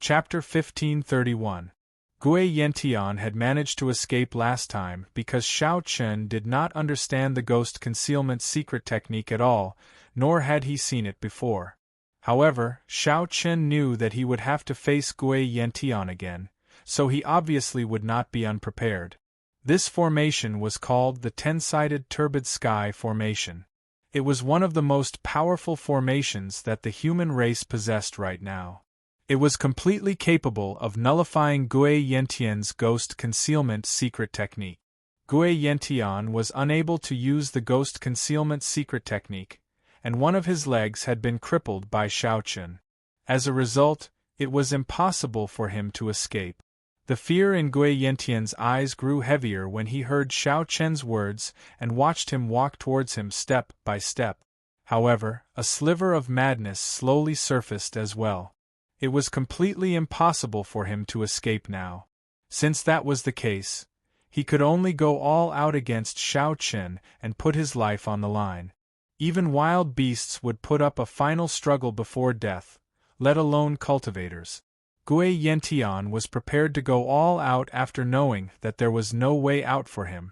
Chapter 1531. Gui Yentian had managed to escape last time because Xiao Chen did not understand the ghost concealment secret technique at all, nor had he seen it before. However, Xiao Chen knew that he would have to face Gui Yentian again, so he obviously would not be unprepared. This formation was called the Ten-Sided Turbid Sky Formation. It was one of the most powerful formations that the human race possessed right now. It was completely capable of nullifying Gui Yentian's ghost concealment secret technique. Gui Yentian was unable to use the ghost concealment secret technique, and one of his legs had been crippled by Xiao Chen. As a result, it was impossible for him to escape. The fear in Gui Yentian's eyes grew heavier when he heard Xiao Chen's words and watched him walk towards him step by step. However, a sliver of madness slowly surfaced as well. It was completely impossible for him to escape now. Since that was the case, he could only go all out against Xiao Chen and put his life on the line. Even wild beasts would put up a final struggle before death, let alone cultivators. Gui Yentian was prepared to go all out after knowing that there was no way out for him.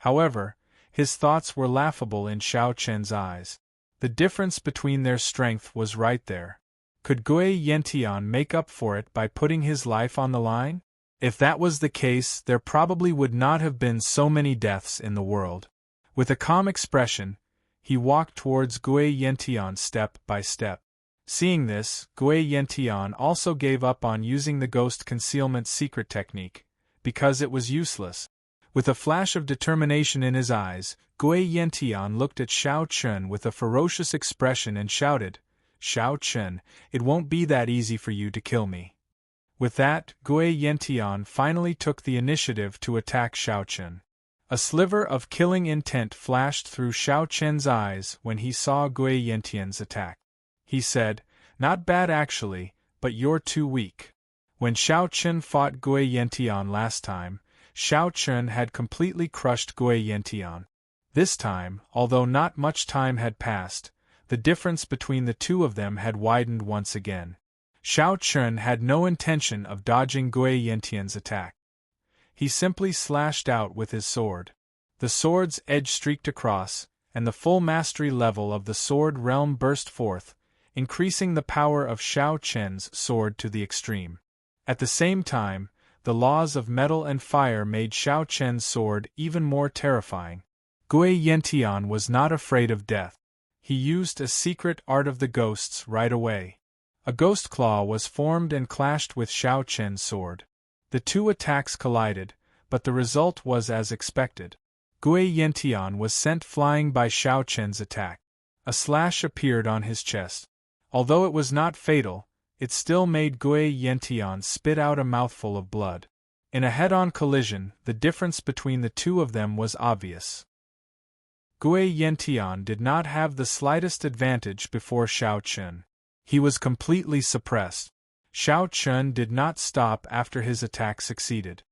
However, his thoughts were laughable in Xiao Chen's eyes. The difference between their strength was right there. Could Gui Yentian make up for it by putting his life on the line? If that was the case, there probably would not have been so many deaths in the world. With a calm expression, he walked towards Gui Yentian step by step. Seeing this, Gui Yentian also gave up on using the ghost concealment secret technique, because it was useless. With a flash of determination in his eyes, Gui Yentian looked at Xiao Chen with a ferocious expression and shouted, "Xiao Chen, it won't be that easy for you to kill me." With that, Gui Yentian finally took the initiative to attack Xiao Chen. A sliver of killing intent flashed through Xiao Chen's eyes when he saw Gui Yentian's attack. He said, "Not bad actually, but you're too weak." When Xiao Chen fought Gui Yentian last time, Xiao Chen had completely crushed Gui Yentian. This time, although not much time had passed, the difference between the two of them had widened once again. Xiao Chen had no intention of dodging Gui Yentian's attack. He simply slashed out with his sword. The sword's edge streaked across, and the full mastery level of the sword realm burst forth, increasing the power of Xiao Chen's sword to the extreme. At the same time, the laws of metal and fire made Xiao Chen's sword even more terrifying. Gui Yentian was not afraid of death. He used a secret art of the ghosts right away. A ghost claw was formed and clashed with Xiao Chen's sword. The two attacks collided, but the result was as expected. Gui Yentian was sent flying by Xiao Chen's attack. A slash appeared on his chest. Although it was not fatal, it still made Gui Yentian spit out a mouthful of blood. In a head-on collision, the difference between the two of them was obvious. Gui Yentian did not have the slightest advantage before Xiao Chen. He was completely suppressed. Xiao Chen did not stop after his attack succeeded.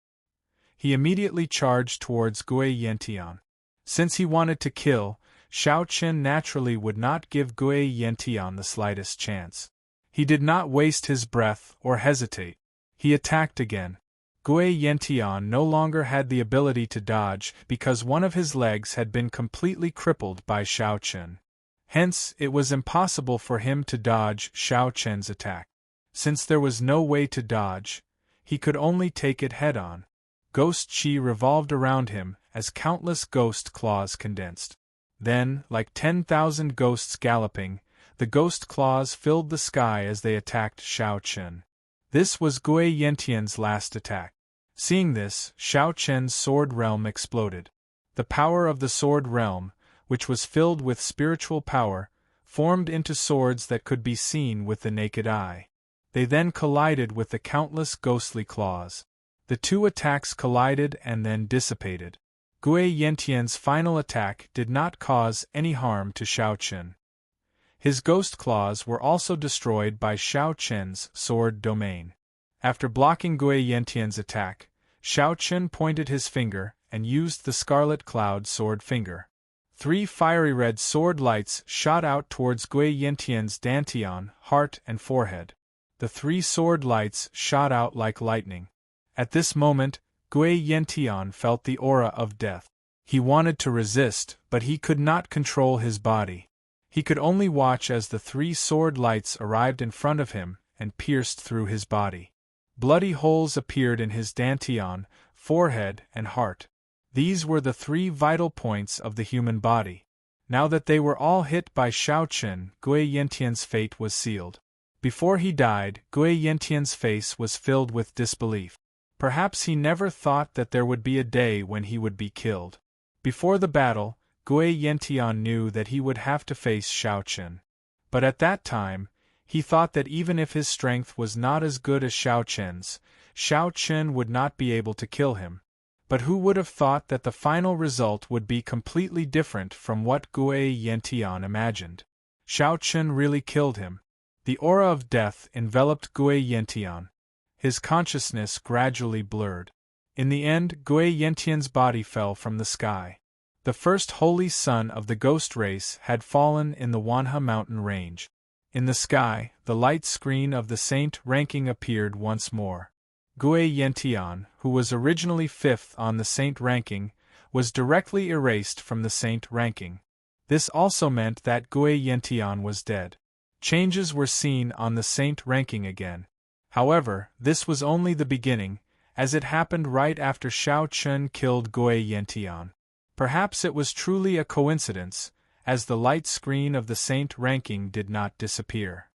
He immediately charged towards Gui Yentian. Since he wanted to kill, Xiao Chen naturally would not give Gui Yentian the slightest chance. He did not waste his breath or hesitate. He attacked again. Gui Yentian no longer had the ability to dodge because one of his legs had been completely crippled by Xiao Chen. Hence, it was impossible for him to dodge Xiao Chen's attack. Since there was no way to dodge, he could only take it head-on. Ghost chi revolved around him as countless ghost claws condensed. Then, like 10,000 ghosts galloping, the ghost claws filled the sky as they attacked Xiao Chen. This was Gui Yentian's last attack. Seeing this, Xiao Chen's sword realm exploded. The power of the sword realm, which was filled with spiritual power, formed into swords that could be seen with the naked eye. They then collided with the countless ghostly claws. The two attacks collided and then dissipated. Gui Yentian's final attack did not cause any harm to Xiao Chen. His ghost claws were also destroyed by Xiao Chen's sword domain. After blocking Gui Yentian's attack, Xiao Chen pointed his finger and used the Scarlet Cloud sword finger. 3 fiery red sword lights shot out towards Gui Yentian's dantian, heart and forehead. The three sword lights shot out like lightning. At this moment, Gui Yentian felt the aura of death. He wanted to resist, but he could not control his body. He could only watch as the three sword lights arrived in front of him and pierced through his body. Bloody holes appeared in his dantian, forehead, and heart. These were the three vital points of the human body. Now that they were all hit by Shao Chen, Gui Yentian's fate was sealed. Before he died, Gui Yentian's face was filled with disbelief. Perhaps he never thought that there would be a day when he would be killed. Before the battle, Gui Yentian knew that he would have to face Shao Chen. But at that time, he thought that even if his strength was not as good as Shao Chen's, Shao Chen would not be able to kill him. But who would have thought that the final result would be completely different from what Gui Yentian imagined? Shao Chen really killed him. The aura of death enveloped Gui Yentian. His consciousness gradually blurred. In the end, Gui Yentian's body fell from the sky. The first holy son of the ghost race had fallen in the Wanha mountain range. In the sky, the light screen of the saint ranking appeared once more. Gui Yentian, who was originally fifth on the saint ranking, was directly erased from the saint ranking. This also meant that Gui Yentian was dead. Changes were seen on the saint ranking again. However, this was only the beginning, as it happened right after Shao Chen killed Gui Yentian. Perhaps it was truly a coincidence, as the light screen of the saint ranking did not disappear.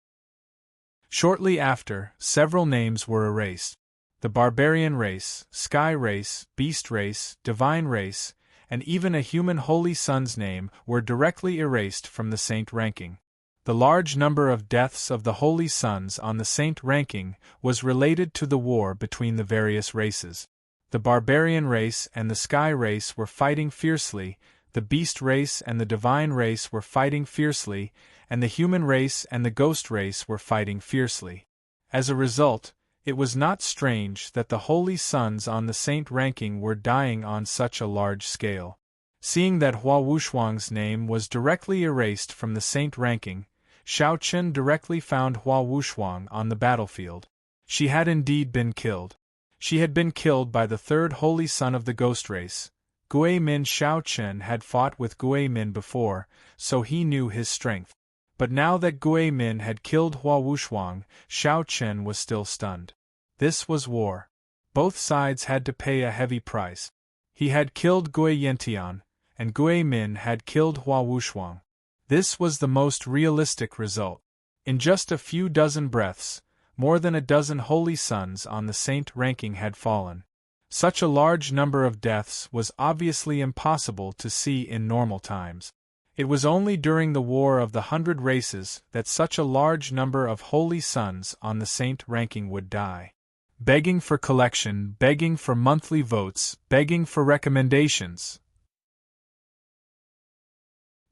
Shortly after, several names were erased. The barbarian race, sky race, beast race, divine race, and even a human holy son's name were directly erased from the saint ranking. The large number of deaths of the holy sons on the saint ranking was related to the war between the various races. The barbarian race and the sky race were fighting fiercely, the beast race and the divine race were fighting fiercely, and the human race and the ghost race were fighting fiercely. As a result, it was not strange that the holy sons on the saint ranking were dying on such a large scale. Seeing that Hua Wushuang's name was directly erased from the saint ranking, Shao Chen directly found Hua Wushuang on the battlefield. She had indeed been killed. She had been killed by the third holy son of the ghost race. Gui Min. Shao Chen had fought with Gui Min before, so he knew his strength. But now that Gui Min had killed Hua Wushuang, Shao Chen was still stunned. This was war. Both sides had to pay a heavy price. He had killed Gui Yentian, and Gui Min had killed Hua Wushuang. This was the most realistic result. In just a few dozen breaths, more than a dozen holy sons on the saint ranking had fallen. Such a large number of deaths was obviously impossible to see in normal times. It was only during the War of the 100 Races that such a large number of holy sons on the saint ranking would die. Begging for collection, begging for monthly votes, begging for recommendations.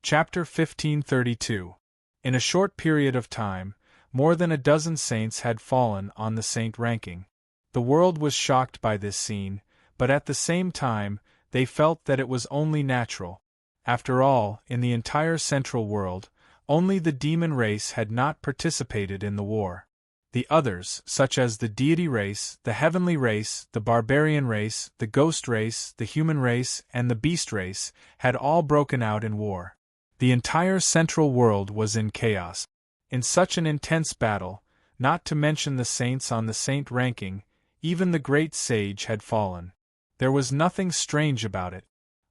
Chapter 1532. In a short period of time, more than a dozen saints had fallen on the saint ranking. The world was shocked by this scene, but at the same time, they felt that it was only natural. After all, in the entire central world, only the demon race had not participated in the war. The others, such as the deity race, the heavenly race, the barbarian race, the ghost race, the human race, and the beast race, had all broken out in war. The entire central world was in chaos. In such an intense battle, not to mention the saints on the saint ranking, even the great sage had fallen. There was nothing strange about it.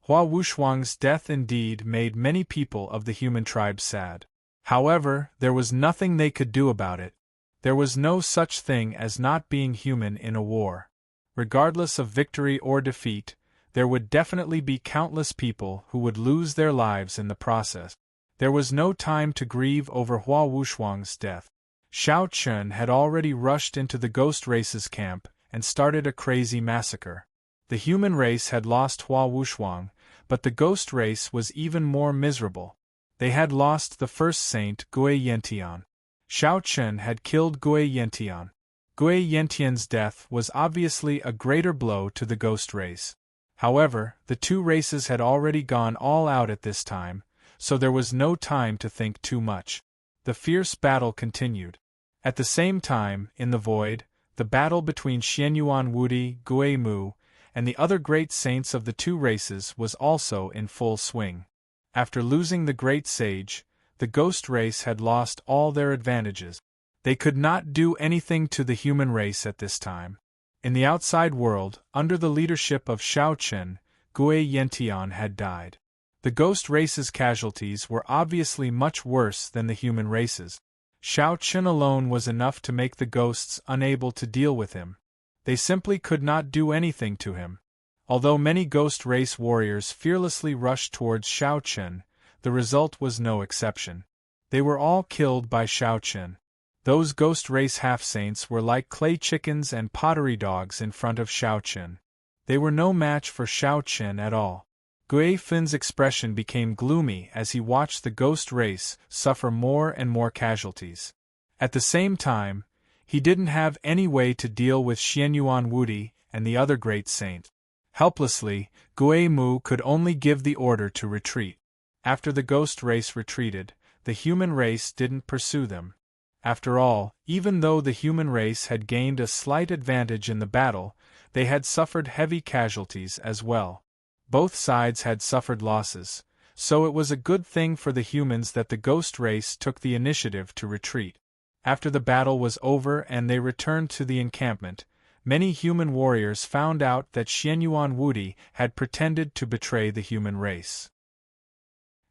Hua Wushuang's death indeed made many people of the human tribe sad. However, there was nothing they could do about it. There was no such thing as not being human in a war. Regardless of victory or defeat, there would definitely be countless people who would lose their lives in the process. There was no time to grieve over Hua Wushuang's death. Shao Chen had already rushed into the ghost race's camp and started a crazy massacre. The human race had lost Hua Wushuang, but the ghost race was even more miserable. They had lost the first saint, Gui Yentian. Shao Chen had killed Gui Yentian. Gui Yentian's death was obviously a greater blow to the ghost race. However, the two races had already gone all out at this time, so there was no time to think too much. The fierce battle continued. At the same time, in the void, the battle between Xianyuan Wudi, Gui Mu, and the other great saints of the two races was also in full swing. After losing the great sage, the ghost race had lost all their advantages. They could not do anything to the human race at this time. In the outside world, under the leadership of Shao Chen, Gui Yentian had died. The ghost race's casualties were obviously much worse than the human race's. Shao Chen alone was enough to make the ghosts unable to deal with him. They simply could not do anything to him. Although many ghost race warriors fearlessly rushed towards Shao Chen, the result was no exception. They were all killed by Shao Chen. Those ghost race half-saints were like clay chickens and pottery dogs in front of Shao Chen. They were no match for Shao Chen at all. Gui Fin's expression became gloomy as he watched the ghost race suffer more and more casualties. At the same time, he didn't have any way to deal with Xianyuan Wudi and the other great saint. Helplessly, Gui Mu could only give the order to retreat. After the ghost race retreated, the human race didn't pursue them. After all, even though the human race had gained a slight advantage in the battle, they had suffered heavy casualties as well. Both sides had suffered losses, so it was a good thing for the humans that the ghost race took the initiative to retreat. After the battle was over and they returned to the encampment, many human warriors found out that Xianyuan Wudi had pretended to betray the human race.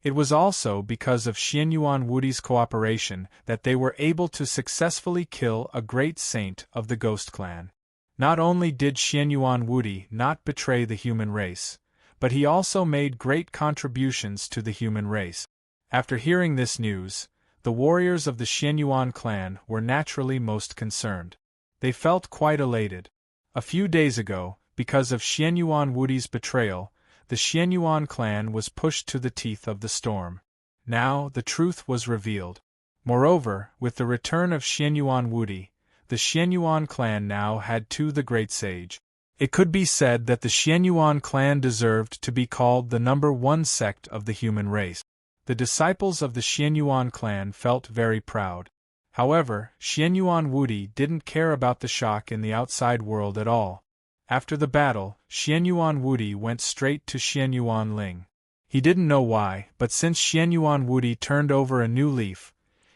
It was also because of Xianyuan Wudi's cooperation that they were able to successfully kill a great saint of the Ghost Clan. Not only did Xianyuan Wudi not betray the human race, but he also made great contributions to the human race. After hearing this news, the warriors of the Xianyuan clan were naturally most concerned. They felt quite elated. A few days ago, because of Xianyuan Wudi's betrayal, the Xianyuan clan was pushed to the teeth of the storm. Now the truth was revealed. Moreover, with the return of Xianyuan Wudi, the Xianyuan clan now had the great sage. It could be said that the Xianyuan clan deserved to be called the number one sect of the human race. The disciples of the Xianyuan clan felt very proud. However, Xianyuan Wudi didn't care about the shock in the outside world at all. After the battle, Xianyuan Wudi went straight to Xianyuan Ling. He didn't know why, but since Xianyuan Wudi turned over a new leaf,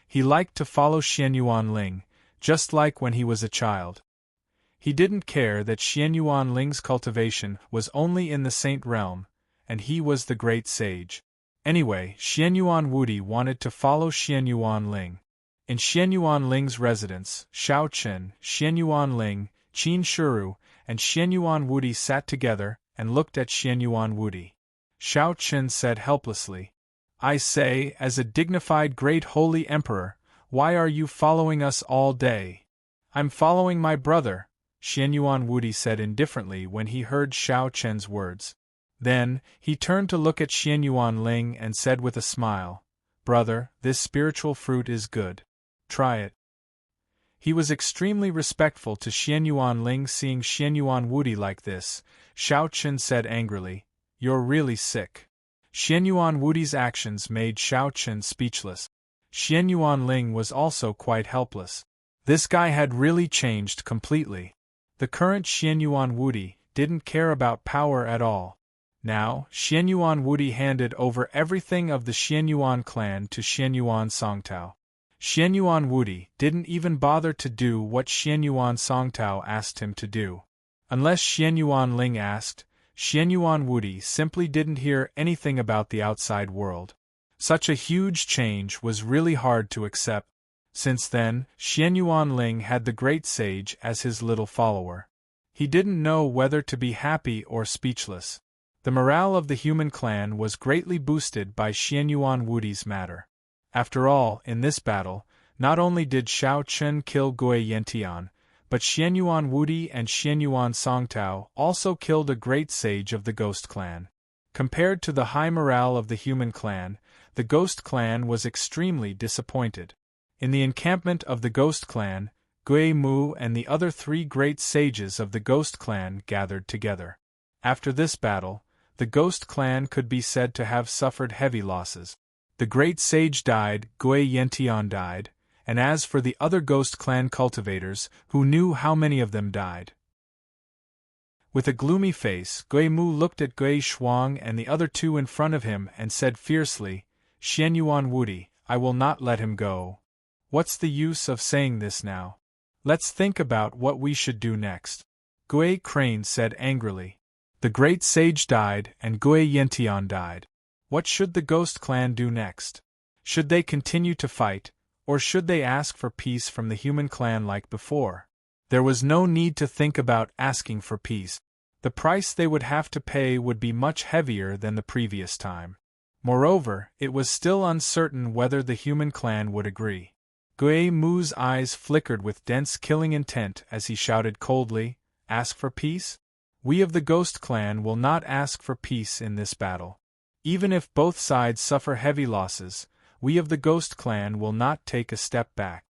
he liked to follow Xianyuan Ling, just like when he was a child. He didn't care that Xianyuan Ling's cultivation was only in the saint realm, and he was the great sage. Anyway, Xianyuan Wudi wanted to follow Xianyuan Ling. In Xianyuan Ling's residence, Shao Chen, Xianyuan Ling, Qin Shuru, and Xianyuan Wudi sat together and looked at Xianyuan Wudi. Shao Chen said helplessly, "I say, as a dignified great holy emperor, why are you following us all day?" "I'm following my brother," Xianyuan Wudi said indifferently when he heard Shao Chen's words. Then, he turned to look at Xianyuan Ling and said with a smile, "Brother, this spiritual fruit is good. Try it." He was extremely respectful to Xianyuan Ling. Seeing Xianyuan Wudi like this, Shao Chen said angrily, "You're really sick." Xianyuan Wudi's actions made Shao Chen speechless. Xianyuan Ling was also quite helpless. This guy had really changed completely. The current Xianyuan Wudi didn't care about power at all. Now, Xianyuan Wudi handed over everything of the Xianyuan clan to Xianyuan Songtao. Xianyuan Wudi didn't even bother to do what Xianyuan Songtao asked him to do. Unless Xianyuan Ling asked, Xianyuan Wudi simply didn't hear anything about the outside world. Such a huge change was really hard to accept. Since then, Xianyuan Ling had the great sage as his little follower. He didn't know whether to be happy or speechless. The morale of the human clan was greatly boosted by Xianyuan Wudi's matter. After all, in this battle, not only did Shao Chen kill Gui Yentian, but Xianyuan Wudi and Xianyuan Songtao also killed a great sage of the Ghost Clan. Compared to the high morale of the human clan, the Ghost Clan was extremely disappointed. In the encampment of the Ghost Clan, Gui Mu and the other three great sages of the Ghost Clan gathered together. After this battle, the Ghost Clan could be said to have suffered heavy losses. The great sage died, Gui Yentian died, and as for the other ghost clan cultivators, who knew how many of them died? With a gloomy face, Gui Mu looked at Gui Shuang and the other two in front of him and said fiercely, "Xian Yuan Wudi, I will not let him go. What's the use of saying this now? Let's think about what we should do next." Gui Crane said angrily. The great sage died and Gui Yentian died. What should the ghost clan do next? Should they continue to fight, or should they ask for peace from the human clan like before? There was no need to think about asking for peace. The price they would have to pay would be much heavier than the previous time. Moreover, it was still uncertain whether the human clan would agree. Gui Mu's eyes flickered with dense killing intent as he shouted coldly, "Ask for peace? We of the Ghost Clan will not ask for peace in this battle. Even if both sides suffer heavy losses, we of the Ghost Clan will not take a step back."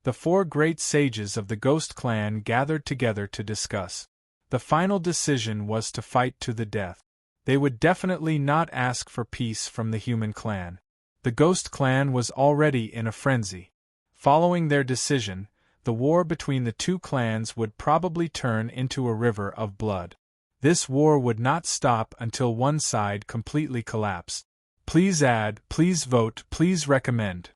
The four great sages of the Ghost Clan gathered together to discuss. The final decision was to fight to the death. They would definitely not ask for peace from the human clan. The Ghost Clan was already in a frenzy. Following their decision, the war between the two clans would probably turn into a river of blood. This war would not stop until one side completely collapsed. Please add, please vote, please recommend.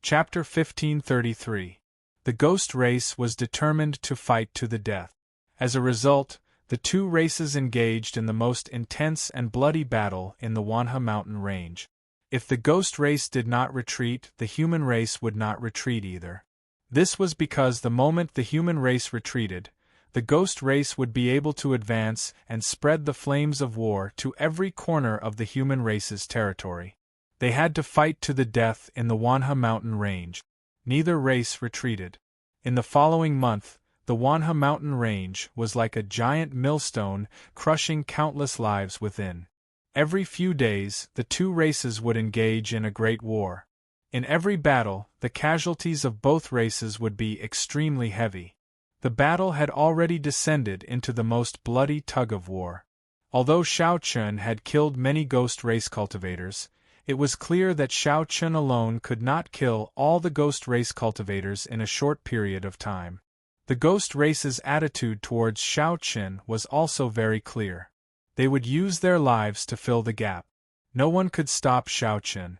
Chapter 1533. The Ghost Race was determined to fight to the death. As a result, the two races engaged in the most intense and bloody battle in the Wanha mountain range. If the Ghost Race did not retreat, the human race would not retreat either. This was because the moment the human race retreated, the Ghost Race would be able to advance and spread the flames of war to every corner of the human race's territory. They had to fight to the death in the Wanha mountain range. Neither race retreated. In the following month, the Wanha mountain range was like a giant millstone crushing countless lives within. Every few days, the two races would engage in a great war. In every battle, the casualties of both races would be extremely heavy. The battle had already descended into the most bloody tug-of-war. Although Shao Chun had killed many ghost race cultivators, it was clear that Shao Chun alone could not kill all the ghost race cultivators in a short period of time. The ghost race's attitude towards Shao Chun was also very clear. They would use their lives to fill the gap. No one could stop Shao Chun.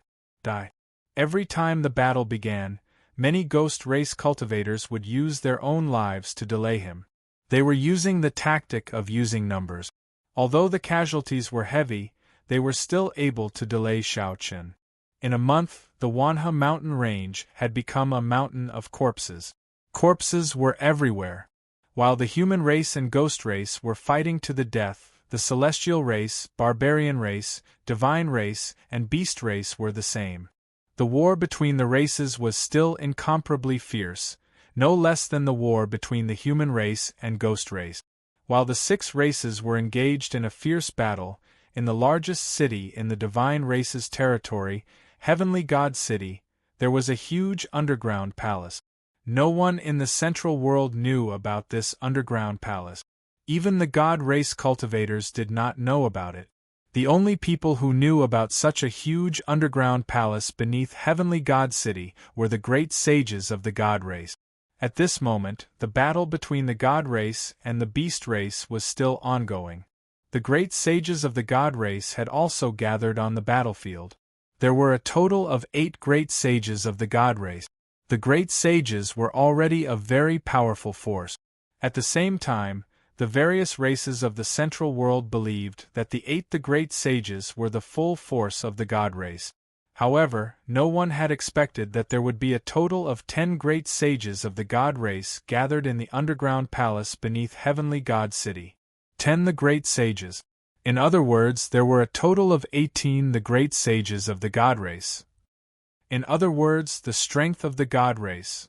Every time the battle began, many ghost race cultivators would use their own lives to delay him. They were using the tactic of using numbers. Although the casualties were heavy, they were still able to delay Shao Chun. In a month, the Wanha mountain range had become a mountain of corpses. Corpses were everywhere. While the human race and ghost race were fighting to the death, the celestial race, barbarian race, divine race, and beast race were the same. The war between the races was still incomparably fierce, no less than the war between the human race and ghost race. While the 6 races were engaged in a fierce battle, in the largest city in the divine race's territory, Heavenly God City, there was a huge underground palace. No one in the central world knew about this underground palace. Even the God race cultivators did not know about it. The only people who knew about such a huge underground palace beneath Heavenly God City were the great sages of the God race. At this moment, the battle between the God race and the beast race was still ongoing. The great sages of the God race had also gathered on the battlefield. There were a total of 8 great sages of the God race. The great sages were already a very powerful force. At the same time, the various races of the central world believed that the great sages were the full force of the God race. However, no one had expected that there would be a total of 10 great sages of the God race gathered in the underground palace beneath Heavenly God City. 10 the great sages. In other words, there were a total of 18 the great sages of the God race. In other words, the strength of the God race.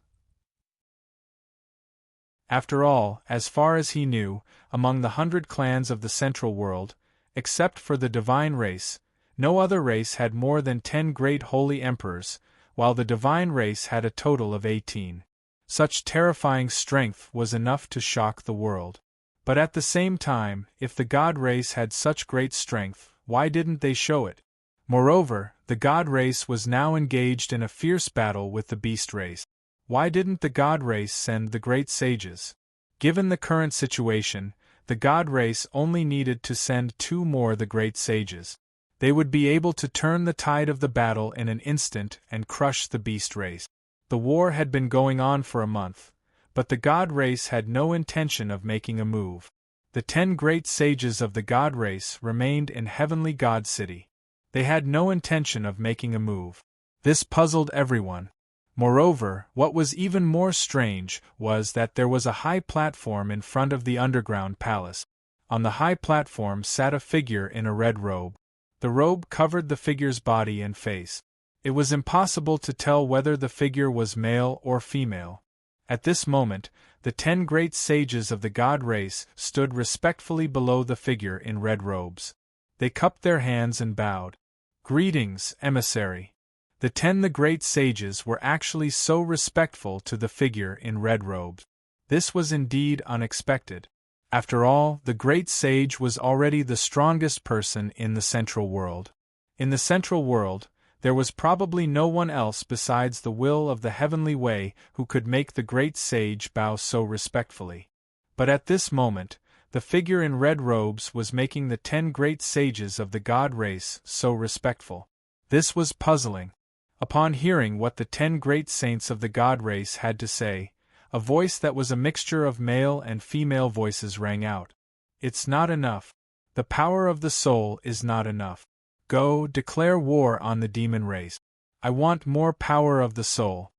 After all, as far as he knew, among the 100 clans of the central world, except for the divine race, no other race had more than 10 great holy emperors, while the divine race had a total of 18. Such terrifying strength was enough to shock the world. But at the same time, if the God race had such great strength, why didn't they show it? Moreover, the god race was now engaged in a fierce battle with the beast race. Why didn't the god race send the great sages? Given the current situation, the god race only needed to send 2 more the great sages. They would be able to turn the tide of the battle in an instant and crush the beast race. The war had been going on for a month, but the god race had no intention of making a move. The 10 great sages of the god race remained in Heavenly God City. They had no intention of making a move. This puzzled everyone. Moreover, what was even more strange was that there was a high platform in front of the underground palace. On the high platform sat a figure in a red robe. The robe covered the figure's body and face. It was impossible to tell whether the figure was male or female. At this moment, the 10 great sages of the god race stood respectfully below the figure in red robes. They cupped their hands and bowed. "Greetings, emissary." The great sages were actually so respectful to the figure in red robes. This was indeed unexpected. After all, the great sage was already the strongest person in the central world. In the central world, there was probably no one else besides the will of the heavenly way who could make the great sage bow so respectfully. But at this moment, the figure in red robes was making the 10 great sages of the god race so respectful. This was puzzling. Upon hearing what the 10 great saints of the god race had to say, a voice that was a mixture of male and female voices rang out. "It's not enough. The power of the soul is not enough. Go, declare war on the demon race. I want more power of the soul."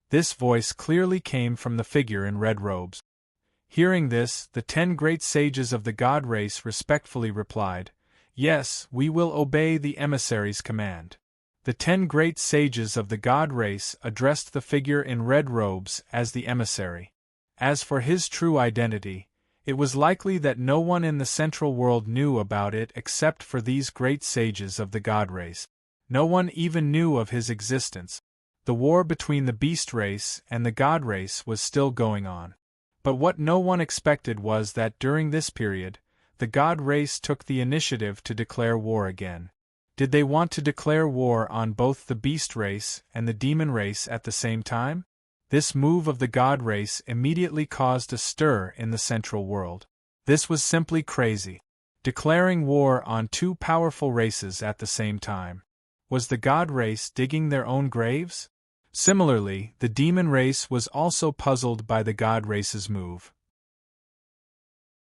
This voice clearly came from the figure in red robes. Hearing this, the 10 great sages of the god race respectfully replied, "Yes, we will obey the emissary's command." The 10 great sages of the god race addressed the figure in red robes as the emissary. As for his true identity, it was likely that no one in the central world knew about it except for these great sages of the god race. No one even knew of his existence. The war between the beast race and the god race was still going on. But what no one expected was that during this period, the god race took the initiative to declare war again. Did they want to declare war on both the beast race and the demon race at the same time? This move of the god race immediately caused a stir in the central world. This was simply crazy. Declaring war on 2 powerful races at the same time. Was the god race digging their own graves? Similarly, the demon race was also puzzled by the god race's move.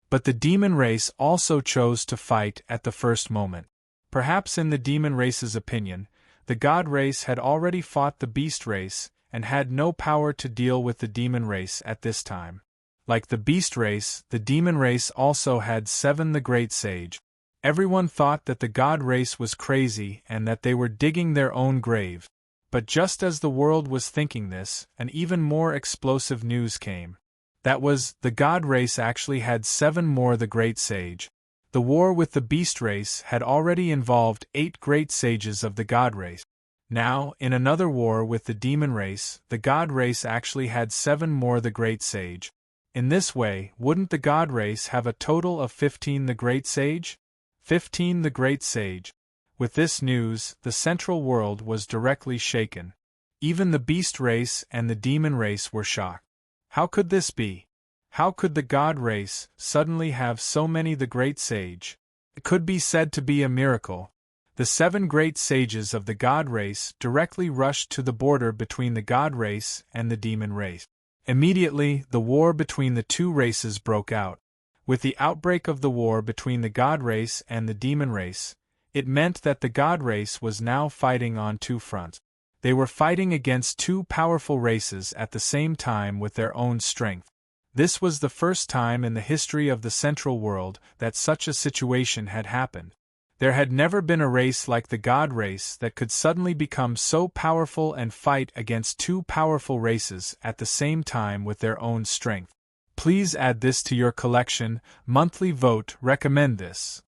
But the demon race also chose to fight at the first moment. Perhaps in the demon race's opinion, the god race had already fought the beast race and had no power to deal with the demon race at this time. Like the beast race, the demon race also had 7 the great sage. Everyone thought that the god race was crazy and that they were digging their own grave. But just as the world was thinking this, an even more explosive news came. That was, the god race actually had 7 more the great sage. The war with the beast race had already involved 8 great sages of the god race. Now, in another war with the demon race, the god race actually had 7 more the great sage. In this way, wouldn't the god race have a total of 15 the great sage? 15 the great sage. With this news, the central world was directly shaken. Even the beast race and the demon race were shocked. How could this be? How could the god race suddenly have so many the great sage? It could be said to be a miracle. The 7 great sages of the god race directly rushed to the border between the god race and the demon race. Immediately, the war between the 2 races broke out. With the outbreak of the war between the god race and the demon race, it meant that the god race was now fighting on 2 fronts. They were fighting against 2 powerful races at the same time with their own strength. This was the first time in the history of the central world that such a situation had happened. There had never been a race like the god race that could suddenly become so powerful and fight against 2 powerful races at the same time with their own strength. Please add this to your collection. Monthly vote recommend this.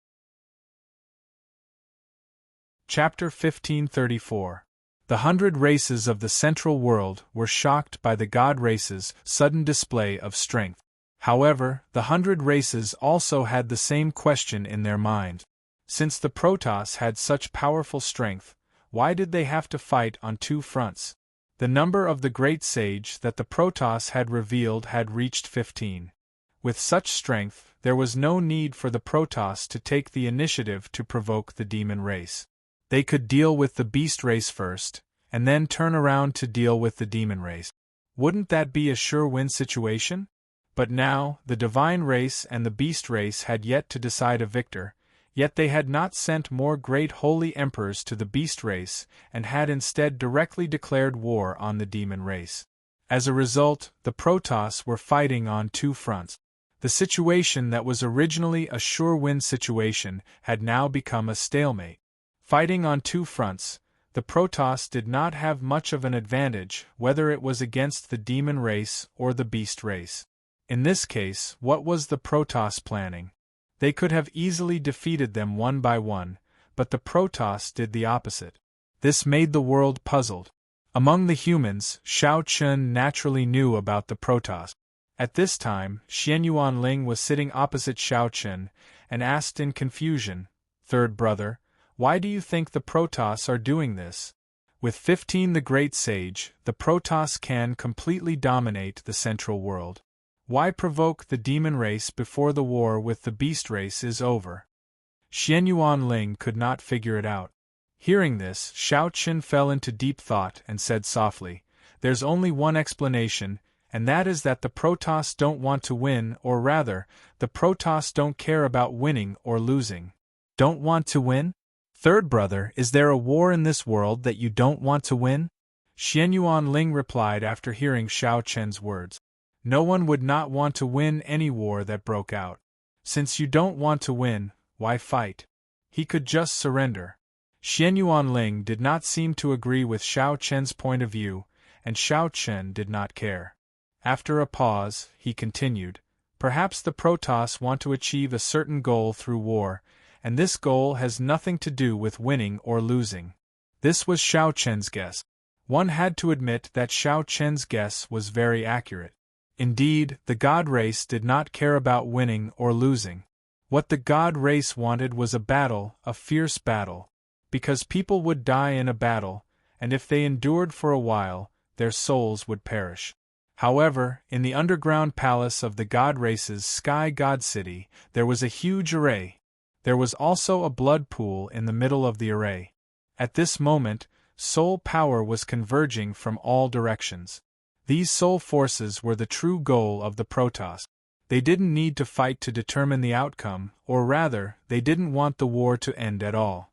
Chapter 1534. The 100 races of the central world were shocked by the god race's sudden display of strength. However, the 100 races also had the same question in their mind. Since the Protoss had such powerful strength, why did they have to fight on two fronts? The number of the great sage that the Protoss had revealed had reached 15. With such strength, there was no need for the Protoss to take the initiative to provoke the demon race. They could deal with the beast race first, and then turn around to deal with the demon race. Wouldn't that be a sure win situation? But now, the divine race and the beast race had yet to decide a victor, yet they had not sent more great holy emperors to the beast race and had instead directly declared war on the demon race. As a result, the Protoss were fighting on two fronts. The situation that was originally a sure win situation had now become a stalemate. Fighting on two fronts, the Protoss did not have much of an advantage whether it was against the demon race or the beast race. In this case, what was the Protoss planning? They could have easily defeated them one by one, but the Protoss did the opposite. This made the world puzzled. Among the humans, Shao Chun naturally knew about the Protoss. At this time, Xian Yuanling was sitting opposite Shao Chun, and asked in confusion, "Third brother, why do you think the Protoss are doing this? With 15 the Great Sage, the Protoss can completely dominate the Central World. Why provoke the demon race before the war with the beast race is over?" Xian Yuanling could not figure it out. Hearing this, Shao Chun fell into deep thought and said softly, "There's only one explanation, and that is that the Protoss don't want to win, or rather, the Protoss don't care about winning or losing." Don't want to win? Third brother, is there a war in this world that you don't want to win? Xian Yuanling replied after hearing Shao Chun's words. No one would not want to win any war that broke out. Since you don't want to win, why fight? He could just surrender. Xian Yuanling did not seem to agree with Shao Chun's point of view, and Shao Chun did not care. After a pause, he continued, "Perhaps the Protoss want to achieve a certain goal through war, and this goal has nothing to do with winning or losing." This was Shao Chun's guess. One had to admit that Shao Chun's guess was very accurate. Indeed, the God race did not care about winning or losing. What the God race wanted was a battle, a fierce battle. Because people would die in a battle, and if they endured for a while, their souls would perish. However, in the underground palace of the God race's Sky God City, there was a huge array. There was also a blood pool in the middle of the array. At this moment, soul power was converging from all directions. These soul forces were the true goal of the Protoss. They didn't need to fight to determine the outcome, or rather, they didn't want the war to end at all.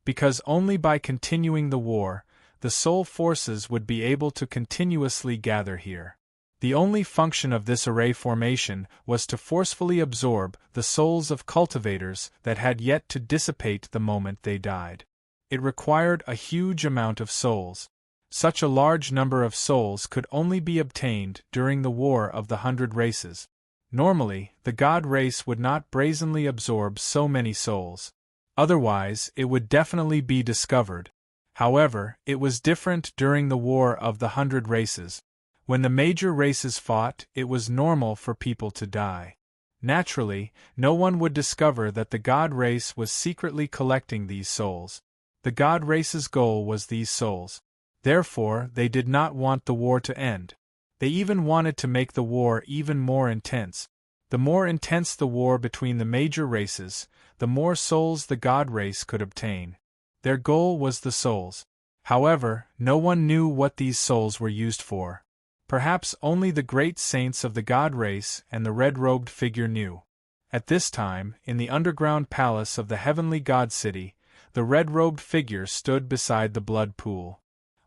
Because only by continuing the war, the soul forces would be able to continuously gather here. The only function of this array formation was to forcefully absorb the souls of cultivators that had yet to dissipate the moment they died. It required a huge amount of souls. Such a large number of souls could only be obtained during the War of the 100 Races. Normally, the God race would not brazenly absorb so many souls. Otherwise, it would definitely be discovered. However, it was different during the War of the 100 Races. When the major races fought, it was normal for people to die. Naturally, no one would discover that the God race was secretly collecting these souls. The God race's goal was these souls. Therefore, they did not want the war to end. They even wanted to make the war even more intense. The more intense the war between the major races, the more souls the God race could obtain. Their goal was the souls. However, no one knew what these souls were used for. Perhaps only the great saints of the God race and the red-robed figure knew. At this time, in the underground palace of the heavenly God city, the red-robed figure stood beside the blood pool.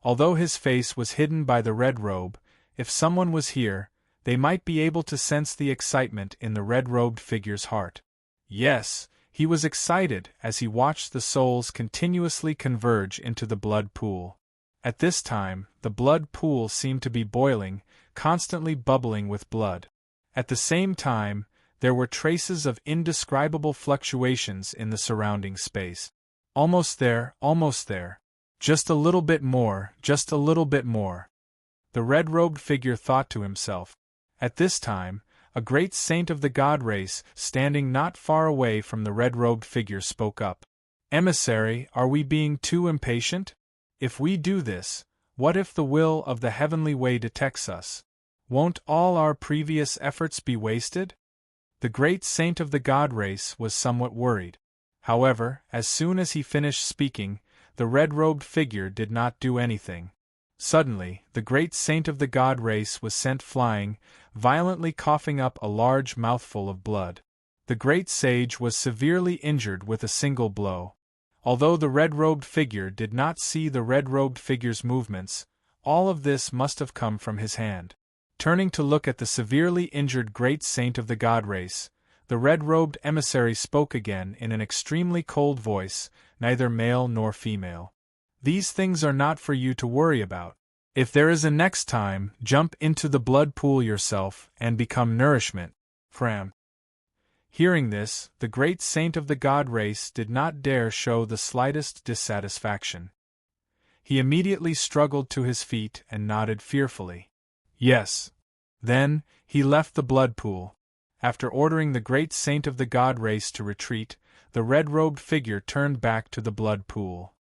Although his face was hidden by the red robe, if someone was here, they might be able to sense the excitement in the red-robed figure's heart. Yes, he was excited as he watched the souls continuously converge into the blood pool. At this time, the blood pool seemed to be boiling, constantly bubbling with blood. At the same time, there were traces of indescribable fluctuations in the surrounding space. Almost there, almost there. Just a little bit more, just a little bit more. The red-robed figure thought to himself. At this time, a great saint of the god race, standing not far away from the red-robed figure, spoke up. "Emissary, are we being too impatient? If we do this, what if the will of the heavenly way detects us? Won't all our previous efforts be wasted?" The great saint of the god race was somewhat worried. However, as soon as he finished speaking, the red-robed figure did not do anything. Suddenly, the great saint of the god race was sent flying, violently coughing up a large mouthful of blood. The great sage was severely injured with a single blow. Although the red-robed figure did not see the red-robed figure's movements, all of this must have come from his hand. Turning to look at the severely injured great saint of the god race, the red-robed emissary spoke again in an extremely cold voice, neither male nor female. "These things are not for you to worry about. If there is a next time, jump into the blood pool yourself and become nourishment. Fram." Hearing this, the great saint of the god race did not dare show the slightest dissatisfaction. He immediately struggled to his feet and nodded fearfully. Yes. Then, he left the blood pool. After ordering the great saint of the god race to retreat, the red-robed figure turned back to the blood pool.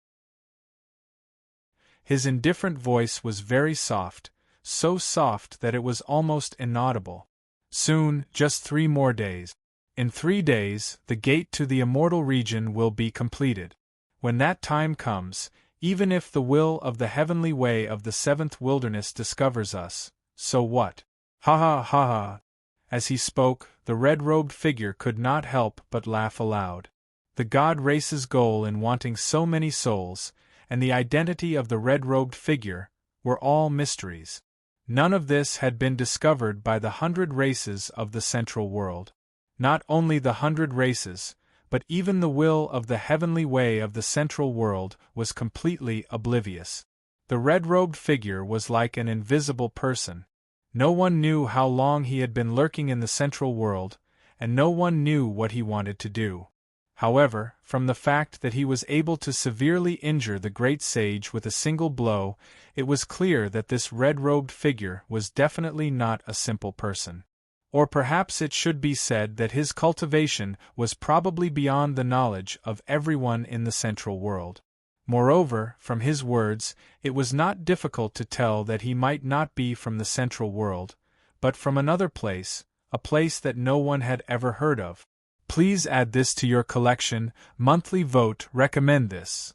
His indifferent voice was very soft, so soft that it was almost inaudible. "Soon, just 3 more days. In 3 days, the gate to the immortal region will be completed. When that time comes, even if the will of the heavenly way of the 7th wilderness discovers us, so what? Ha ha ha ha." As he spoke, the red-robed figure could not help but laugh aloud. The god race's goal in wanting so many souls, and the identity of the red-robed figure, were all mysteries. None of this had been discovered by the 100 races of the central world. Not only the 100 races, but even the will of the heavenly way of the central world was completely oblivious. The red-robed figure was like an invisible person. No one knew how long he had been lurking in the central world, and no one knew what he wanted to do. However, from the fact that he was able to severely injure the great sage with a single blow, it was clear that this red-robed figure was definitely not a simple person. Or perhaps it should be said that his cultivation was probably beyond the knowledge of everyone in the central world. Moreover, from his words, it was not difficult to tell that he might not be from the central world, but from another place, a place that no one had ever heard of. Please add this to your collection. Monthly vote recommend this.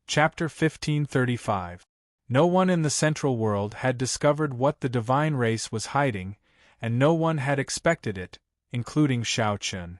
Chapter 1535. No one in the central world had discovered what the divine race was hiding, and no one had expected it, including Shao Chun.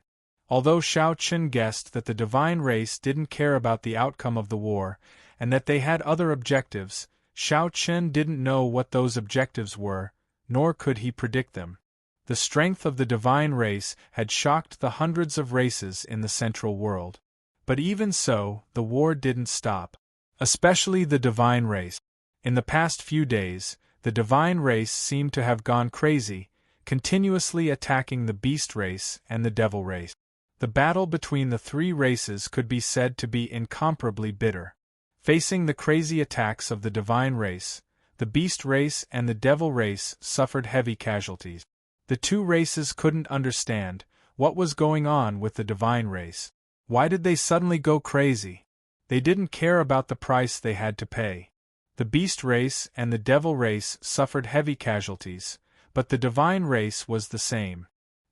Although Shao Chun guessed that the divine race didn't care about the outcome of the war, and that they had other objectives, Shao Chun didn't know what those objectives were, nor could he predict them. The strength of the divine race had shocked the hundreds of races in the central world. But even so, the war didn't stop. Especially the divine race. In the past few days, the divine race seemed to have gone crazy, continuously attacking the beast race and the devil race. The battle between the 3 races could be said to be incomparably bitter. Facing the crazy attacks of the divine race, the beast race and the devil race suffered heavy casualties. The 2 races couldn't understand what was going on with the divine race. Why did they suddenly go crazy? They didn't care about the price they had to pay. The beast race and the devil race suffered heavy casualties, but the divine race was the same.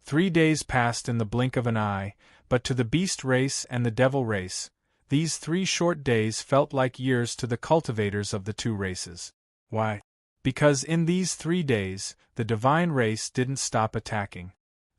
3 days passed in the blink of an eye, but to the beast race and the devil race, these 3 short days felt like years to the cultivators of the 2 races. Why? Because in these 3 days, the divine race didn't stop attacking.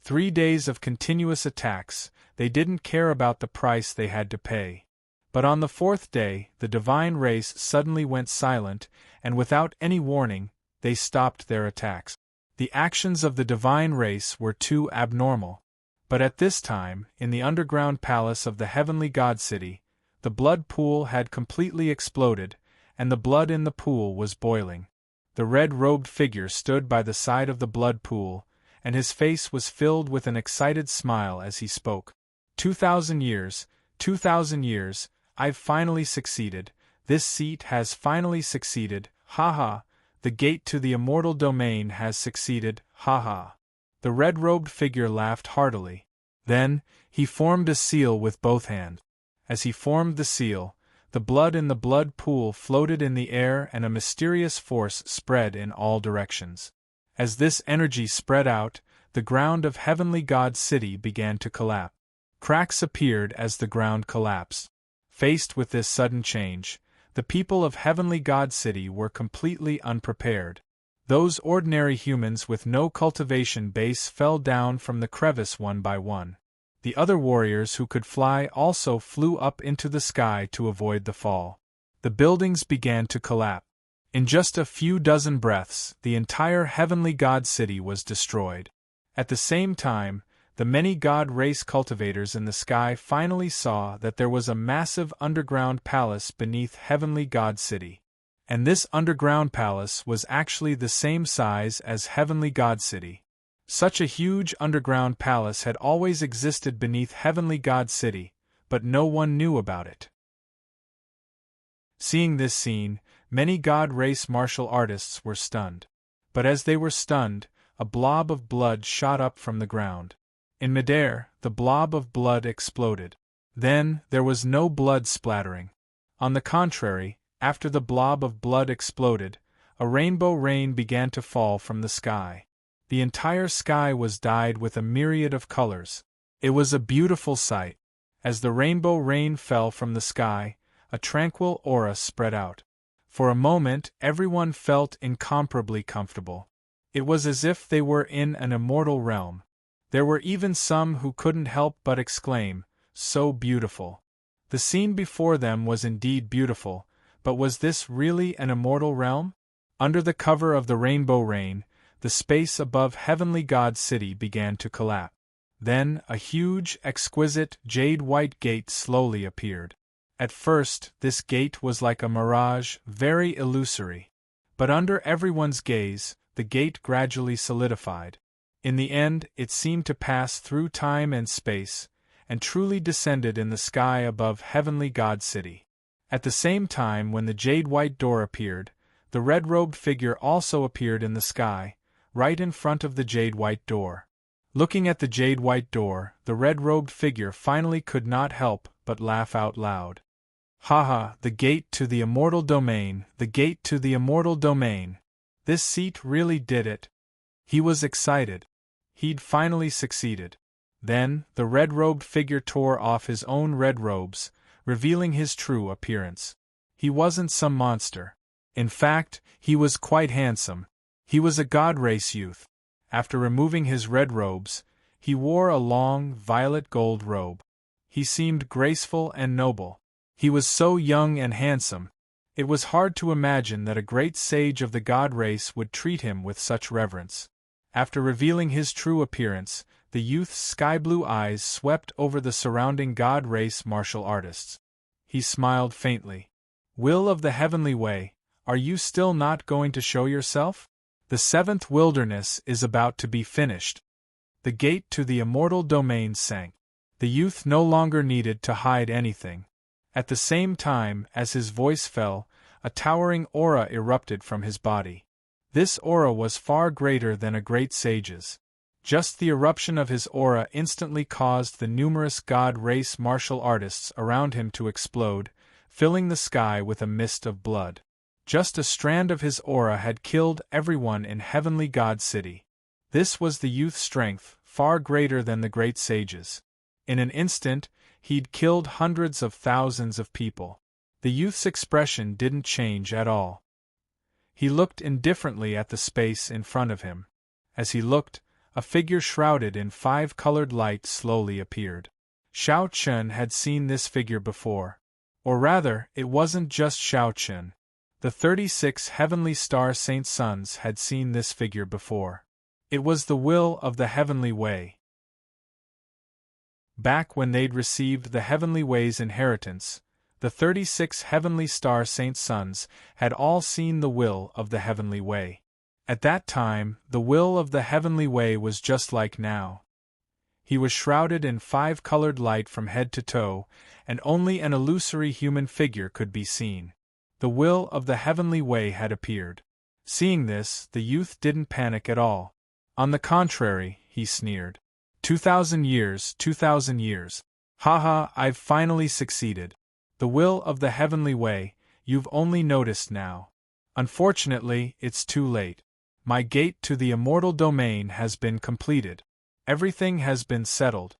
3 days of continuous attacks, they didn't care about the price they had to pay. But on the 4th day, the divine race suddenly went silent, and without any warning, they stopped their attacks. The actions of the divine race were too abnormal. But at this time, in the underground palace of the heavenly god city, the blood pool had completely exploded, and the blood in the pool was boiling. The red-robed figure stood by the side of the blood pool, and his face was filled with an excited smile as he spoke. 2,000 years, 2,000 years, I've finally succeeded. This seat has finally succeeded. Ha ha. the gate to the immortal domain has succeeded, ha ha. The red-robed figure laughed heartily. Then, he formed a seal with both hands. As he formed the seal, the blood in the blood pool floated in the air and a mysterious force spread in all directions. As this energy spread out, the ground of Heavenly God's city began to collapse. Cracks appeared as the ground collapsed. Faced with this sudden change, the people of Heavenly God's city were completely unprepared. Those ordinary humans with no cultivation base fell down from the crevice one by one. The other warriors who could fly also flew up into the sky to avoid the fall. The buildings began to collapse. In just a few dozen breaths, the entire Heavenly God city was destroyed. At the same time, the many God race cultivators in the sky finally saw that there was a massive underground palace beneath Heavenly God city. And this underground palace was actually the same size as Heavenly God city. Such a huge underground palace had always existed beneath Heavenly God city, but no one knew about it. Seeing this scene, many God race martial artists were stunned. But as they were stunned, a blob of blood shot up from the ground. In midair, the blob of blood exploded. Then, there was no blood splattering. On the contrary, after the blob of blood exploded, a rainbow rain began to fall from the sky. The entire sky was dyed with a myriad of colors. It was a beautiful sight. As the rainbow rain fell from the sky, a tranquil aura spread out. For a moment, everyone felt incomparably comfortable. It was as if they were in an immortal realm. There were even some who couldn't help but exclaim, "So beautiful." The scene before them was indeed beautiful, but was this really an immortal realm? Under the cover of the rainbow rain, the space above Heavenly God's city began to collapse. Then, a huge, exquisite, jade-white gate slowly appeared. At first, this gate was like a mirage, very illusory. But under everyone's gaze, the gate gradually solidified. In the end, it seemed to pass through time and space, and truly descended in the sky above Heavenly God city. At the same time when the jade-white door appeared, the red-robed figure also appeared in the sky, right in front of the jade-white door. Looking at the jade-white door, the red-robed figure finally could not help but laugh out loud. "Ha ha, the gate to the immortal domain, the gate to the immortal domain. This seat really did it." He was excited. He'd finally succeeded. Then, the red-robed figure tore off his own red robes, revealing his true appearance. He wasn't some monster. In fact, he was quite handsome. He was a God race youth. After removing his red robes, he wore a long, violet gold robe. He seemed graceful and noble. He was so young and handsome. It was hard to imagine that a great sage of the God race would treat him with such reverence. After revealing his true appearance, the youth's sky-blue eyes swept over the surrounding God race martial artists. He smiled faintly. "Will of the heavenly way, are you still not going to show yourself? The seventh wilderness is about to be finished." The gate to the immortal domain sank. The youth no longer needed to hide anything. At the same time as his voice fell, a towering aura erupted from his body. This aura was far greater than a great sage's. Just the eruption of his aura instantly caused the numerous God race martial artists around him to explode, filling the sky with a mist of blood. Just a strand of his aura had killed everyone in Heavenly God city. This was the youth's strength, far greater than the great sage's. In an instant, he'd killed hundreds of thousands of people. The youth's expression didn't change at all. He looked indifferently at the space in front of him. As he looked, a figure shrouded in 5-colored light slowly appeared. Xiao Chen had seen this figure before. Or rather, it wasn't just Xiao Chen. The 36 Heavenly Star Saint Sons had seen this figure before. It was the will of the Heavenly Way. Back when they'd received the Heavenly Way's inheritance, the 36 Heavenly Star Saint Sons had all seen the will of the Heavenly Way. At that time, the will of the Heavenly Way was just like now. He was shrouded in 5-colored light from head to toe, and only an illusory human figure could be seen. The will of the Heavenly Way had appeared. Seeing this, the youth didn't panic at all. On the contrary, he sneered. 2,000 years, 2,000 years. Haha, I've finally succeeded. The will of the heavenly way, you've only noticed now. Unfortunately, it's too late. My gate to the immortal domain has been completed. Everything has been settled.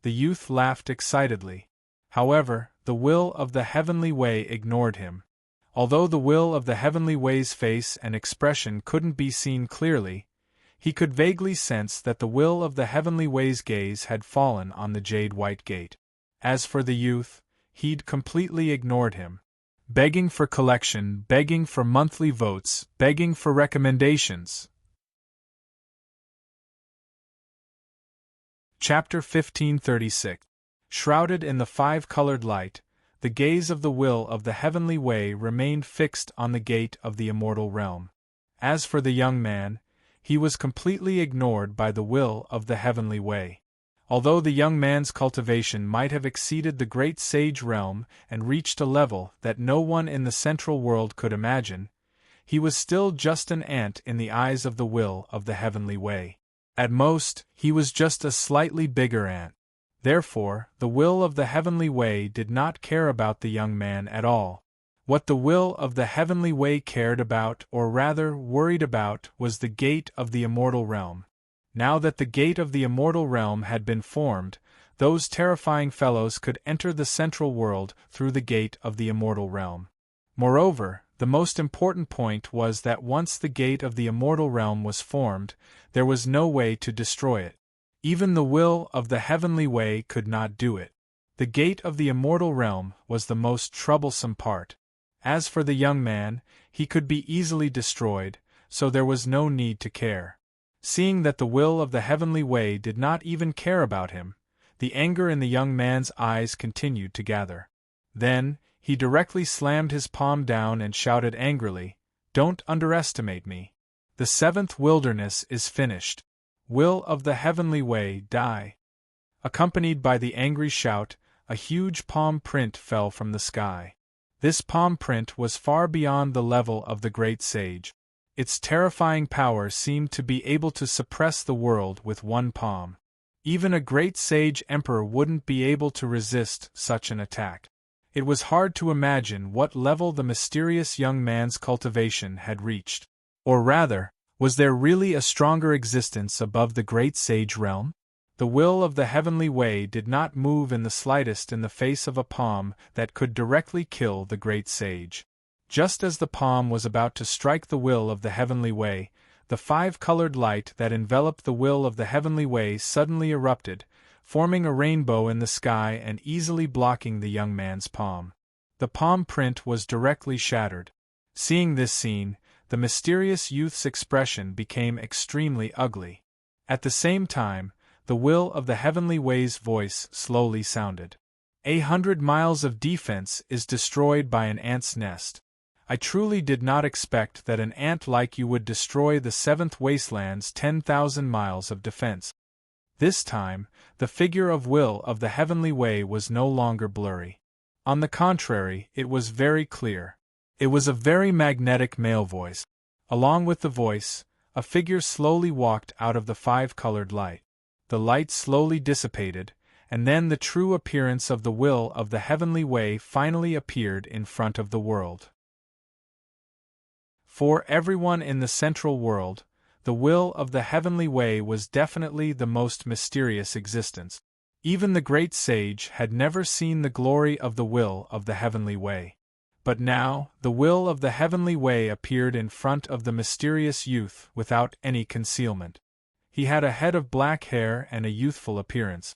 The youth laughed excitedly. However, the will of the heavenly way ignored him. Although the will of the heavenly way's face and expression couldn't be seen clearly, he could vaguely sense that the will of the heavenly way's gaze had fallen on the jade-white gate. As for the youth, he'd completely ignored him. Begging for collection, begging for monthly votes, begging for recommendations. Chapter 1536. Shrouded in the five-colored light, the gaze of the will of the heavenly way remained fixed on the gate of the immortal realm. As for the young man, he was completely ignored by the will of the heavenly way. Although the young man's cultivation might have exceeded the great sage realm and reached a level that no one in the central world could imagine, he was still just an ant in the eyes of the will of the heavenly way. At most, he was just a slightly bigger ant. Therefore, the will of the heavenly way did not care about the young man at all. What the will of the heavenly way cared about, or rather worried about, was the gate of the immortal realm. Now that the gate of the immortal realm had been formed, those terrifying fellows could enter the central world through the gate of the immortal realm. Moreover, the most important point was that once the gate of the immortal realm was formed, there was no way to destroy it. Even the will of the heavenly way could not do it. The gate of the immortal realm was the most troublesome part. As for the young man, he could be easily destroyed, so there was no need to care. Seeing that the will of the heavenly way did not even care about him, the anger in the young man's eyes continued to gather. Then, he directly slammed his palm down and shouted angrily, "Don't underestimate me. The seventh wilderness is finished. Will of the heavenly way, die." Accompanied by the angry shout, a huge palm print fell from the sky. This palm print was far beyond the level of the great sage. Its terrifying power seemed to be able to suppress the world with one palm. Even a great sage emperor wouldn't be able to resist such an attack. It was hard to imagine what level the mysterious young man's cultivation had reached. Or rather, was there really a stronger existence above the great sage realm? The will of the heavenly way did not move in the slightest in the face of a palm that could directly kill the great sage. Just as the palm was about to strike the will of the heavenly way, the five-colored light that enveloped the will of the heavenly way suddenly erupted, forming a rainbow in the sky and easily blocking the young man's palm. The palm print was directly shattered. Seeing this scene, the mysterious youth's expression became extremely ugly. At the same time, the will of the heavenly way's voice slowly sounded. 100 miles of defense is destroyed by an ant's nest. I truly did not expect that an ant like you would destroy the seventh wasteland's 10,000 miles of defense. This time, the figure of will of the heavenly way was no longer blurry. On the contrary, it was very clear. It was a very magnetic male voice. Along with the voice, a figure slowly walked out of the five-colored light. The light slowly dissipated, and then the true appearance of the will of the heavenly way finally appeared in front of the world. For everyone in the central world, the will of the heavenly way was definitely the most mysterious existence. Even the great sage had never seen the glory of the will of the heavenly way. But now, the will of the heavenly way appeared in front of the mysterious youth without any concealment. He had a head of black hair and a youthful appearance.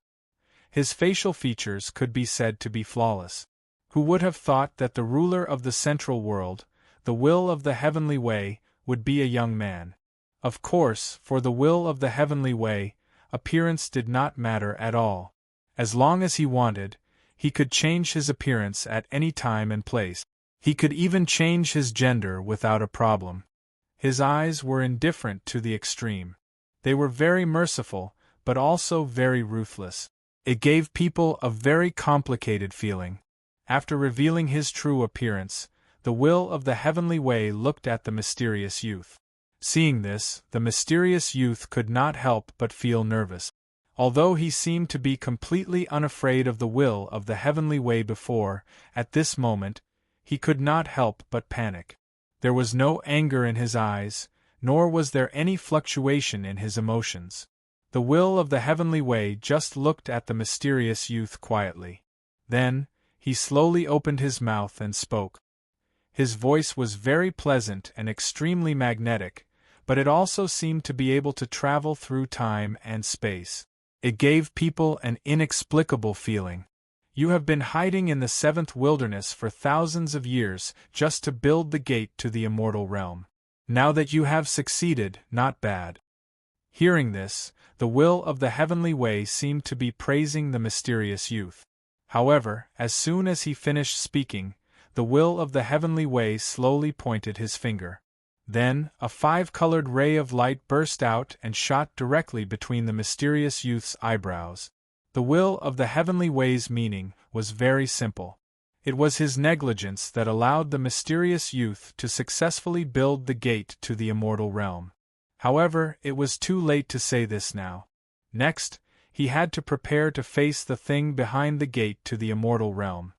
His facial features could be said to be flawless. Who would have thought that the ruler of the central world, the will of the heavenly way, would be a young man? Of course, for the will of the heavenly way, appearance did not matter at all. As long as he wanted, he could change his appearance at any time and place. He could even change his gender without a problem. His eyes were indifferent to the extreme. They were very merciful, but also very ruthless. It gave people a very complicated feeling. After revealing his true appearance, the will of the heavenly way looked at the mysterious youth. Seeing this, the mysterious youth could not help but feel nervous. Although he seemed to be completely unafraid of the will of the heavenly way before, at this moment, he could not help but panic. There was no anger in his eyes, nor was there any fluctuation in his emotions. The will of the heavenly way just looked at the mysterious youth quietly. Then, he slowly opened his mouth and spoke. His voice was very pleasant and extremely magnetic, but it also seemed to be able to travel through time and space. It gave people an inexplicable feeling. You have been hiding in the seventh wilderness for thousands of years just to build the gate to the immortal realm. Now that you have succeeded, not bad. Hearing this, the will of the heavenly way seemed to be praising the mysterious youth. However, as soon as he finished speaking, the will of the heavenly way slowly pointed his finger. Then, a five-colored ray of light burst out and shot directly between the mysterious youth's eyebrows. The will of the heavenly way's meaning was very simple. It was his negligence that allowed the mysterious youth to successfully build the gate to the immortal realm. However, it was too late to say this now. Next, he had to prepare to face the thing behind the gate to the immortal realm.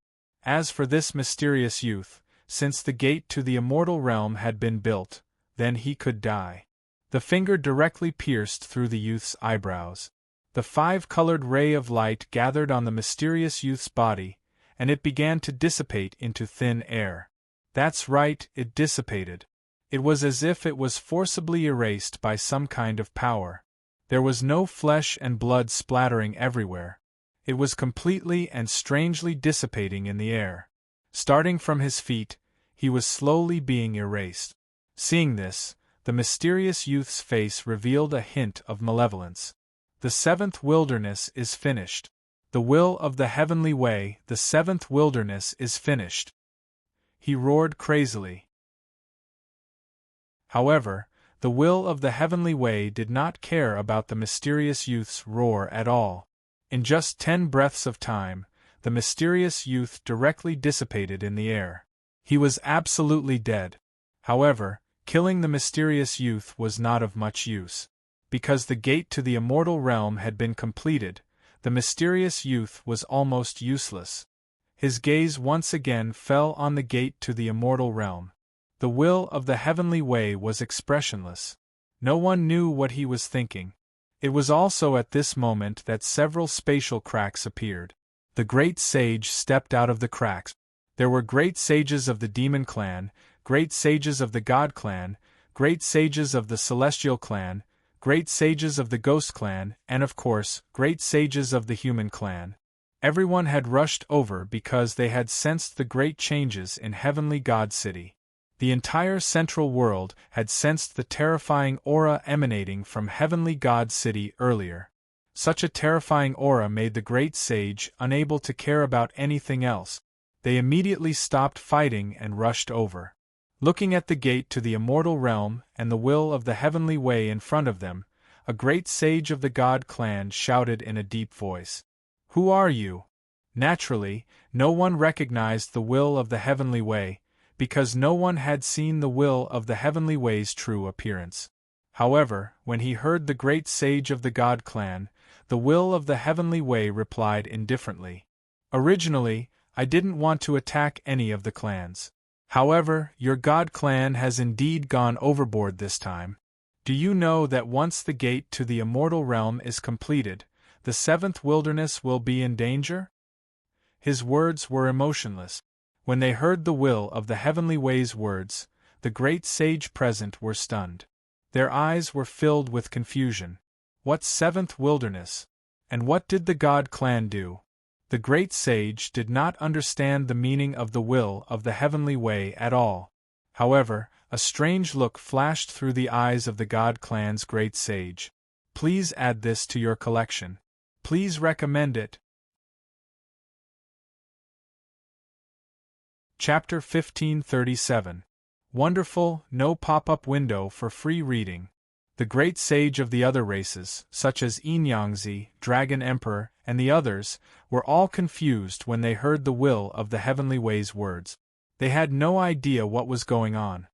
As for this mysterious youth, since the gate to the immortal realm had been built, then he could die. The finger directly pierced through the youth's eyebrows. The five-colored ray of light gathered on the mysterious youth's body, and it began to dissipate into thin air. That's right, it dissipated. It was as if it was forcibly erased by some kind of power. There was no flesh and blood splattering everywhere. It was completely and strangely dissipating in the air. Starting from his feet, he was slowly being erased. Seeing this, the mysterious youth's face revealed a hint of malevolence. The seventh wilderness is finished. The will of the heavenly way, the seventh wilderness is finished. He roared crazily. However, the will of the heavenly way did not care about the mysterious youth's roar at all. In just 10 breaths of time, the mysterious youth directly dissipated in the air. He was absolutely dead. However, killing the mysterious youth was not of much use. Because the gate to the immortal realm had been completed, the mysterious youth was almost useless. His gaze once again fell on the gate to the immortal realm. The will of the heavenly way was expressionless. No one knew what he was thinking. It was also at this moment that several spatial cracks appeared. The great sage stepped out of the cracks. There were great sages of the demon clan, great sages of the god clan, great sages of the celestial clan, great sages of the ghost clan, and of course, great sages of the human clan. Everyone had rushed over because they had sensed the great changes in Heavenly God City. The entire central world had sensed the terrifying aura emanating from Heavenly God City earlier. Such a terrifying aura made the great sage unable to care about anything else. They immediately stopped fighting and rushed over. Looking at the gate to the immortal realm and the will of the heavenly way in front of them, a great sage of the God clan shouted in a deep voice, "Who are you?" Naturally, no one recognized the will of the heavenly way, because no one had seen the will of the heavenly way's true appearance. However, when he heard the great sage of the God clan, the will of the heavenly way replied indifferently, "Originally, I didn't want to attack any of the clans. However, your God clan has indeed gone overboard this time. Do you know that once the gate to the immortal realm is completed, the seventh wilderness will be in danger?" His words were emotionless. When they heard the will of the heavenly way's words, the great sage present were stunned. Their eyes were filled with confusion. What seventh wilderness? And what did the God clan do? The great sage did not understand the meaning of the will of the heavenly way at all. However, a strange look flashed through the eyes of the God clan's great sage. Please add this to your collection. Please recommend it. Chapter 1537. Wonderful, no pop-up window for free reading. The great sage of the other races, such as Enyangzi, Dragon Emperor, and the others, were all confused when they heard the will of the heavenly way's words. They had no idea what was going on.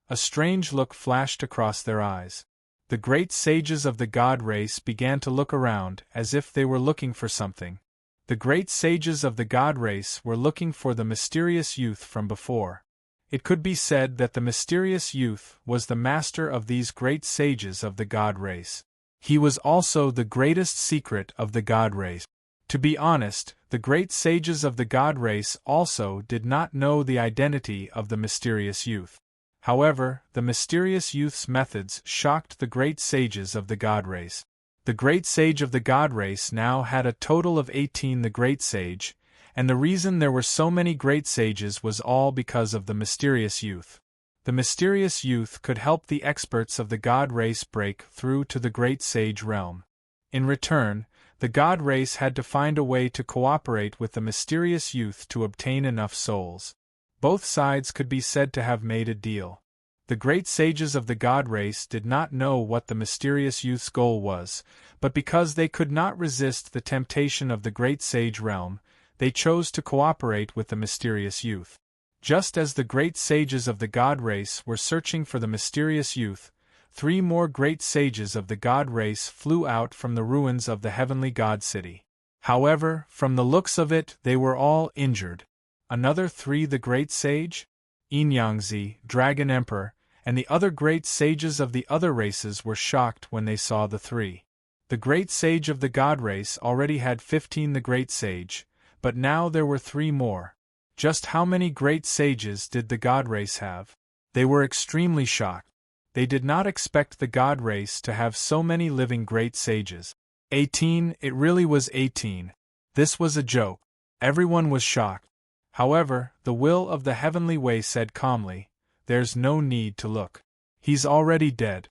A strange look flashed across their eyes. The great sages of the god race began to look around as if they were looking for something. The great sages of the god race were looking for the mysterious youth from before. It could be said that the mysterious youth was the master of these great sages of the god race. He was also the greatest secret of the god race. To be honest, the great sages of the god race also did not know the identity of the mysterious youth. However, the mysterious youth's methods shocked the great sages of the god race. The great sage of the god race now had a total of 18. The great sage, and the reason there were so many great sages was all because of the mysterious youth. The mysterious youth could help the experts of the god race break through to the great sage realm. In return, the god race had to find a way to cooperate with the mysterious youth to obtain enough souls. Both sides could be said to have made a deal. The great sages of the god race did not know what the mysterious youth's goal was, but because they could not resist the temptation of the great sage realm, they chose to cooperate with the mysterious youth. Just as the great sages of the god race were searching for the mysterious youth, 3 more great sages of the god race flew out from the ruins of the heavenly god city. However, from the looks of it, they were all injured. Another 3, the great sage, Enyangzi, Dragon Emperor, and the other great sages of the other races were shocked when they saw the 3. The great sage of the god race already had 15. The great sage, but now there were 3 more. Just how many great sages did the god race have? They were extremely shocked. They did not expect the god race to have so many living great sages. 18, it really was 18. This was a joke. Everyone was shocked. However, the will of the heavenly way said calmly, "There's no need to look. He's already dead."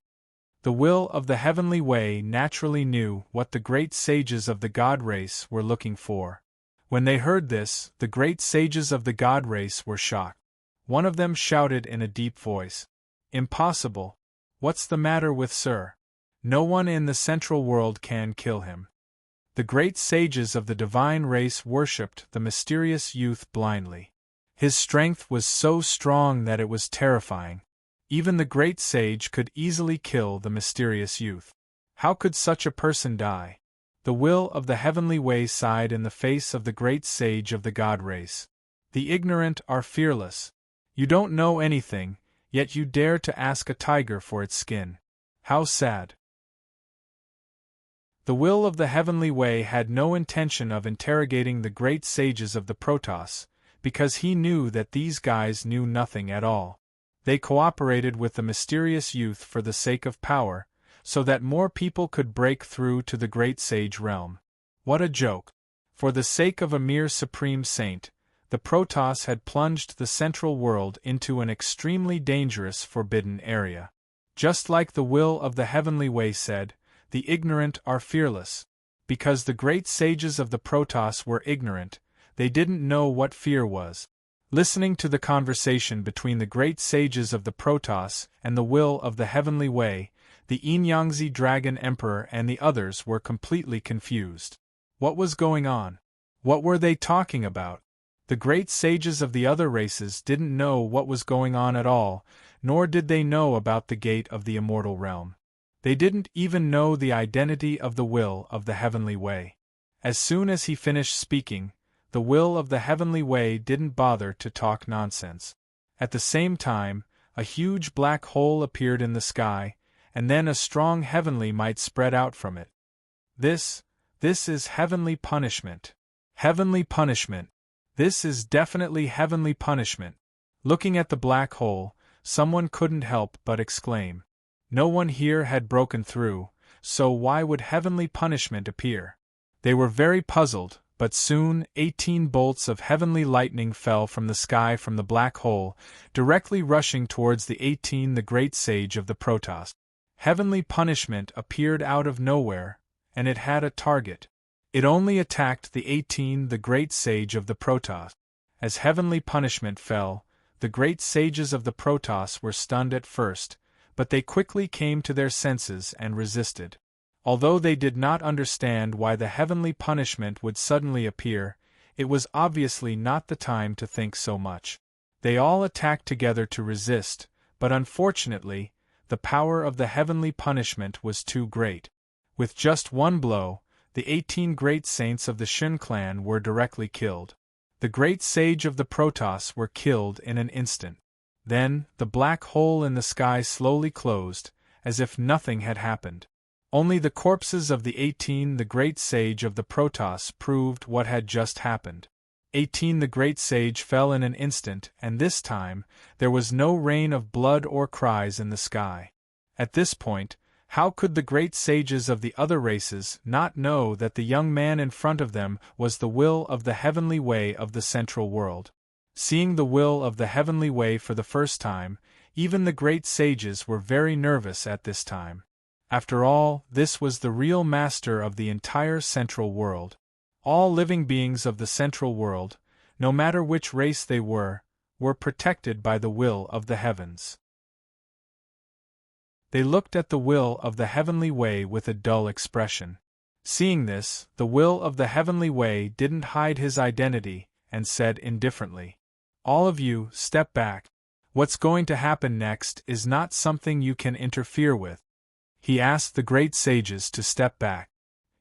The will of the heavenly way naturally knew what the great sages of the god race were looking for. When they heard this, the great sages of the god race were shocked. One of them shouted in a deep voice, "Impossible! What's the matter with Sir? No one in the central world can kill him." The great sages of the divine race worshipped the mysterious youth blindly. His strength was so strong that it was terrifying. Even the great sage could easily kill the mysterious youth. How could such a person die? The will of the heavenly way sighed in the face of the great sage of the god race. "The ignorant are fearless. You don't know anything, yet you dare to ask a tiger for its skin. How sad." The will of the heavenly way had no intention of interrogating the great sages of the Protoss, because he knew that these guys knew nothing at all. They cooperated with the mysterious youth for the sake of power, so that more people could break through to the great sage realm. What a joke! For the sake of a mere supreme saint, the Protoss had plunged the central world into an extremely dangerous forbidden area. Just like the will of the heavenly way said, the ignorant are fearless. Because the great sages of the Protoss were ignorant, they didn't know what fear was. Listening to the conversation between the great sages of the Protoss and the will of the heavenly way, the Enyangzi Dragon Emperor and the others were completely confused. What was going on? What were they talking about? The great sages of the other races didn't know what was going on at all, nor did they know about the gate of the immortal realm. They didn't even know the identity of the will of the heavenly way. As soon as he finished speaking, the will of the heavenly way didn't bother to talk nonsense. At the same time, a huge black hole appeared in the sky, and then a strong heavenly might spread out from it. This is heavenly punishment. Heavenly punishment. This is definitely heavenly punishment. Looking at the black hole, someone couldn't help but exclaim. No one here had broken through, so why would heavenly punishment appear? They were very puzzled, but soon 18 bolts of heavenly lightning fell from the sky from the black hole, directly rushing towards the 18 the great sage of the Protoss. Heavenly punishment appeared out of nowhere, and it had a target. It only attacked the 18 the great sage of the Protoss. As heavenly punishment fell, the great sages of the Protoss were stunned at first, but they quickly came to their senses and resisted. Although they did not understand why the heavenly punishment would suddenly appear, it was obviously not the time to think so much. They all attacked together to resist, but unfortunately, the power of the heavenly punishment was too great. With just one blow, the 18 great saints of the Shun clan were directly killed. The great sage of the Protoss were killed in an instant. Then, the black hole in the sky slowly closed, as if nothing had happened. Only the corpses of the 18 the great sage of the Protoss proved what had just happened. 18 the great sage fell in an instant, and this time, there was no rain of blood or cries in the sky. At this point, how could the great sages of the other races not know that the young man in front of them was the will of the heavenly way of the central world? Seeing the will of the heavenly way for the first time, even the great sages were very nervous at this time. After all, this was the real master of the entire central world. All living beings of the central world, no matter which race they were protected by the will of the heavens. They looked at the will of the heavenly way with a dull expression. Seeing this, the will of the heavenly way didn't hide his identity, and said indifferently, "All of you, step back. What's going to happen next is not something you can interfere with." He asked the great sages to step back.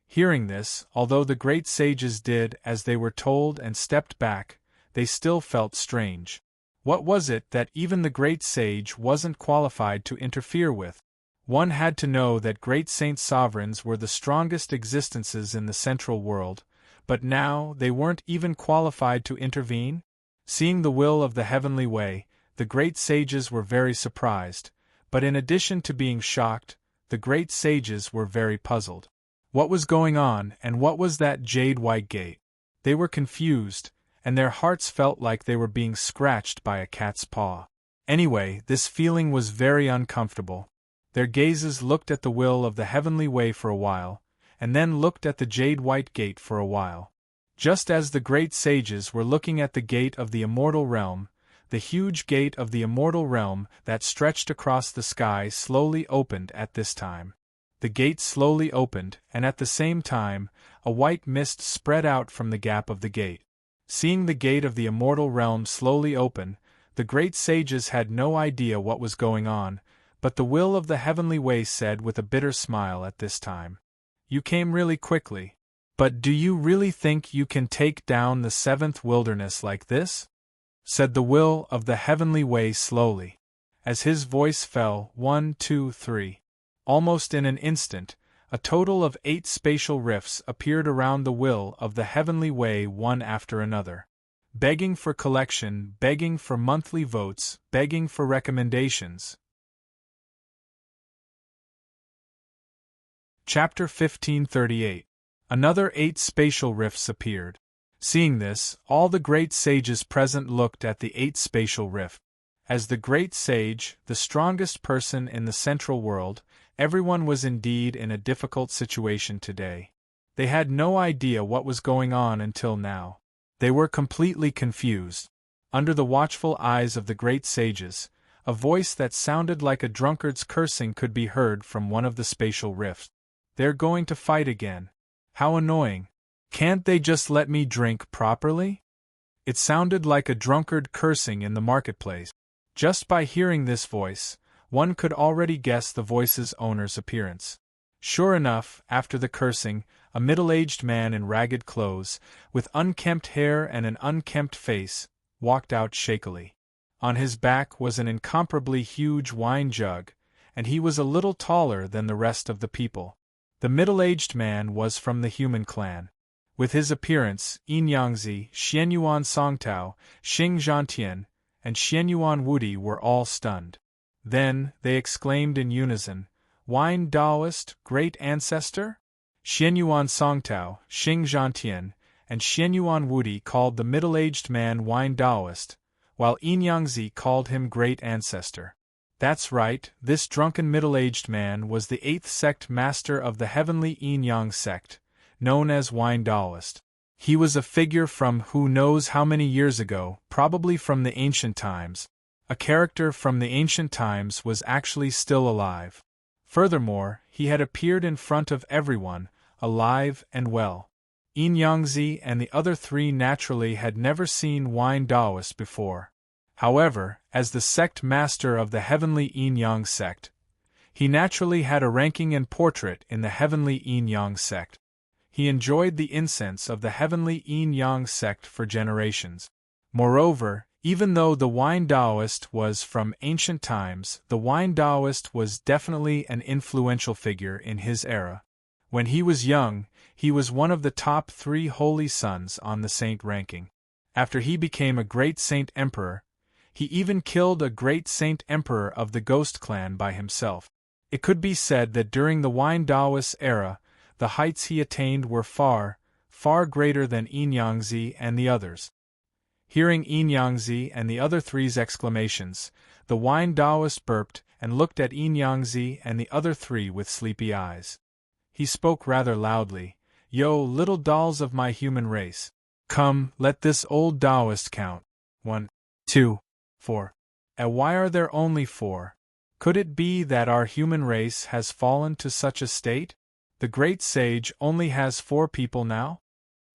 Hearing this, although the great sages did as they were told and stepped back, they still felt strange. What was it that even the great sage wasn't qualified to interfere with? One had to know that great saint sovereigns were the strongest existences in the central world, but now they weren't even qualified to intervene? Seeing the will of the heavenly way, the great sages were very surprised, but in addition to being shocked, the great sages were very puzzled. What was going on, and what was that jade-white gate? They were confused, and their hearts felt like they were being scratched by a cat's paw. Anyway, this feeling was very uncomfortable. Their gazes looked at the will of the heavenly way for a while, and then looked at the jade-white gate for a while. Just as the great sages were looking at the gate of the immortal realm, the huge gate of the immortal realm that stretched across the sky slowly opened at this time. The gate slowly opened, and at the same time, a white mist spread out from the gap of the gate. Seeing the gate of the immortal realm slowly open, the great sages had no idea what was going on, but the will of the heavenly way said with a bitter smile at this time, "You came really quickly. But do you really think you can take down the seventh wilderness like this?" said the will of the heavenly way slowly. As his voice fell, 1, 2, 3. Almost in an instant, a total of 8 spatial rifts appeared around the will of the heavenly way one after another. Begging for collection, begging for monthly votes, begging for recommendations. Chapter 1538. Another 8 spatial rifts appeared. Seeing this, all the great sages present looked at the 8 spatial rift. As the great sage, the strongest person in the central world, everyone was indeed in a difficult situation today. They had no idea what was going on until now. They were completely confused. Under the watchful eyes of the great sages, a voice that sounded like a drunkard's cursing could be heard from one of the spatial rifts. "They're going to fight again. How annoying. Can't they just let me drink properly?" It sounded like a drunkard cursing in the marketplace. Just by hearing this voice, one could already guess the voice's owner's appearance. Sure enough, after the cursing, a middle-aged man in ragged clothes, with unkempt hair and an unkempt face, walked out shakily. On his back was an incomparably huge wine jug, and he was a little taller than the rest of the people. The middle-aged man was from the human clan. With his appearance, Yin Yangzi, Xianyuan Songtao, Xing Zhantian, and Xianyuan Wudi were all stunned. Then, they exclaimed in unison, "Wine Taoist, great ancestor?" Xianyuan Songtao, Xing Zhantian, and Xianyuan Wudi called the middle-aged man Wine Taoist, while Yin Yangzi called him great ancestor. That's right, this drunken middle-aged man was the 8th sect master of the heavenly Yin Yang sect, known as Wine Taoist. He was a figure from who knows how many years ago, probably from the ancient times. A character from the ancient times was actually still alive. Furthermore, he had appeared in front of everyone, alive and well. Yin Yangzi and the other 3 naturally had never seen Wine Taoist before. However, as the sect master of the heavenly Yin-Yang sect, he naturally had a ranking and portrait in the heavenly Yin-Yang sect. He enjoyed the incense of the heavenly Yin-Yang sect for generations. Moreover, even though the Wine Taoist was from ancient times, the Wine Taoist was definitely an influential figure in his era. When he was young, he was one of the top 3 holy sons on the saint ranking. After he became a great saint emperor, he even killed a great saint emperor of the Ghost clan by himself. It could be said that during the Wine Taoist era, the heights he attained were far, far greater than Yin Yangzi and the others. Hearing Yin Yangzi and the other three's exclamations, the Wine Taoist burped and looked at Yin Yangzi and the other 3 with sleepy eyes. He spoke rather loudly, "Yo, little dolls of my human race. Come, let this old Taoist count. 1, 2, 4. And why are there only 4? Could it be that our human race has fallen to such a state? The great sage only has 4 people now?"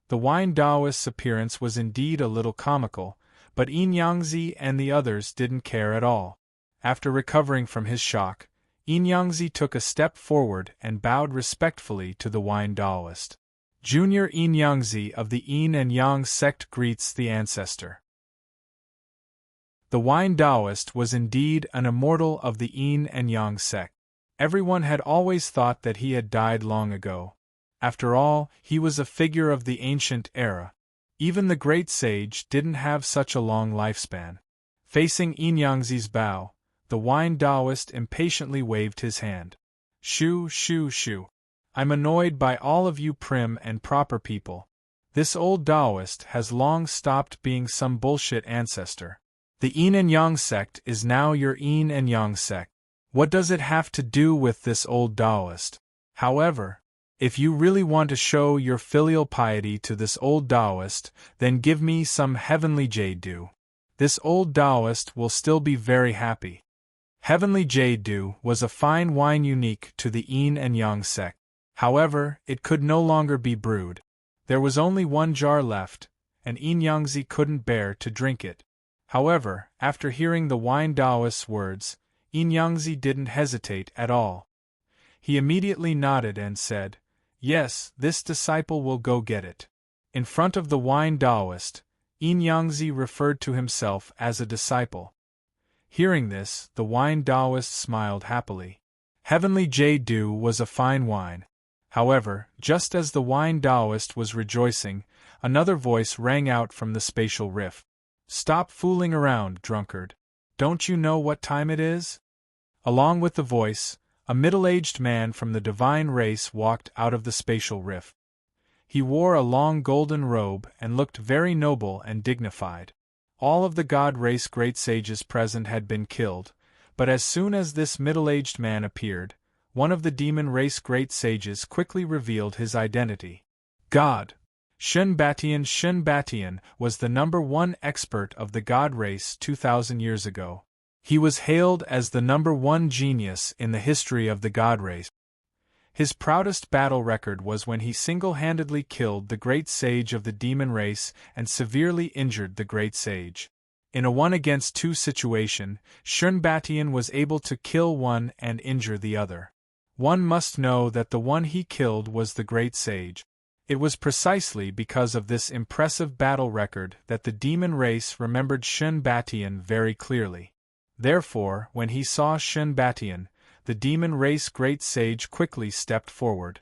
The Wine Taoist's appearance was indeed a little comical, but Yin Yangzi and the others didn't care at all. After recovering from his shock, Yin Yangzi took a step forward and bowed respectfully to the Wine Taoist. Junior Yin Yangzi of the Yin and Yang sect greets the ancestor. The Wine Taoist was indeed an immortal of the Yin and Yang sect. Everyone had always thought that he had died long ago. After all, he was a figure of the ancient era. Even the great sage didn't have such a long lifespan. Facing Yin Yangzi's bow, the Wine Taoist impatiently waved his hand. "Shoo, shoo, shoo. I'm annoyed by all of you prim and proper people. This old Taoist has long stopped being some bullshit ancestor. The Yin and Yang sect is now your Yin and Yang sect. What does it have to do with this old Taoist? However, if you really want to show your filial piety to this old Taoist, then give me some heavenly jade dew. This old Taoist will still be very happy." Heavenly jade dew was a fine wine unique to the Yin and Yang sect. However, it could no longer be brewed. There was only 1 jar left, and Yin Yangzi couldn't bear to drink it. However, after hearing the Wine Taoist's words, Yin Yangzi didn't hesitate at all. He immediately nodded and said, "Yes, this disciple will go get it." In front of the Wine Taoist, Yin Yangzi referred to himself as a disciple. Hearing this, the Wine Taoist smiled happily. Heavenly jade dew was a fine wine. However, just as the Wine Taoist was rejoicing, another voice rang out from the spatial rift. "Stop fooling around, drunkard. Don't you know what time it is?" Along with the voice, a middle-aged man from the divine race walked out of the spatial rift. He wore a long golden robe and looked very noble and dignified. All of the god race great sages present had been killed, but as soon as this middle-aged man appeared, one of the demon race great sages quickly revealed his identity. God! Shun Batian was the #1 expert of the god race 2,000 years ago. He was hailed as the #1 genius in the history of the god race. His proudest battle record was when he single-handedly killed the great sage of the demon race and severely injured the great sage. In a 1-against-2 situation, Shun Batian was able to kill one and injure the other. One must know that the one he killed was the great sage. It was precisely because of this impressive battle record that the demon race remembered Shun Batian very clearly. Therefore, when he saw Shun Batian, the demon race great sage quickly stepped forward.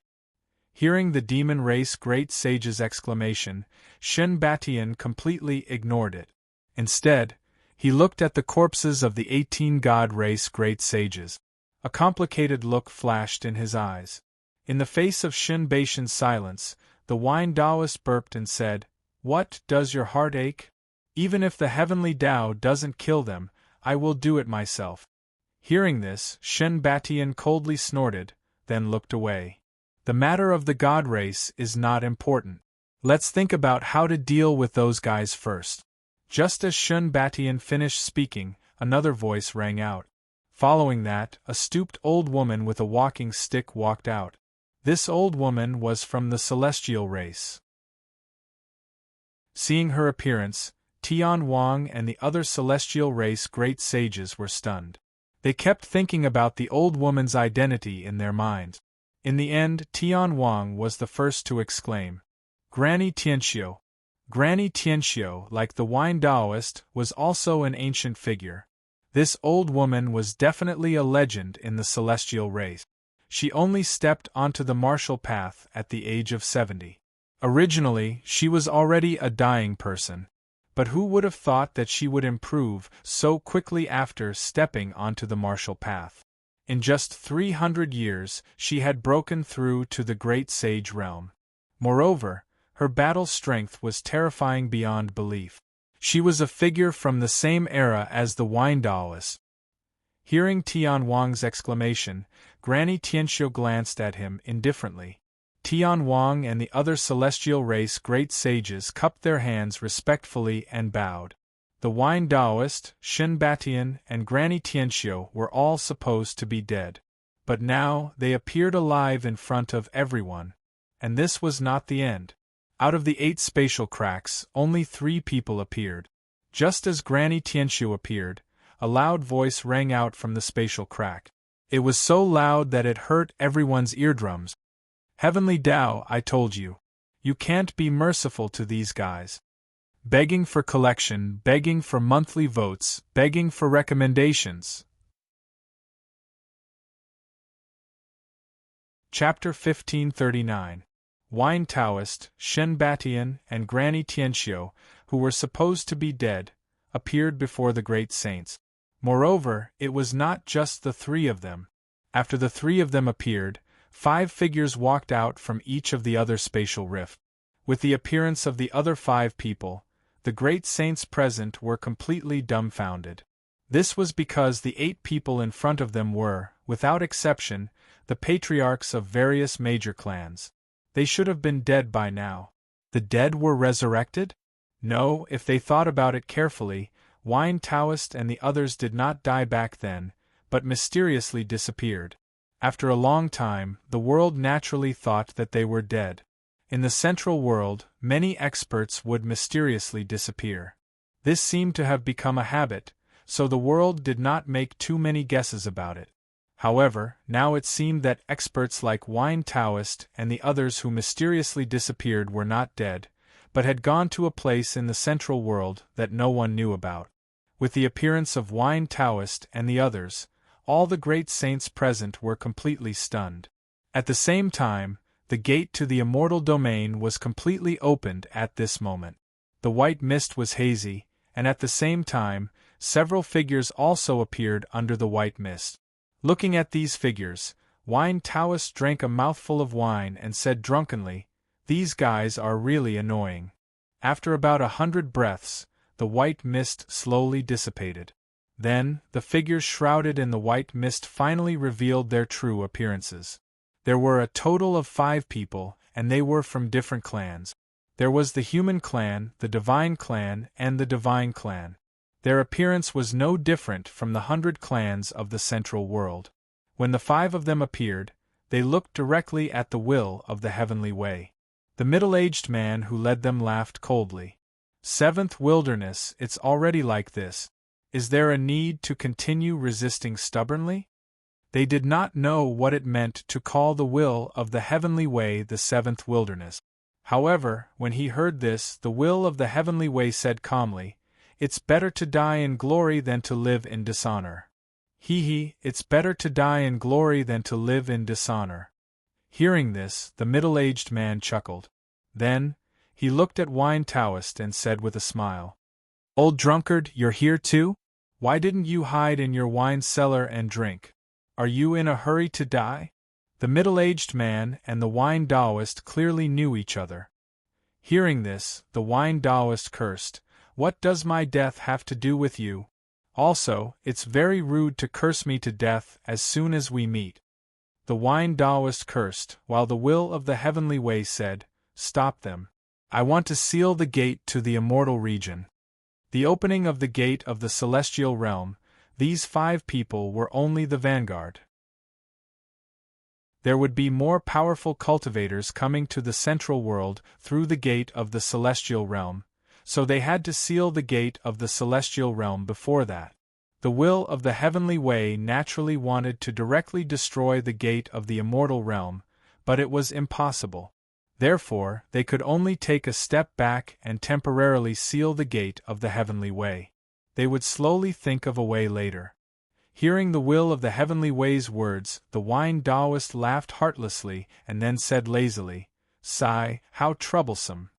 Hearing the demon race great sage's exclamation, Shun Batian completely ignored it. Instead, he looked at the corpses of the 18 god race great sages. A complicated look flashed in his eyes. In the face of Shun Batian's silence, the Wine Taoist burped and said, "What, does your heart ache? Even if the heavenly Tao doesn't kill them, I will do it myself." Hearing this, Shun Batian coldly snorted, then looked away. The matter of the god race is not important. Let's think about how to deal with those guys first. Just as Shun Batian finished speaking, another voice rang out. Following that, a stooped old woman with a walking stick walked out. This old woman was from the celestial race. Seeing her appearance, Tian Wang and the other celestial race great sages were stunned. They kept thinking about the old woman's identity in their minds. In the end, Tian Wang was the first to exclaim, "Granny Tianxiu." Granny Tianxiu, like the wine Taoist, was also an ancient figure. This old woman was definitely a legend in the celestial race. She only stepped onto the martial path at the age of 70. Originally, she was already a dying person. But who would have thought that she would improve so quickly after stepping onto the martial path? In just 300 years, she had broken through to the great sage realm. Moreover, her battle strength was terrifying beyond belief. She was a figure from the same era as the wine Taoists. Hearing Tian Wang's exclamation, Granny Tianxiu glanced at him indifferently. Tian Wang and the other celestial race great sages cupped their hands respectfully and bowed. The wine Taoist, Shen Batian, and Granny Tianxiu were all supposed to be dead. But now they appeared alive in front of everyone. And this was not the end. Out of the 8 spatial cracks, only 3 people appeared. Just as Granny Tianxiu appeared, a loud voice rang out from the spatial crack. It was so loud that it hurt everyone's eardrums. "Heavenly Tao, I told you. You can't be merciful to these guys. Begging for collection, begging for monthly votes, begging for recommendations." Chapter 1539. Wine Taoist, Shen Batian, and Granny Tianxiu, who were supposed to be dead, appeared before the great saints. Moreover, it was not just the 3 of them. After the 3 of them appeared, 5 figures walked out from each of the other spatial rifts. With the appearance of the other 5 people, the great saints present were completely dumbfounded. This was because the 8 people in front of them were, without exception, the patriarchs of various major clans. They should have been dead by now. The dead were resurrected? No, if they thought about it carefully, Wine Taoist and the others did not die back then, but mysteriously disappeared. After a long time, the world naturally thought that they were dead. In the central world, many experts would mysteriously disappear. This seemed to have become a habit, so the world did not make too many guesses about it. However, now it seemed that experts like Wine Taoist and the others who mysteriously disappeared were not dead, but had gone to a place in the central world that no one knew about. With the appearance of Wine Taoist and the others, all the great saints present were completely stunned. At the same time, the gate to the immortal domain was completely opened at this moment. The white mist was hazy, and at the same time, several figures also appeared under the white mist. Looking at these figures, Wine Taoist drank a mouthful of wine and said drunkenly, "These guys are really annoying." After about 100 breaths, the white mist slowly dissipated. Then, the figures shrouded in the white mist finally revealed their true appearances. There were a total of 5 people, and they were from different clans. There was the human clan, the divine clan, and the divine clan. Their appearance was no different from the 100 clans of the central world. When the 5 of them appeared, they looked directly at the will of the heavenly way. The middle-aged man who led them laughed coldly. "7th Wilderness, it's already like this. Is there a need to continue resisting stubbornly?" They did not know what it meant to call the will of the heavenly way the 7th Wilderness. However, when he heard this, the will of the heavenly way said calmly, "It's better to die in glory than to live in dishonor." It's better to die in glory than to live in dishonor. Hearing this, the middle-aged man chuckled. Then, he looked at Wine Taoist and said with a smile, "Old drunkard, you're here too? Why didn't you hide in your wine cellar and drink? Are you in a hurry to die?" The middle-aged man and the wine Taoist clearly knew each other. Hearing this, the wine Taoist cursed, "What does my death have to do with you? Also, it's very rude to curse me to death as soon as we meet." The wine Taoist cursed, while the will of the heavenly way said, "Stop them. I want to seal the gate to the immortal region." The opening of the gate of the celestial realm, these 5 people were only the vanguard. There would be more powerful cultivators coming to the central world through the gate of the celestial realm, so they had to seal the gate of the celestial realm before that. The will of the heavenly way naturally wanted to directly destroy the gate of the immortal realm, but it was impossible. Therefore, they could only take a step back and temporarily seal the gate of the heavenly way. They would slowly think of a way later. Hearing the will of the heavenly way's words, the wine Taoist laughed heartlessly and then said lazily, "Sigh, how troublesome."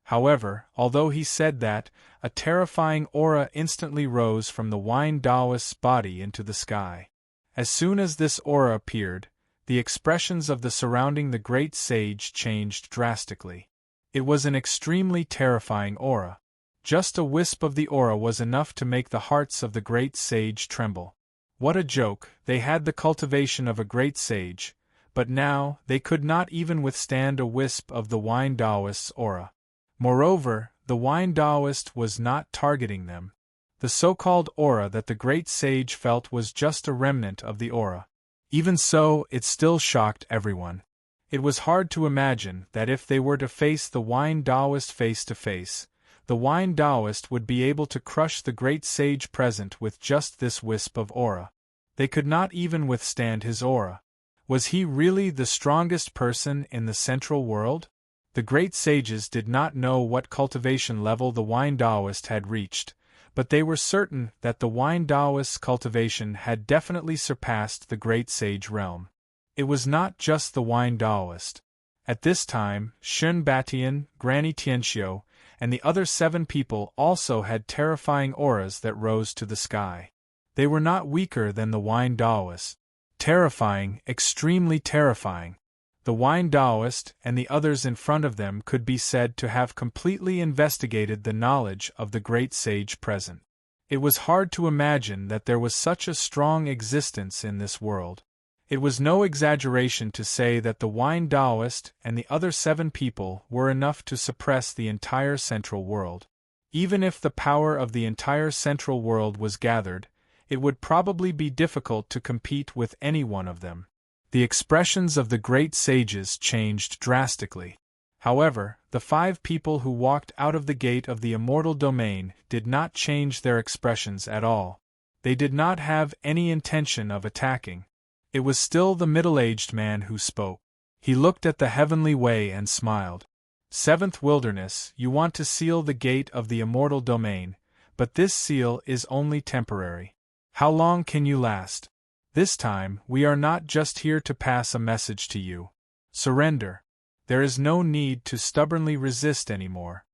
However, although he said that, a terrifying aura instantly rose from the wine Taoist's body into the sky. As soon as this aura appeared, the expressions of the surrounding the great sage changed drastically. It was an extremely terrifying aura. Just a wisp of the aura was enough to make the hearts of the great sage tremble. What a joke! They had the cultivation of a great sage, but now they could not even withstand a wisp of the wine Taoist's aura. Moreover, the wine Taoist was not targeting them. The so-called aura that the great sage felt was just a remnant of the aura. Even so, it still shocked everyone. It was hard to imagine that if they were to face the wine Taoist face to face, the wine Taoist would be able to crush the great sage present with just this wisp of aura. They could not even withstand his aura. Was he really the strongest person in the central world? The great sages did not know what cultivation level the wine Taoist had reached, but they were certain that the wine Taoist's cultivation had definitely surpassed the great sage realm. It was not just the wine Taoist. At this time, Shun Batian, Granny Tianxiu, and the other 7 people also had terrifying auras that rose to the sky. They were not weaker than the wine Taoist. Terrifying, extremely terrifying. The wine Taoist and the others in front of them could be said to have completely investigated the knowledge of the great sage present. It was hard to imagine that there was such a strong existence in this world. It was no exaggeration to say that the wine Taoist and the other 7 people were enough to suppress the entire central world. Even if the power of the entire central world was gathered, it would probably be difficult to compete with any one of them. The expressions of the great sages changed drastically. However, the 5 people who walked out of the gate of the immortal domain did not change their expressions at all. They did not have any intention of attacking. It was still the middle-aged man who spoke. He looked at the heavenly way and smiled. "Seventh wilderness, you want to seal the gate of the immortal domain, but this seal is only temporary. How long can you last? This time, we are not just here to pass a message to you. Surrender. There is no need to stubbornly resist anymore."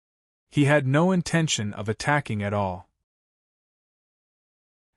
He had no intention of attacking at all.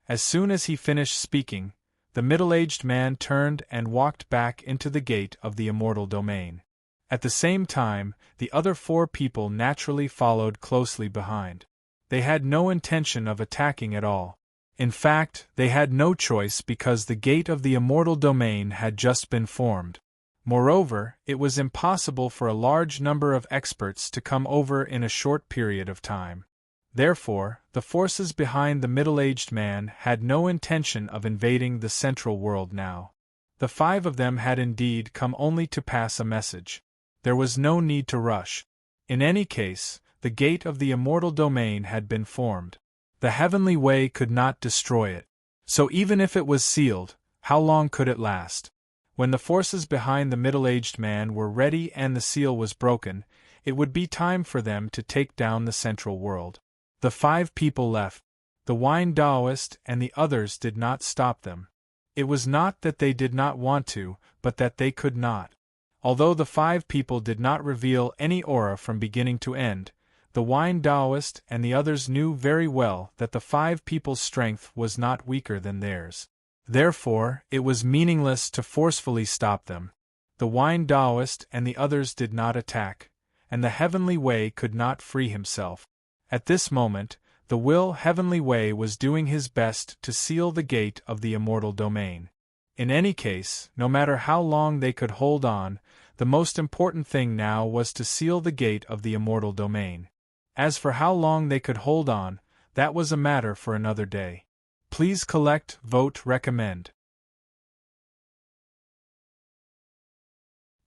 As soon as he finished speaking, the middle-aged man turned and walked back into the gate of the immortal domain. At the same time, the other 4 people naturally followed closely behind. They had no intention of attacking at all. In fact, they had no choice because the gate of the immortal domain had just been formed. Moreover, it was impossible for a large number of experts to come over in a short period of time. Therefore, the forces behind the middle-aged man had no intention of invading the central world now. The 5 of them had indeed come only to pass a message. There was no need to rush. In any case, the gate of the immortal domain had been formed. The heavenly way could not destroy it. So even if it was sealed, how long could it last? When the forces behind the middle-aged man were ready and the seal was broken, it would be time for them to take down the central world. The 5 people left. The wine Taoist and the others did not stop them. It was not that they did not want to, but that they could not. Although the 5 people did not reveal any aura from beginning to end, the wine Taoist and the others knew very well that the 5 people's strength was not weaker than theirs. Therefore, it was meaningless to forcefully stop them. The wine Taoist and the others did not attack, and the heavenly way could not free himself. At this moment, the heavenly way was doing his best to seal the gate of the immortal domain. In any case, no matter how long they could hold on, the most important thing now was to seal the gate of the immortal domain. As for how long they could hold on, that was a matter for another day. Please collect, vote, recommend.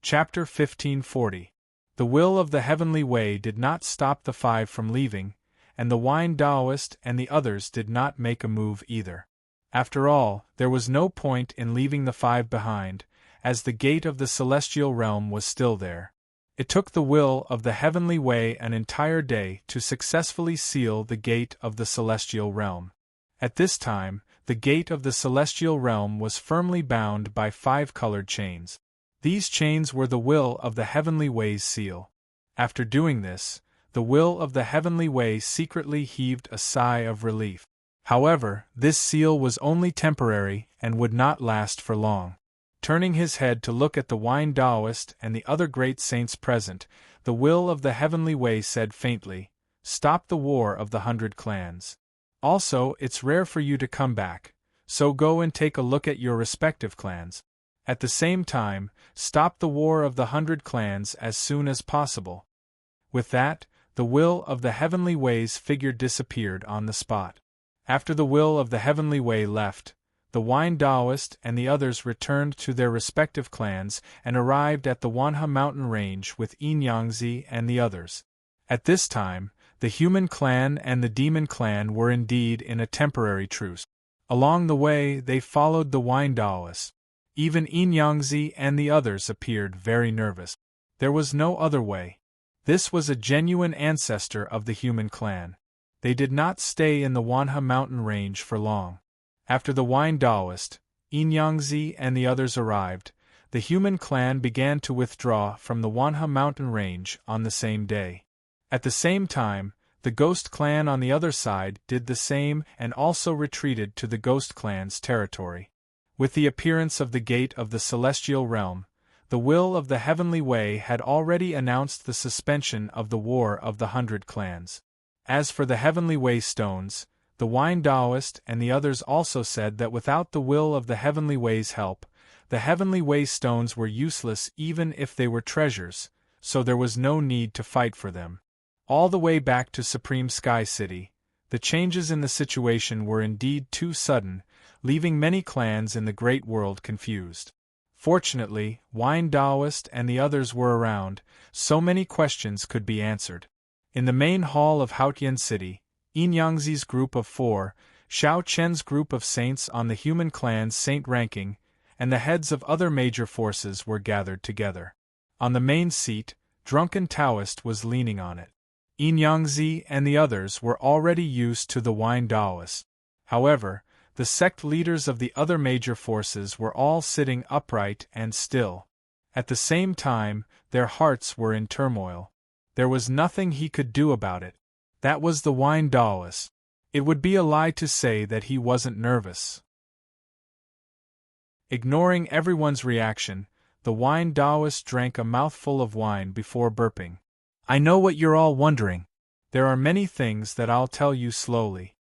Chapter 1540. The will of the heavenly way did not stop the five from leaving, and the wine Taoist and the others did not make a move either. After all, there was no point in leaving the five behind, as the gate of the celestial realm was still there. It took the will of the heavenly way an entire day to successfully seal the gate of the celestial realm. At this time, the gate of the celestial realm was firmly bound by 5 colored chains. These chains were the will of the heavenly way's seal. After doing this, the will of the heavenly way secretly heaved a sigh of relief. However, this seal was only temporary and would not last for long. Turning his head to look at the wine Taoist and the other great saints present, the will of the heavenly way said faintly, "Stop the war of the 100 clans. Also, it's rare for you to come back, so go and take a look at your respective clans. At the same time, stop the war of the 100 clans as soon as possible." With that, the will of the heavenly way's figure disappeared on the spot. After the will of the heavenly way left, the wine Taoist and the others returned to their respective clans and arrived at the Wanha mountain range with Enyangzi and the others. At this time, the human clan and the demon clan were indeed in a temporary truce. Along the way, they followed the wine Taoist. Even Enyangzi and the others appeared very nervous. There was no other way. This was a genuine ancestor of the human clan. They did not stay in the Wanha mountain range for long. After the wine Taoist, Enyangzi and the others arrived, the human clan began to withdraw from the Wanha mountain range on the same day. At the same time, the ghost clan on the other side did the same and also retreated to the ghost clan's territory. With the appearance of the gate of the celestial realm, the will of the heavenly way had already announced the suspension of the war of the 100 clans. As for the heavenly way stones, the wine Taoist and the others also said that without the will of the heavenly way's help, the heavenly way stones were useless even if they were treasures, so there was no need to fight for them. All the way back to Supreme Sky City, the changes in the situation were indeed too sudden, leaving many clans in the great world confused. Fortunately, wine Taoist and the others were around, so many questions could be answered. In the main hall of Haotian City, Enyangzi's group of 4, Xiao Chen's group of saints on the human clan's saint ranking, and the heads of other major forces were gathered together. On the main seat, drunken Taoist was leaning on it. Enyangzi and the others were already used to the wine Taoist. However, the sect leaders of the other major forces were all sitting upright and still. At the same time, their hearts were in turmoil. There was nothing he could do about it. That was the wine Taoist. It would be a lie to say that he wasn't nervous. Ignoring everyone's reaction, the wine Taoist drank a mouthful of wine before burping. "I know what you're all wondering. There are many things that I'll tell you slowly.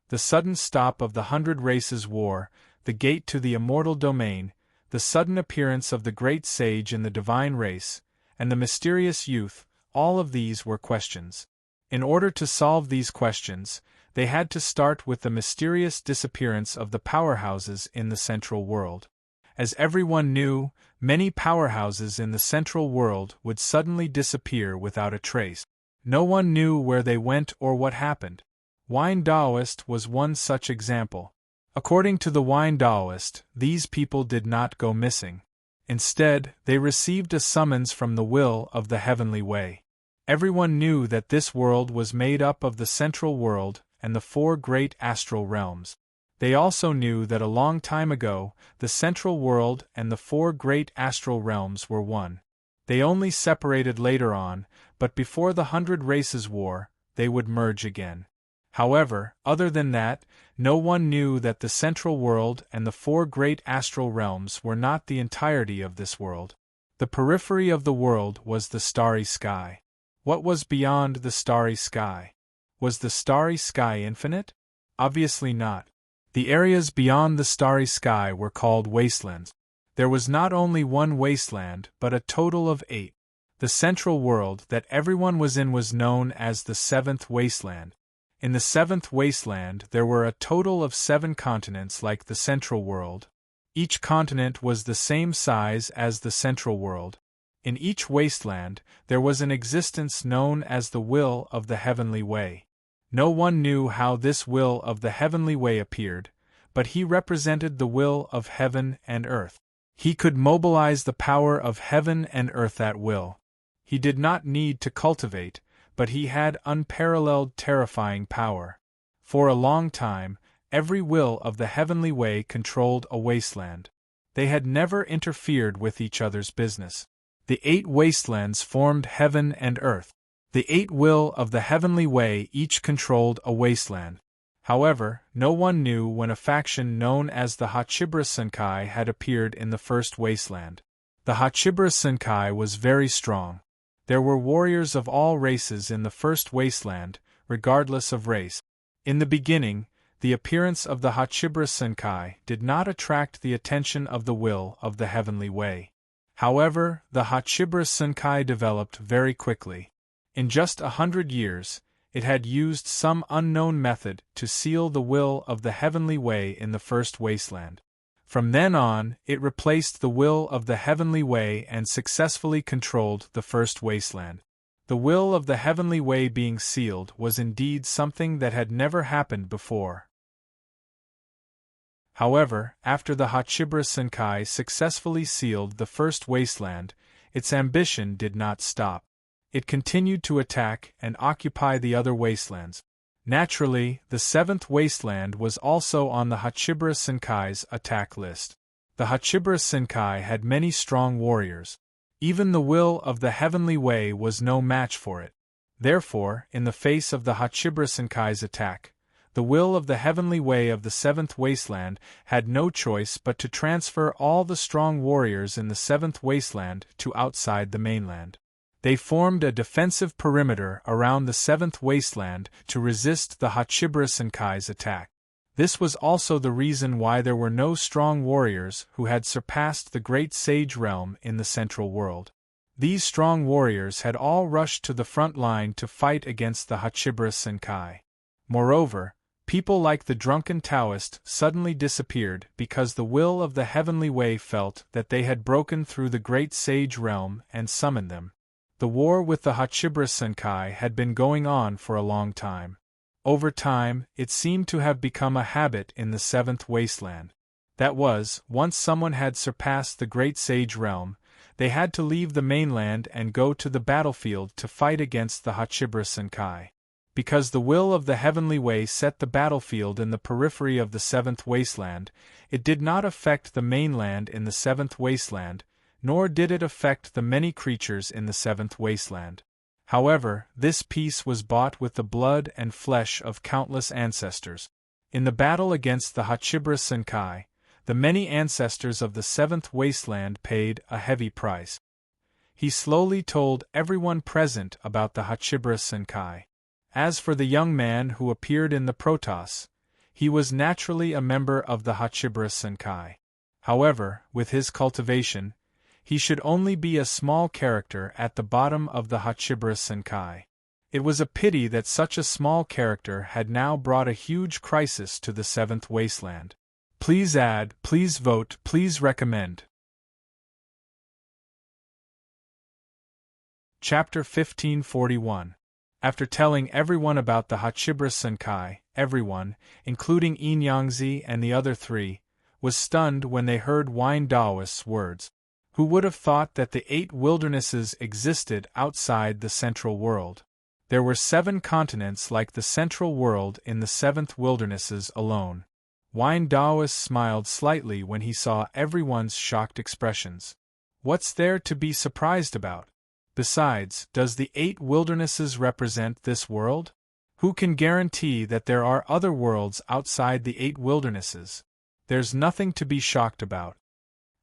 The sudden stop of the 100 Races War, the gate to the immortal domain, the sudden appearance of the great sage in the divine race, and the mysterious youth, all of these were questions. In order to solve these questions, they had to start with the mysterious disappearance of the powerhouses in the central world. As everyone knew, many powerhouses in the central world would suddenly disappear without a trace. No one knew where they went or what happened. Wine Taoist was one such example. According to the wine Taoist, these people did not go missing. Instead, they received a summons from the will of the heavenly way. Everyone knew that this world was made up of the central world and the 4 great astral realms. They also knew that a long time ago, the central world and the 4 great astral realms were one. They only separated later on, but before the 100 Races War, they would merge again. However, other than that, no one knew that the central world and the 4 great astral realms were not the entirety of this world. The periphery of the world was the starry sky. What was beyond the starry sky? Was the starry sky infinite? Obviously not. The areas beyond the starry sky were called wastelands. There was not only one wasteland, but a total of 8. The central world that everyone was in was known as the 7th wasteland. In the 7th wasteland there were a total of 7 continents like the central world. Each continent was the same size as the central world. In each wasteland, there was an existence known as the will of the heavenly way. No one knew how this will of the heavenly way appeared, but he represented the will of heaven and earth. He could mobilize the power of heaven and earth at will. He did not need to cultivate, but he had unparalleled terrifying power. For a long time, every will of the heavenly way controlled a wasteland. They had never interfered with each other's business. The 8 wastelands formed heaven and earth. The 8 will of the heavenly way each controlled a wasteland. However, no one knew when a faction known as the Hachibara Senkai had appeared in the first wasteland. The Hachibara Senkai was very strong. There were warriors of all races in the first wasteland, regardless of race. In the beginning, the appearance of the Hachibara Senkai did not attract the attention of the will of the heavenly way. However, the Hachibara Senkai developed very quickly. In just 100 years, it had used some unknown method to seal the will of the heavenly way in the first wasteland. From then on, it replaced the will of the heavenly way and successfully controlled the first wasteland. The will of the heavenly way being sealed was indeed something that had never happened before. However, after the Hachibara Senkai successfully sealed the first wasteland, its ambition did not stop. It continued to attack and occupy the other wastelands. Naturally, the 7th wasteland was also on the Hachibara Senkai's attack list. The Hachibara Senkai had many strong warriors. Even the will of the heavenly way was no match for it. Therefore, in the face of the Hachibara Senkai's attack, the will of the heavenly way of the 7th wasteland had no choice but to transfer all the strong warriors in the 7th wasteland to outside the mainland. They formed a defensive perimeter around the 7th wasteland to resist the Hachibara Senkai's attack. This was also the reason why there were no strong warriors who had surpassed the Great Sage Realm in the Central World. These strong warriors had all rushed to the front line to fight against the Hachibara Senkai. Moreover, people like the drunken Taoist suddenly disappeared because the will of the heavenly way felt that they had broken through the Great Sage Realm and summoned them. The war with the Hachibara Senkai had been going on for a long time. Over time, it seemed to have become a habit in the 7th wasteland. That was, once someone had surpassed the Great Sage Realm, they had to leave the mainland and go to the battlefield to fight against the Hachibara Senkai. Because the will of the heavenly way set the battlefield in the periphery of the 7th wasteland, it did not affect the mainland in the 7th wasteland, nor did it affect the many creatures in the 7th wasteland. However, this peace was bought with the blood and flesh of countless ancestors. In the battle against the Hachibara Senkai, the many ancestors of the 7th wasteland paid a heavy price. He slowly told everyone present about the Hachibara Senkai. As for the young man who appeared in the Protoss, he was naturally a member of the Hachibara Senkai. However, with his cultivation, he should only be a small character at the bottom of the Hachibara Senkai. It was a pity that such a small character had now brought a huge crisis to the 7th wasteland. Please add, please vote, please recommend. Chapter 1541. After telling everyone about the Hachibara Senkai, everyone, including Inyangzi and the other 3, was stunned when they heard Wine Daoist's words. Who would have thought that the 8 wildernesses existed outside the Central World? There were 7 continents like the Central World in the 7th wildernesses alone. Wine Daoist smiled slightly when he saw everyone's shocked expressions. What's there to be surprised about? Besides, does the 8 wildernesses represent this world? Who can guarantee that there are other worlds outside the 8 wildernesses? There's nothing to be shocked about.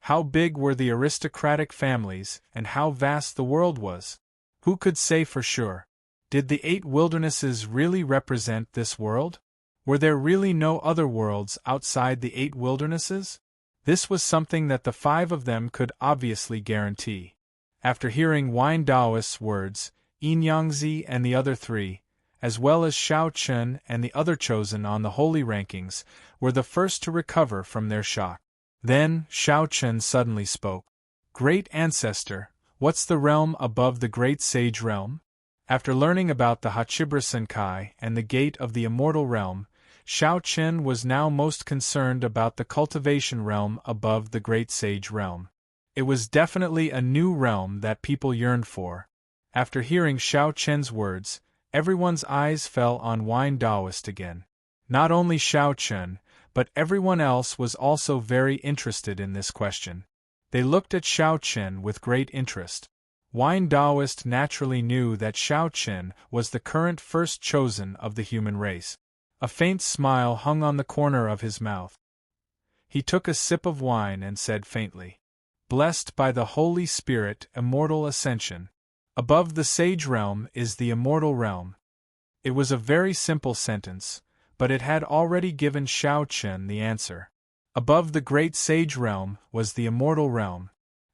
How big were the aristocratic families, and how vast the world was? Who could say for sure? Did the 8 wildernesses really represent this world? Were there really no other worlds outside the 8 wildernesses? This was something that the 5 of them could obviously guarantee. After hearing Wine Daoist's words, Inyangzi and the other 3, as well as Xiao Chen and the other chosen on the holy rankings, were the first to recover from their shock. Then, Xiao Chen suddenly spoke. Great Ancestor, What's the realm above the Great Sage Realm? After learning about the Hachibra Senkai and the Gate of the Immortal Realm, Xiao Qian was now most concerned about the cultivation realm above the Great Sage Realm. It was definitely a new realm that people yearned for. After hearing Xiao Qian's words, everyone's eyes fell on Wine Taoist again. Not only Xiao Qian, but everyone else was also very interested in this question. They looked at Xiao Qian with great interest. Wine Taoist naturally knew that Xiao Qian was the current first chosen of the human race. A faint smile hung on the corner of his mouth. He took a sip of wine and said faintly, "Blessed by the Holy Spirit, immortal ascension. Above the Sage Realm is the Immortal Realm." It was a very simple sentence, but it had already given Xiao Qian the answer. Above the Great Sage Realm was the Immortal Realm.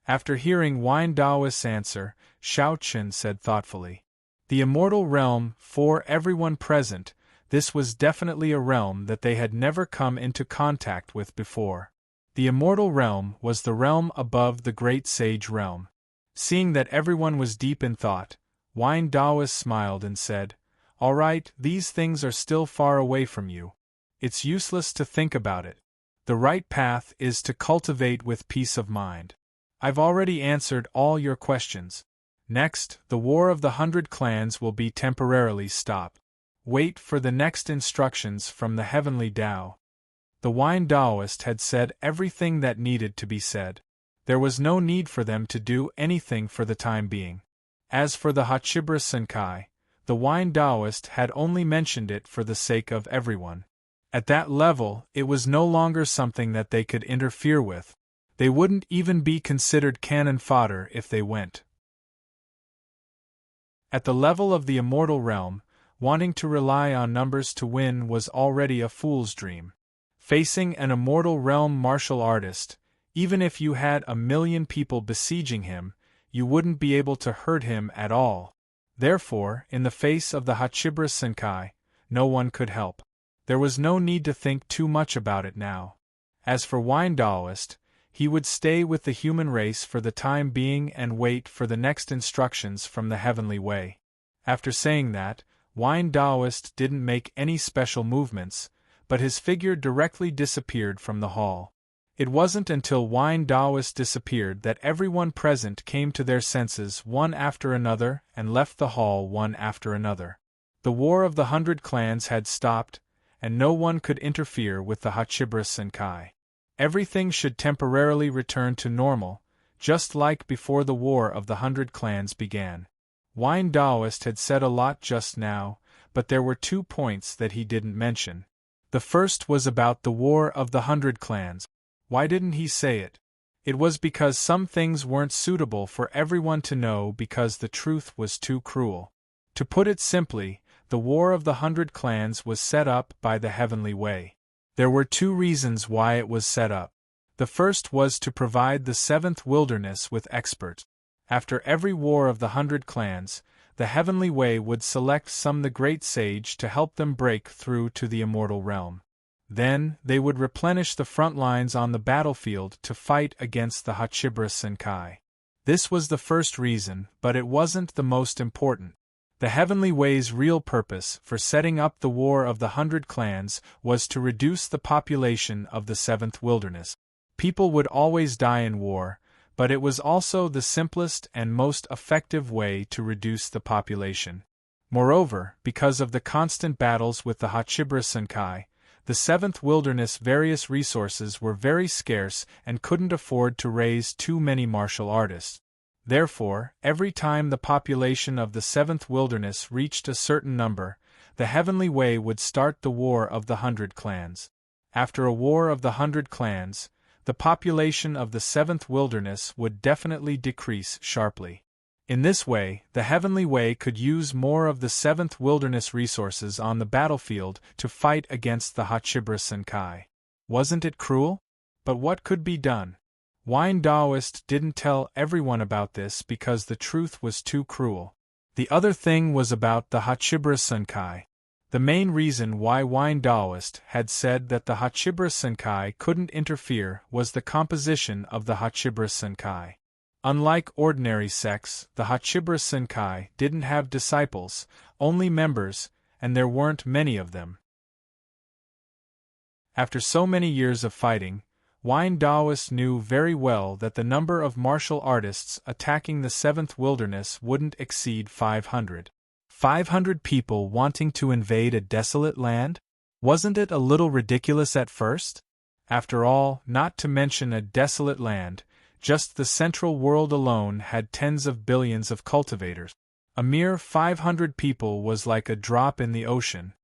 After hearing Wine Taoist's answer, Xiao Qian said thoughtfully, "The Immortal Realm, for everyone present, this was definitely a realm that they had never come into contact with before. The Immortal Realm was the realm above the Great Sage Realm." Seeing that everyone was deep in thought, Wine Taoist smiled and said, "All right, these things are still far away from you. It's useless to think about it. The right path is to cultivate with peace of mind. I've already answered all your questions. Next, the War of the 100 Clans will be temporarily stopped. Wait for the next instructions from the Heavenly Tao." The Wine Taoist had said everything that needed to be said. There was no need for them to do anything for the time being. As for the Hachibra Senkai, the Wine Taoist had only mentioned it for the sake of everyone. At that level, it was no longer something that they could interfere with. They wouldn't even be considered cannon fodder if they went. At the level of the Immortal Realm, wanting to rely on numbers to win was already a fool's dream. Facing an Immortal Realm martial artist, even if you had 1,000,000 people besieging him, you wouldn't be able to hurt him at all. Therefore, in the face of the Hachibra Senkai, no one could help. There was no need to think too much about it now. As for Wine Taoist, he would stay with the human race for the time being and wait for the next instructions from the Heavenly Way. After saying that, Wine Taoist didn't make any special movements, but his figure directly disappeared from the hall. It wasn't until Wine Taoist disappeared that everyone present came to their senses one after another and left the hall one after another. The War of the 100 Clans had stopped, and no one could interfere with the Hachibra Senkai. Everything should temporarily return to normal, just like before the War of the 100 Clans began. Wine Taoist had said a lot just now, but there were 2 points that he didn't mention. The first was about the War of the 100 Clans. Why didn't he say it? It was because some things weren't suitable for everyone to know because the truth was too cruel. To put it simply, the War of the 100 Clans was set up by the Heavenly Way. There were 2 reasons why it was set up. The first was to provide the 7th Wilderness with experts. After every War of the 100 Clans, the Heavenly Way would select some the Great Sage to help them break through to the Immortal Realm. Then, they would replenish the front lines on the battlefield to fight against the Hachibra Senkai. This was the first reason, but it wasn't the most important. The Heavenly Way's real purpose for setting up the War of the 100 Clans was to reduce the population of the 7th Wilderness. People would always die in war, but it was also the simplest and most effective way to reduce the population. Moreover, because of the constant battles with the Hachibra Senkai, the 7th Wilderness various resources were very scarce and couldn't afford to raise too many martial artists. Therefore, every time the population of the 7th Wilderness reached a certain number, the Heavenly Way would start the War of the 100 Clans. After a War of the 100 Clans, the population of the 7th Wilderness would definitely decrease sharply. In this way, the Heavenly Way could use more of the 7th Wilderness resources on the battlefield to fight against the Hachibra Senkai. Wasn't it cruel? But what could be done? Wine Taoist didn't tell everyone about this because the truth was too cruel. The other thing was about the Hachibra Senkai. The main reason why Wine Taoist had said that the Hachibra Senkai couldn't interfere was the composition of the Hachibra Senkai. Unlike ordinary sects, the Hachibara Senkai didn't have disciples, only members, and there weren't many of them. After so many years of fighting, Wine Taoist knew very well that the number of martial artists attacking the seventh wilderness wouldn't exceed 500. 500 people wanting to invade a desolate land? Wasn't it a little ridiculous at first? After all, not to mention a desolate land, just the central world alone had tens of billions of cultivators. A mere 500 people was like a drop in the ocean.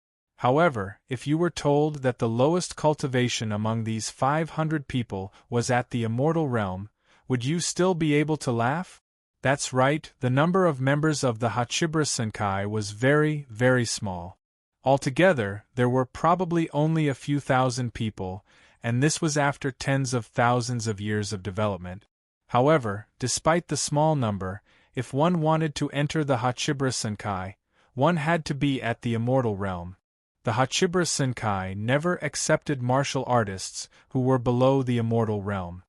However, if you were told that the lowest cultivation among these 500 people was at the immortal realm, would you still be able to laugh? That's right, the number of members of the Hachibara Senkai was very, very small. Altogether, there were probably only a few thousand people, and this was after tens of thousands of years of development. However, despite the small number, if one wanted to enter the Hachibara Senkai, one had to be at the immortal realm. The Hachibara Senkai never accepted martial artists who were below the immortal realm.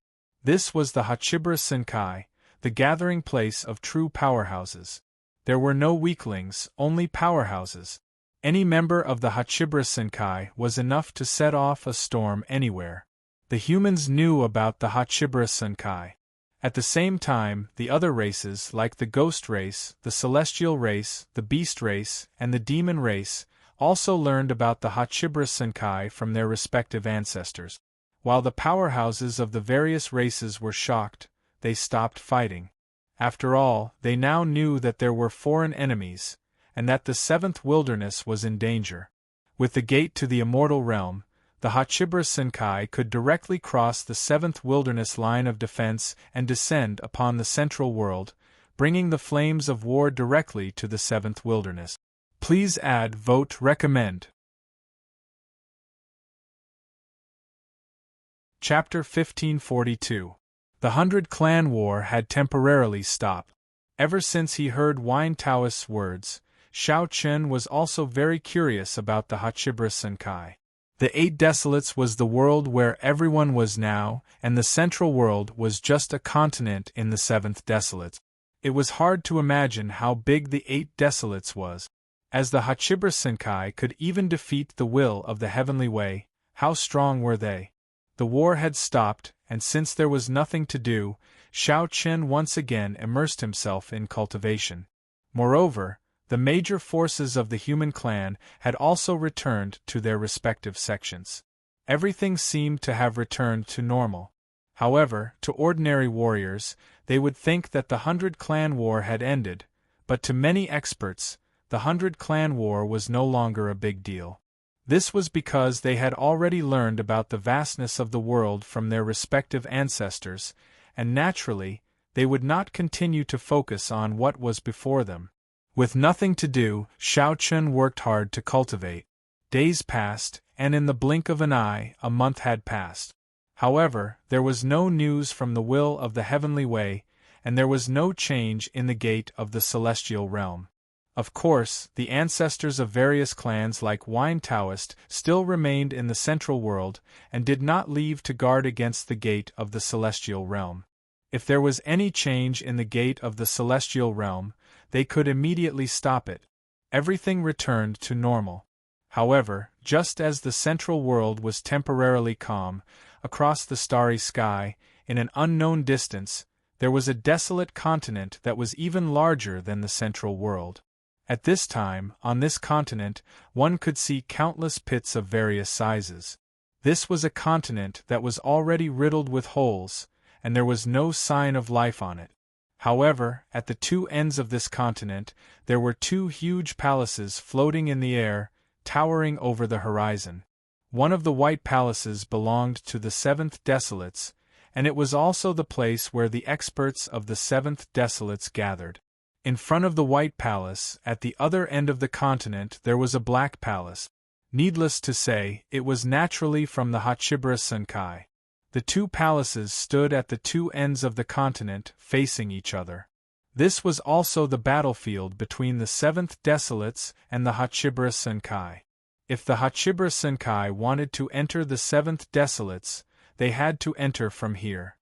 This was the Hachibara Senkai, the gathering place of true powerhouses. There were no weaklings, only powerhouses. Any member of the Hachibara Senkai was enough to set off a storm anywhere. The humans knew about the Hachibara Senkai. At the same time, the other races like the Ghost Race, the Celestial Race, the Beast Race, and the Demon Race also learned about the Hachibara Senkai from their respective ancestors. While the powerhouses of the various races were shocked, they stopped fighting. After all, they now knew that there were foreign enemies, and that the seventh wilderness was in danger. With the gate to the immortal realm, the Hachibara Senkai could directly cross the seventh wilderness line of defense and descend upon the central world, bringing the flames of war directly to the seventh wilderness. Please add vote recommend. Chapter 1542. The 100 Clan War had temporarily stopped. Ever since he heard Wine Taoist's words, Xiao Chen was also very curious about the Hachibara Senkai. The Eight Desolates was the world where everyone was now, and the central world was just a continent in the Seventh Desolates. It was hard to imagine how big the Eight Desolates was. As the Hachibara Senkai could even defeat the will of the Heavenly Way, how strong were they? The war had stopped, and since there was nothing to do, Xiao Chen once again immersed himself in cultivation. Moreover, the major forces of the human clan had also returned to their respective sections. Everything seemed to have returned to normal. However, to ordinary warriors, they would think that the 100 Clan War had ended, but to many experts, the 100 Clan War was no longer a big deal. This was because they had already learned about the vastness of the world from their respective ancestors, and naturally, they would not continue to focus on what was before them. With nothing to do, Xiao Chen worked hard to cultivate. Days passed, and in the blink of an eye, a month had passed. However, there was no news from the will of the Heavenly Way, and there was no change in the gate of the celestial realm. Of course, the ancestors of various clans like Wine Taoist still remained in the central world and did not leave to guard against the gate of the celestial realm. If there was any change in the gate of the celestial realm, they could immediately stop it. Everything returned to normal. However, just as the central world was temporarily calm, across the starry sky, in an unknown distance, there was a desolate continent that was even larger than the central world. At this time, on this continent, one could see countless pits of various sizes. This was a continent that was already riddled with holes, and there was no sign of life on it. However, at the two ends of this continent, there were two huge palaces floating in the air, towering over the horizon. One of the white palaces belonged to the Seventh Desolates, and it was also the place where the experts of the Seventh Desolates gathered. In front of the White Palace, at the other end of the continent, there was a Black Palace. Needless to say, it was naturally from the Hachibara Senkai. The two palaces stood at the two ends of the continent, facing each other. This was also the battlefield between the Seventh Desolates and the Hachibara Senkai. If the Hachibara Senkai wanted to enter the Seventh Desolates, they had to enter from here.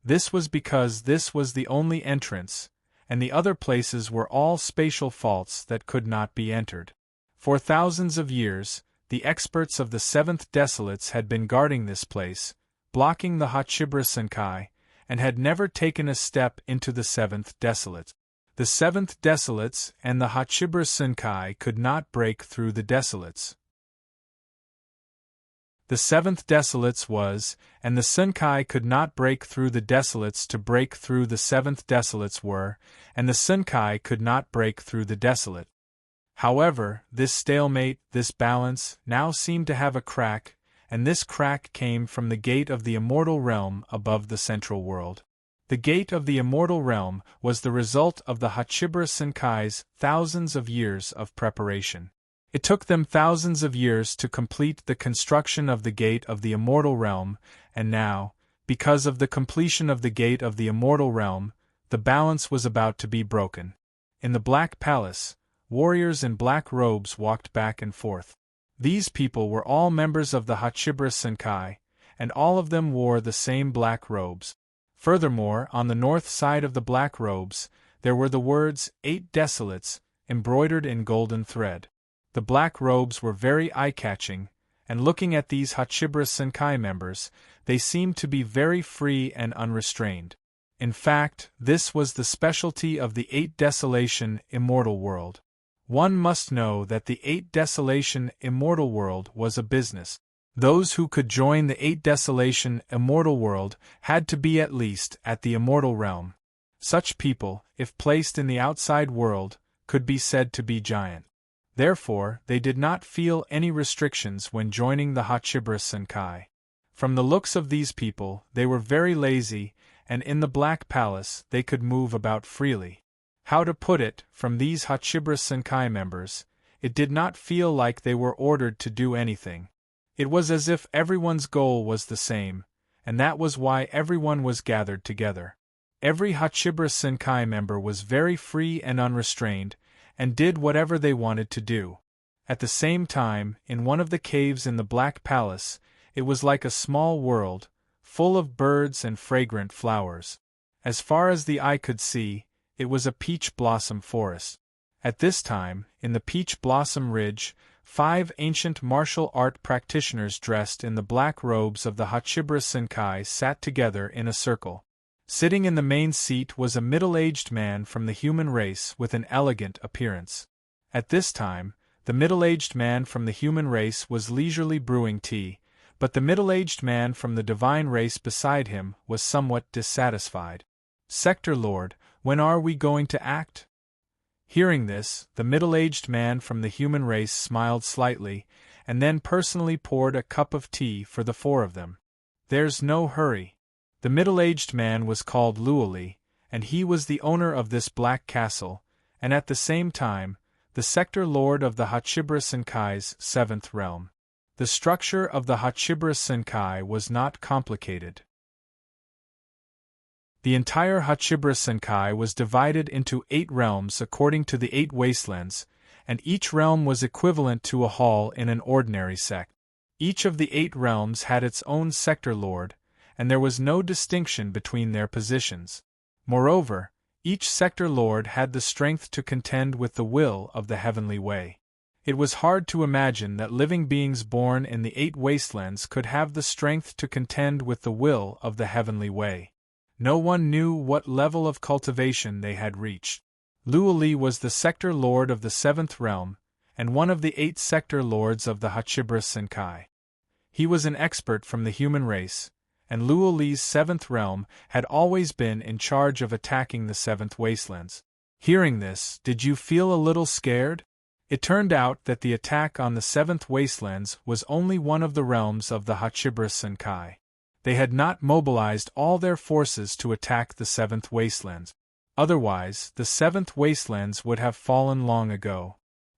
This was because this was the only entrance, and the other places were all spatial faults that could not be entered. For thousands of years, the experts of the seventh desolates had been guarding this place, blocking the Hachibra Senkai, and had never taken a step into the seventh desolate. The seventh desolates and the Hachibra Senkai could not break through the desolates. The seventh desolates was, and the Senkai could not break through the desolates to break through the seventh desolates were, and the Senkai could not break through the desolate. However, this stalemate, this balance, now seemed to have a crack, and this crack came from the gate of the immortal realm above the central world. The gate of the immortal realm was the result of the Hachibra Senkai's thousands of years of preparation. It took them thousands of years to complete the construction of the gate of the immortal realm, and now, because of the completion of the gate of the immortal realm, the balance was about to be broken. In the Black Palace, warriors in black robes walked back and forth. These people were all members of the Hachibra Senkai, and all of them wore the same black robes. Furthermore, on the north side of the black robes, there were the words 8 Desolates, embroidered in golden thread. The black robes were very eye-catching, and looking at these Hachibra Senkai members, they seemed to be very free and unrestrained. In fact, this was the specialty of the 8 Desolation Immortal World. One must know that the 8 Desolation Immortal World was a business. Those who could join the 8 Desolation Immortal World had to be at least at the Immortal Realm. Such people, if placed in the outside world, could be said to be giant. Therefore, they did not feel any restrictions when joining the Hachibra Senkai. From the looks of these people, they were very lazy, and in the Black Palace they could move about freely. How to put it, from these Hachibra Senkai members, it did not feel like they were ordered to do anything. It was as if everyone's goal was the same, and that was why everyone was gathered together. Every Hachibra Senkai member was very free and unrestrained, and did whatever they wanted to do. At the same time, in one of the caves in the Black Palace, it was like a small world, full of birds and fragrant flowers. As far as the eye could see, it was a peach blossom forest. At this time, in the peach blossom ridge, 5 ancient martial art practitioners dressed in the black robes of the Hachibra Senkai sat together in a circle. Sitting in the main seat was a middle-aged man from the human race with an elegant appearance. At this time, the middle-aged man from the human race was leisurely brewing tea, but the middle-aged man from the divine race beside him was somewhat dissatisfied. "Sector Lord, when are we going to act?" Hearing this, the middle-aged man from the human race smiled slightly, and then personally poured a cup of tea for the 4 of them. "There's no hurry." The middle-aged man was called Luoli, and he was the owner of this black castle, and at the same time, the sector lord of the Hachibra Senkai's 7th realm. The structure of the Hachibra Senkai was not complicated. The entire Hachibra Senkai was divided into 8 realms according to the 8 wastelands, and each realm was equivalent to a hall in an ordinary sect. Each of the 8 realms had its own sector lord, and there was no distinction between their positions. Moreover, each sector lord had the strength to contend with the will of the heavenly way. It was hard to imagine that living beings born in the 8 wastelands could have the strength to contend with the will of the heavenly way. No one knew what level of cultivation they had reached. Luoli was the sector lord of the 7th realm, and one of the 8 sector lords of the Hachibra Senkai. He was an expert from the human race, and Luoli's 7th realm had always been in charge of attacking the 7th wastelands. Hearing this, did you feel a little scared? It turned out that the attack on the 7th wastelands was only one of the realms of the Hachibra Senkai. They had not mobilized all their forces to attack the 7th wastelands. Otherwise, the 7th wastelands would have fallen long ago.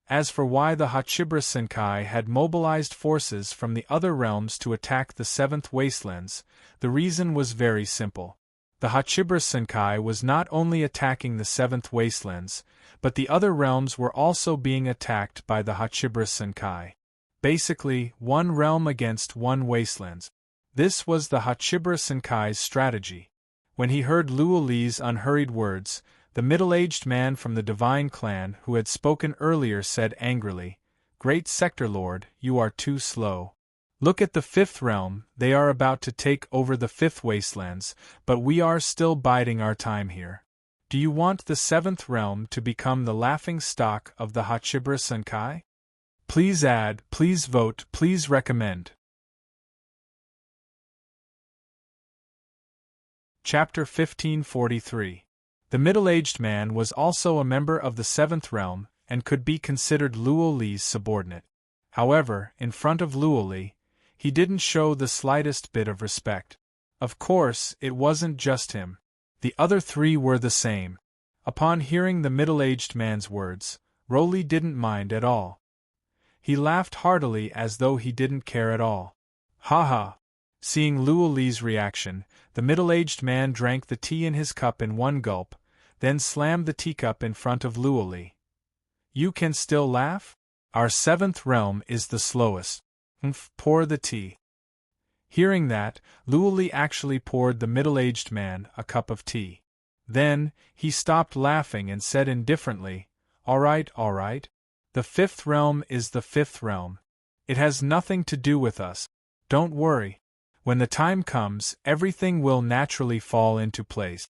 As for why the Hachibra Senkai had mobilized forces from the other realms to attack the 7th wastelands, the reason was very simple. The Hachibra Senkai was not only attacking the 7th wastelands, but the other realms were also being attacked by the Hachibra Senkai. Basically, one realm against one wastelands. This was the Hachibra Senkai's strategy. When he heard Luo Li's unhurried words, the middle-aged man from the divine clan who had spoken earlier said angrily, "Great Sector Lord, you are too slow. Look at the fifth realm, they are about to take over the fifth wastelands, but we are still biding our time here. Do you want the seventh realm to become the laughing stock of the Hachibra Senkai? Please add, please vote, please recommend." Chapter 1543. The middle-aged man was also a member of the seventh realm, and could be considered Luo Li's subordinate. However, in front of Luo Li, he didn't show the slightest bit of respect. Of course, it wasn't just him. The other three were the same. Upon hearing the middle-aged man's words, Roly didn't mind at all. He laughed heartily as though he didn't care at all. Ha ha! Seeing Luo Li's reaction, the middle-aged man drank the tea in his cup in one gulp, then slammed the teacup in front of Luo Li. "You can still laugh? Our seventh realm is the slowest. Pour the tea." Hearing that, Luo Li actually poured the middle-aged man a cup of tea. Then, he stopped laughing and said indifferently, all right. The fifth realm is the fifth realm. It has nothing to do with us. Don't worry. When the time comes, everything will naturally fall into place.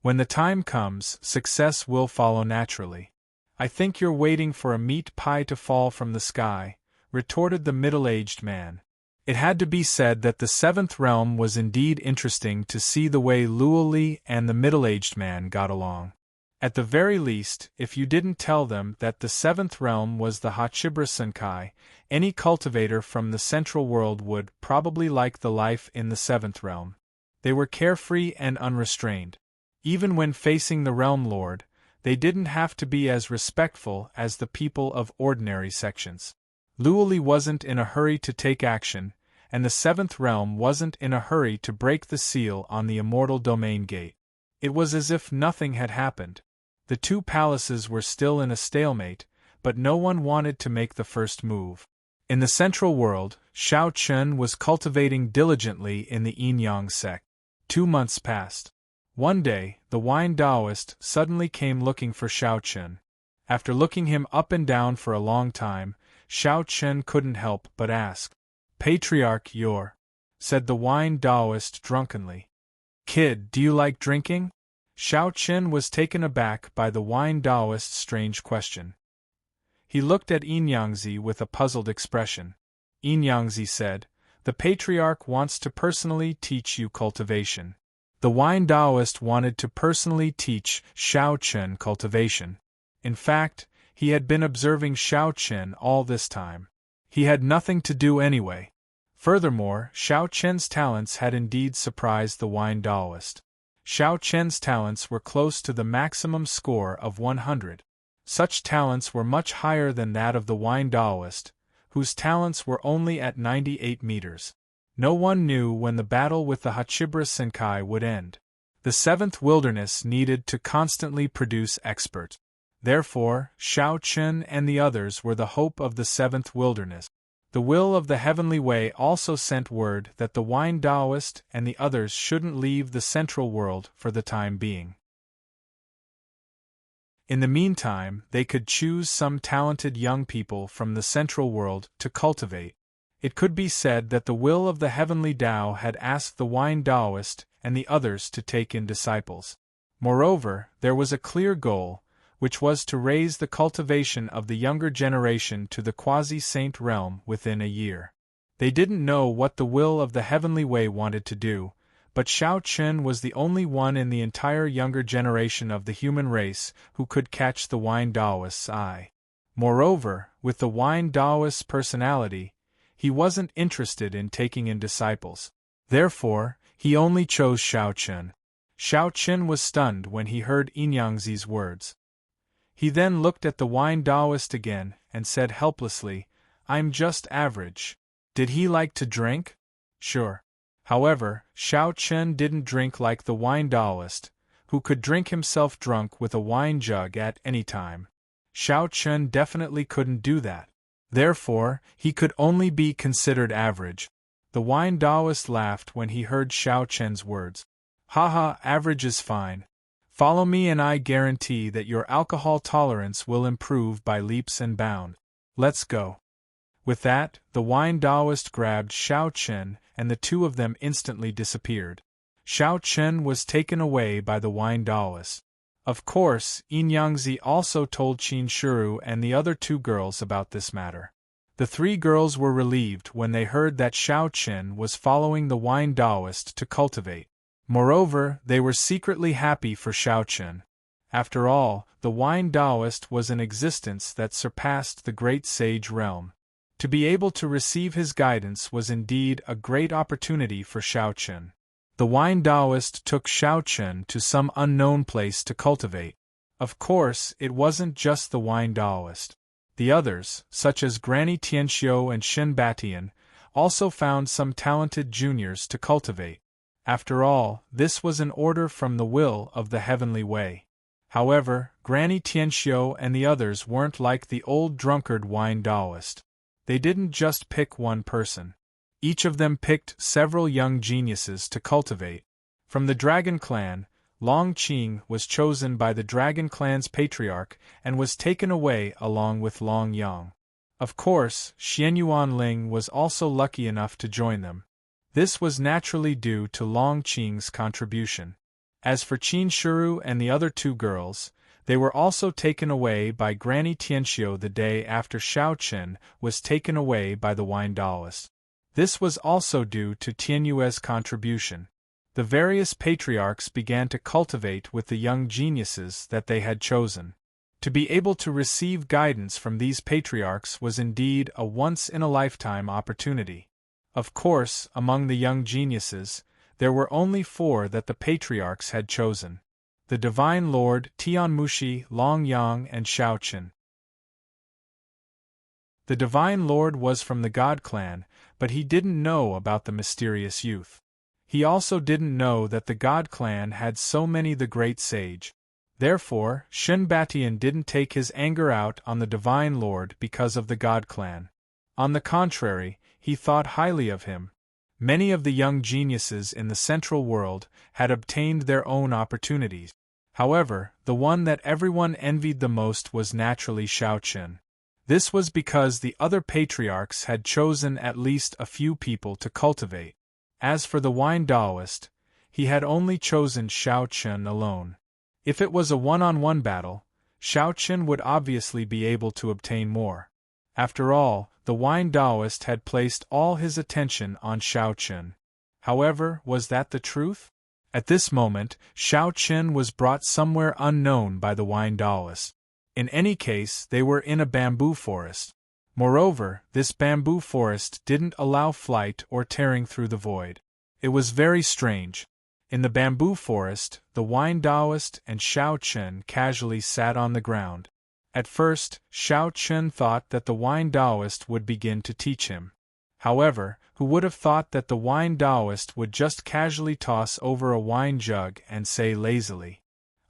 When the time comes, success will follow naturally. I think you're waiting for a meat pie to fall from the sky, retorted the middle-aged man. It had to be said that the seventh realm was indeed interesting to see the way Luo Li and the middle-aged man got along. At the very least, if you didn't tell them that the seventh realm was the Hachibra Senkai, any cultivator from the central world would probably like the life in the seventh realm. They were carefree and unrestrained. Even when facing the realm lord, they didn't have to be as respectful as the people of ordinary sections. Luo Li wasn't in a hurry to take action, and the seventh realm wasn't in a hurry to break the seal on the immortal domain gate. It was as if nothing had happened. The two palaces were still in a stalemate, but no one wanted to make the first move. In the central world, Xiao Chen was cultivating diligently in the Yin-Yang sect. 2 months passed. One day, the wine Taoist suddenly came looking for Xiao Chen. After looking him up and down for a long time, Xiao Chen couldn't help but ask, "Patriarch, said the wine Taoist drunkenly. "Kid, do you like drinking?" Xiao Chen was taken aback by the wine Taoist's strange question. He looked at Yinyangzi with a puzzled expression. Yinyangzi said, "The Patriarch wants to personally teach you cultivation." The wine Taoist wanted to personally teach Xiao Chen cultivation. In fact, he had been observing Xiao Chen all this time. He had nothing to do anyway. Furthermore, Xiao Chen's talents had indeed surprised the wine Taoist. Xiao Chen's talents were close to the maximum score of 100. Such talents were much higher than that of the wine Taoist, whose talents were only at 98 meters. No one knew when the battle with the Hachibra Senkai would end. The seventh wilderness needed to constantly produce experts. Therefore, Xiao Chen and the others were the hope of the seventh wilderness. The will of the heavenly way also sent word that the wine Taoist and the others shouldn't leave the central world for the time being. In the meantime, they could choose some talented young people from the central world to cultivate. It could be said that the will of the heavenly Tao had asked the wine Taoist and the others to take in disciples. Moreover, there was a clear goal, which was to raise the cultivation of the younger generation to the quasi-saint realm within a year. They didn't know what the will of the heavenly way wanted to do, but Xiao Chen was the only one in the entire younger generation of the human race who could catch the wine Taoist's eye. Moreover, with the wine Taoist's personality, he wasn't interested in taking in disciples. Therefore, he only chose Xiao Chen. Xiao Chen was stunned when he heard Yinyangzi's words. He then looked at the wine Taoist again and said helplessly, "I'm just average." Did he like to drink? Sure. However, Xiao Chen didn't drink like the wine Taoist, who could drink himself drunk with a wine jug at any time. Xiao Chen definitely couldn't do that. Therefore, he could only be considered average. The wine Taoist laughed when he heard Xiao Chen's words. Haha, average is fine. Follow me and I guarantee that your alcohol tolerance will improve by leaps and bounds. Let's go. With that, the wine Taoist grabbed Xiao Chen, and the two of them instantly disappeared. Xiao Chen was taken away by the wine Taoist. Of course, Yin Yangzi also told Qin Shuru and the other two girls about this matter. The three girls were relieved when they heard that Xiao Chen was following the wine Taoist to cultivate. Moreover, they were secretly happy for Xiao Chen. After all, the wine Taoist was an existence that surpassed the great sage realm. To be able to receive his guidance was indeed a great opportunity for Xiao Chen. The wine Taoist took Xiao Chen to some unknown place to cultivate. Of course, it wasn't just the wine Taoist. The others, such as Granny Tianxiu and Shen Batian, also found some talented juniors to cultivate. After all, this was an order from the will of the heavenly way. However, Granny Tianxiu and the others weren't like the old drunkard wine Taoist. They didn't just pick one person. Each of them picked several young geniuses to cultivate. From the Dragon Clan, Long Qing was chosen by the Dragon Clan's patriarch and was taken away along with Long Yang. Of course, Xianyuan Ling was also lucky enough to join them. This was naturally due to Long Qing's contribution. As for Qin Shuru and the other two girls, they were also taken away by Granny Tianxiu the day after Xiao Chen was taken away by the wine Taoist. This was also due to Tianyue's contribution. The various patriarchs began to cultivate with the young geniuses that they had chosen. To be able to receive guidance from these patriarchs was indeed a once-in-a-lifetime opportunity. Of course, among the young geniuses, there were only 4 that the patriarchs had chosen: the Divine Lord, Tianmushi, Long Yang, and Xiao Chen. The Divine Lord was from the God Clan, but he didn't know about the mysterious youth. He also didn't know that the God Clan had so many the great sage. Therefore, Shen Batian didn't take his anger out on the Divine Lord because of the God Clan. On the contrary, he thought highly of him. Many of the young geniuses in the Central World had obtained their own opportunities. However, the one that everyone envied the most was naturally Xiao Chen. This was because the other patriarchs had chosen at least a few people to cultivate. As for the wine Taoist, he had only chosen Xiao Chen alone. If it was a one-on-one battle, Xiao Chen would obviously be able to obtain more. After all, the wine Taoist had placed all his attention on Xiao Chen. However, was that the truth? At this moment, Xiao Chen was brought somewhere unknown by the wine Taoist. In any case, they were in a bamboo forest. Moreover, this bamboo forest didn't allow flight or tearing through the void. It was very strange. In the bamboo forest, the wine Taoist and Xiao Chen casually sat on the ground. At first, Xiao Chen thought that the wine Taoist would begin to teach him. However, who would have thought that the wine Taoist would just casually toss over a wine jug and say lazily,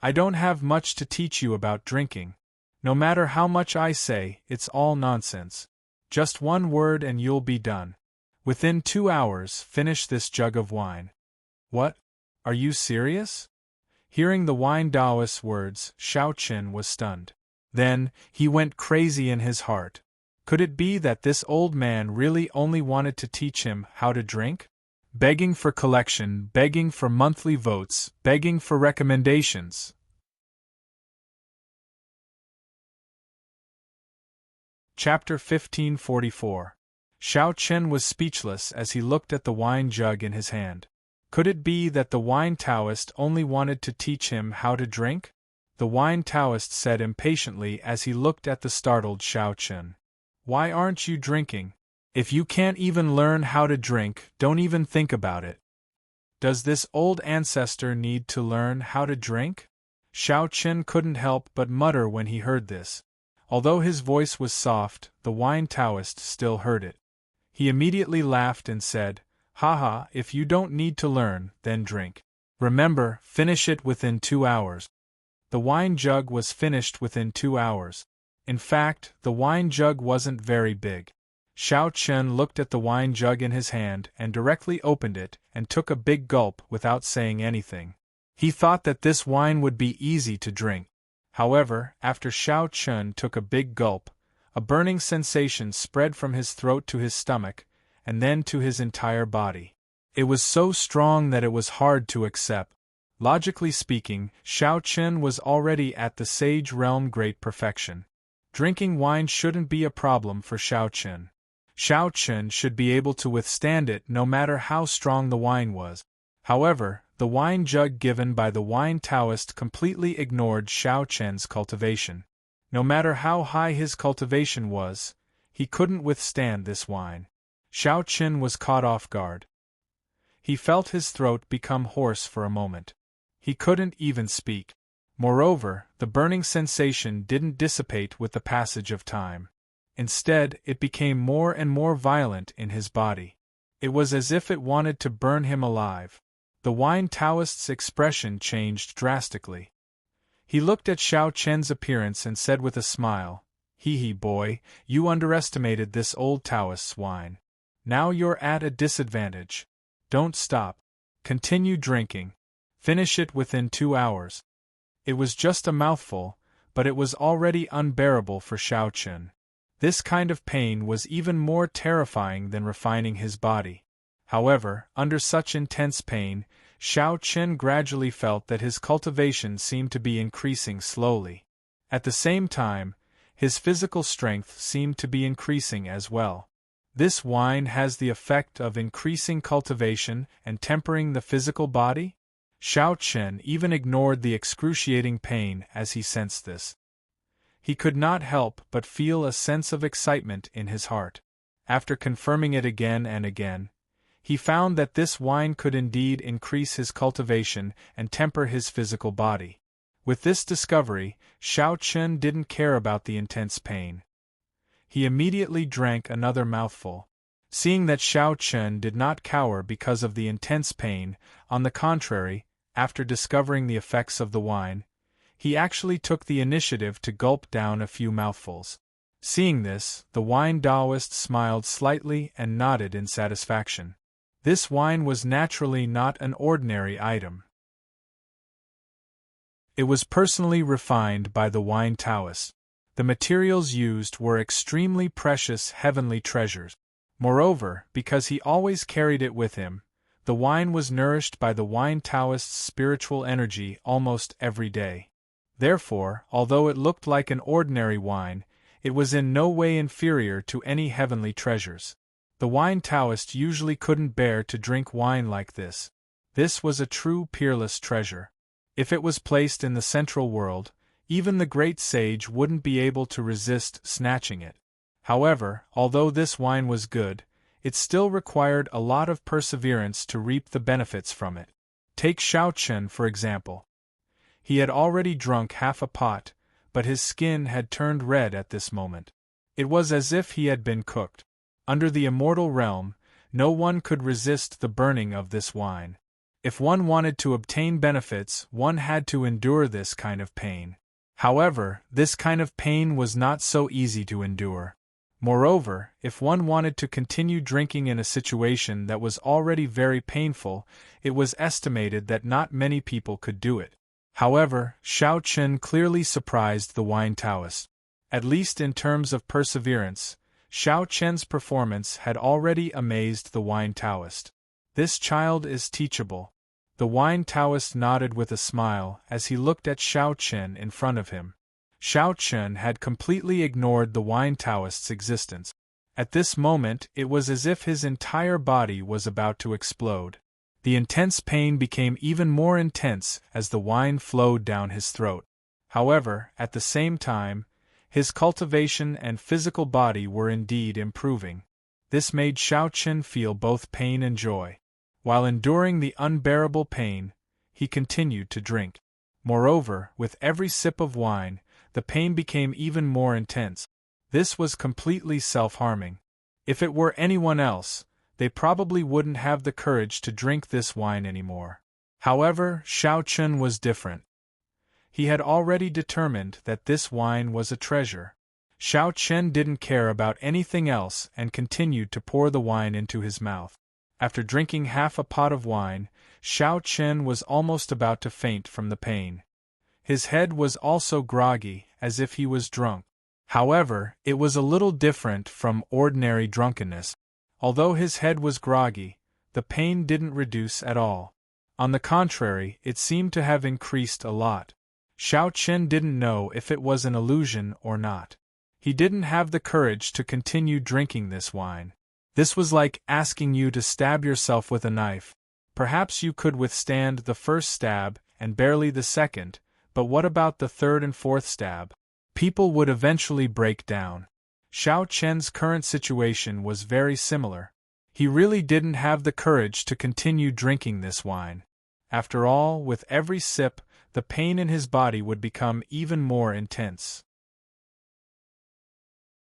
"I don't have much to teach you about drinking. No matter how much I say, it's all nonsense. Just one word and you'll be done. Within 2 hours, finish this jug of wine." What? Are you serious? Hearing the wine Taoist's words, Xiao Chen was stunned. Then, he went crazy in his heart. Could it be that this old man really only wanted to teach him how to drink? Begging for collection, begging for monthly votes, begging for recommendations. Chapter 1544. Xiao Chen was speechless as he looked at the wine jug in his hand. Could it be that the wine Taoist only wanted to teach him how to drink? The wine Taoist said impatiently as he looked at the startled Xiao Chen. "Why aren't you drinking? If you can't even learn how to drink, don't even think about it. Does this old ancestor need to learn how to drink?" Xiao Chen couldn't help but mutter when he heard this. Although his voice was soft, the wine Taoist still heard it. He immediately laughed and said, "Haha, if you don't need to learn, then drink. Remember, finish it within 2 hours." The wine jug was finished within 2 hours. In fact, the wine jug wasn't very big. Xiao Chen looked at the wine jug in his hand and directly opened it and took a big gulp without saying anything. He thought that this wine would be easy to drink. However, after Xiao Chen took a big gulp, a burning sensation spread from his throat to his stomach, and then to his entire body. It was so strong that it was hard to accept. Logically speaking, Xiao Chen was already at the sage realm great perfection. Drinking wine shouldn't be a problem for Xiao Chen. Xiao Chen should be able to withstand it no matter how strong the wine was. However, the wine jug given by the wine Taoist completely ignored Xiao Chen's cultivation. No matter how high his cultivation was, he couldn't withstand this wine. Xiao Chen was caught off guard. He felt his throat become hoarse for a moment. He couldn't even speak. Moreover, the burning sensation didn't dissipate with the passage of time. Instead, it became more and more violent in his body. It was as if it wanted to burn him alive. The wine Taoist's expression changed drastically. He looked at Xiao Chen's appearance and said with a smile, "Hee boy, you underestimated this old Taoist's wine. Now you're at a disadvantage. Don't stop. Continue drinking. Finish it within 2 hours." It was just a mouthful, but it was already unbearable for Xiao Chen. This kind of pain was even more terrifying than refining his body. However, under such intense pain, Xiao Chen gradually felt that his cultivation seemed to be increasing slowly. At the same time, his physical strength seemed to be increasing as well. This wine has the effect of increasing cultivation and tempering the physical body? Xiao Chen even ignored the excruciating pain as he sensed this. He could not help but feel a sense of excitement in his heart. After confirming it again and again, he found that this wine could indeed increase his cultivation and temper his physical body. With this discovery, Xiao Chen didn't care about the intense pain. He immediately drank another mouthful. Seeing that Xiao Chen did not cower because of the intense pain, on the contrary, after discovering the effects of the wine, he actually took the initiative to gulp down a few mouthfuls. Seeing this, the wine Taoist smiled slightly and nodded in satisfaction. This wine was naturally not an ordinary item. It was personally refined by the wine Taoist. The materials used were extremely precious heavenly treasures. Moreover, because he always carried it with him, the wine was nourished by the wine Taoist's spiritual energy almost every day. Therefore, although it looked like an ordinary wine, it was in no way inferior to any heavenly treasures. The wine Taoist usually couldn't bear to drink wine like this. This was a true peerless treasure. If it was placed in the central world, even the great sage wouldn't be able to resist snatching it. However, although this wine was good, it still required a lot of perseverance to reap the benefits from it. Take Xiao Chen for example. He had already drunk half a pot, but his skin had turned red at this moment. It was as if he had been cooked. Under the immortal realm, no one could resist the burning of this wine. If one wanted to obtain benefits, one had to endure this kind of pain. However, this kind of pain was not so easy to endure. Moreover, if one wanted to continue drinking in a situation that was already very painful, it was estimated that not many people could do it. However, Xiao Chen clearly surprised the wine Taoist. At least in terms of perseverance, Xiao Chen's performance had already amazed the wine Taoist. This child is teachable. The wine Taoist nodded with a smile as he looked at Xiao Chen in front of him. Xiao Chen had completely ignored the wine Taoist's existence. At this moment, it was as if his entire body was about to explode. The intense pain became even more intense as the wine flowed down his throat. However, at the same time, his cultivation and physical body were indeed improving. This made Xiao Chen feel both pain and joy. While enduring the unbearable pain, he continued to drink. Moreover, with every sip of wine, the pain became even more intense. This was completely self-harming. If it were anyone else, they probably wouldn't have the courage to drink this wine anymore. However, Xiao Chen was different. He had already determined that this wine was a treasure. Xiao Chen didn't care about anything else and continued to pour the wine into his mouth. After drinking half a pot of wine, Xiao Chen was almost about to faint from the pain. His head was also groggy, as if he was drunk. However, it was a little different from ordinary drunkenness. Although his head was groggy, the pain didn't reduce at all. On the contrary, it seemed to have increased a lot. Xiao Chen didn't know if it was an illusion or not. He didn't have the courage to continue drinking this wine. This was like asking you to stab yourself with a knife. Perhaps you could withstand the first stab and barely the second, but what about the third and fourth stab? People would eventually break down. Xiao Chen's current situation was very similar. He really didn't have the courage to continue drinking this wine. After all, with every sip, the pain in his body would become even more intense.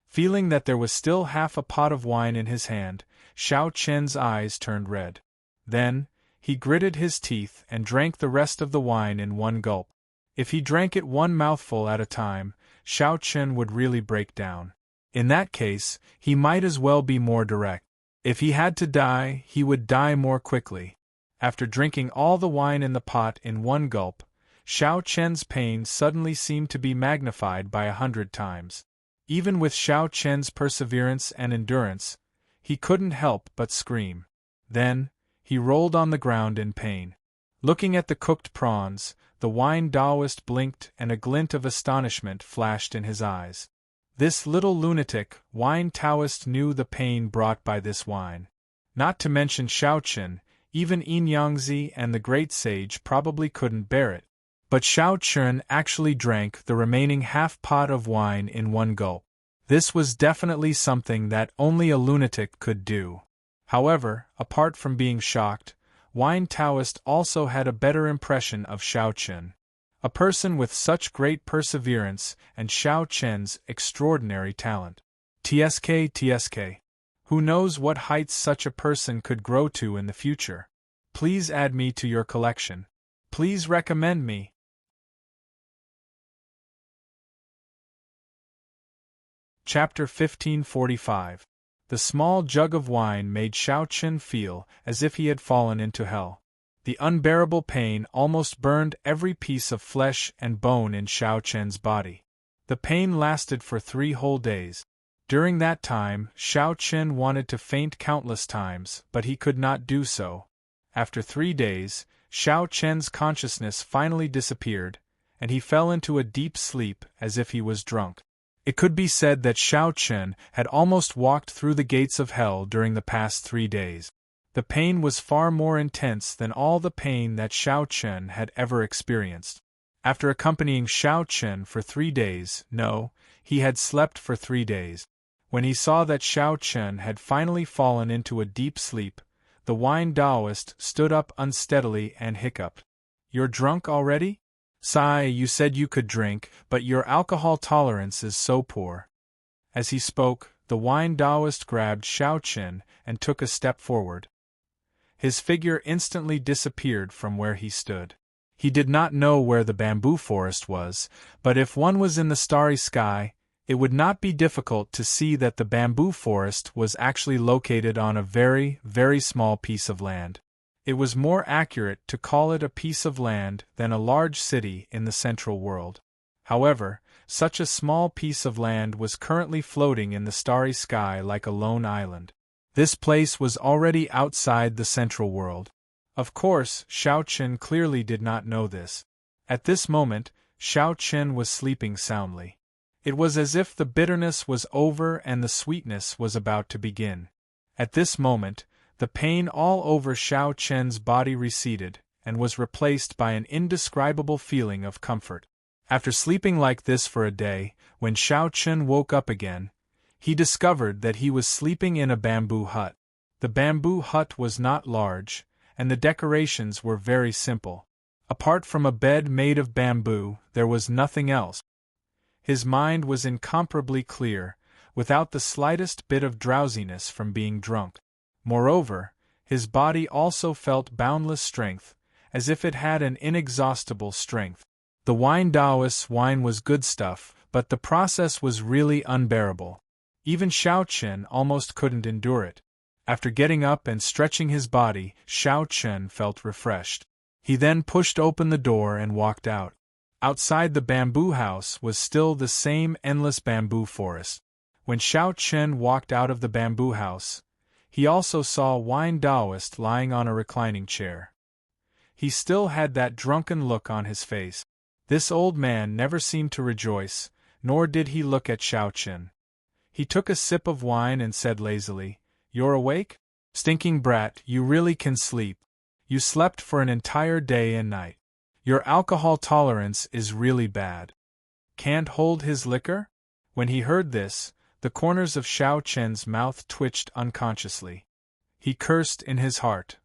Feeling that there was still half a pot of wine in his hand, Xiao Chen's eyes turned red. Then, he gritted his teeth and drank the rest of the wine in one gulp. If he drank it one mouthful at a time, Xiao Chen would really break down. In that case, he might as well be more direct. If he had to die, he would die more quickly. After drinking all the wine in the pot in one gulp, Xiao Chen's pain suddenly seemed to be magnified by 100 times. Even with Xiao Chen's perseverance and endurance, he couldn't help but scream. Then, he rolled on the ground in pain. Looking at the cooked prawns, the wine Taoist blinked and a glint of astonishment flashed in his eyes. This little lunatic, wine Taoist, knew the pain brought by this wine. Not to mention Xiao Chen, even Yin Yangzi and the great sage probably couldn't bear it. But Xiao Chen actually drank the remaining half-pot of wine in one gulp. This was definitely something that only a lunatic could do. However, apart from being shocked, wine Taoist also had a better impression of Xiao Chen. A person with such great perseverance and Xiao Chen's extraordinary talent. TSK. Who knows what heights such a person could grow to in the future? Please add me to your collection. Please recommend me. Chapter 1545. The small jug of wine made Xiao Chen feel as if he had fallen into hell. The unbearable pain almost burned every piece of flesh and bone in Xiao Chen's body. The pain lasted for 3 whole days. During that time, Xiao Chen wanted to faint countless times, but he could not do so. After 3 days, Xiao Chen's consciousness finally disappeared, and he fell into a deep sleep as if he was drunk. It could be said that Xiao Chen had almost walked through the gates of hell during the past 3 days. The pain was far more intense than all the pain that Xiao Chen had ever experienced. After accompanying Xiao Chen for 3 days, he had slept for 3 days. When he saw that Xiao Chen had finally fallen into a deep sleep, the wine Taoist stood up unsteadily and hiccuped. "You're drunk already? Sai, you said you could drink, but your alcohol tolerance is so poor." As he spoke, the wine Taoist grabbed Xiao Chen and took a step forward. His figure instantly disappeared from where he stood. He did not know where the bamboo forest was, but if one was in the starry sky, it would not be difficult to see that the bamboo forest was actually located on a very, very small piece of land. It was more accurate to call it a piece of land than a large city in the central world. However, such a small piece of land was currently floating in the starry sky like a lone island. This place was already outside the central world. Of course, Xiao Chen clearly did not know this. At this moment, Xiao Chen was sleeping soundly. It was as if the bitterness was over and the sweetness was about to begin. At this moment, the pain all over Xiao Chen's body receded, and was replaced by an indescribable feeling of comfort. After sleeping like this for a day, when Xiao Chen woke up again, he discovered that he was sleeping in a bamboo hut. The bamboo hut was not large, and the decorations were very simple. Apart from a bed made of bamboo, there was nothing else. His mind was incomparably clear, without the slightest bit of drowsiness from being drunk. Moreover, his body also felt boundless strength, as if it had an inexhaustible strength. The wine Taoist's wine was good stuff, but the process was really unbearable. Even Xiao Chen almost couldn't endure it. After getting up and stretching his body, Xiao Chen felt refreshed. He then pushed open the door and walked out. Outside the bamboo house was still the same endless bamboo forest. When Xiao Chen walked out of the bamboo house, he also saw Wine Daoist lying on a reclining chair. He still had that drunken look on his face. This old man never seemed to rejoice, nor did he look at Xiao Chen. He took a sip of wine and said lazily, "You're awake? Stinking brat, you really can sleep. You slept for an entire day and night. Your alcohol tolerance is really bad. Can't hold his liquor?" When he heard this, the corners of Xiao Chen's mouth twitched unconsciously. He cursed in his heart.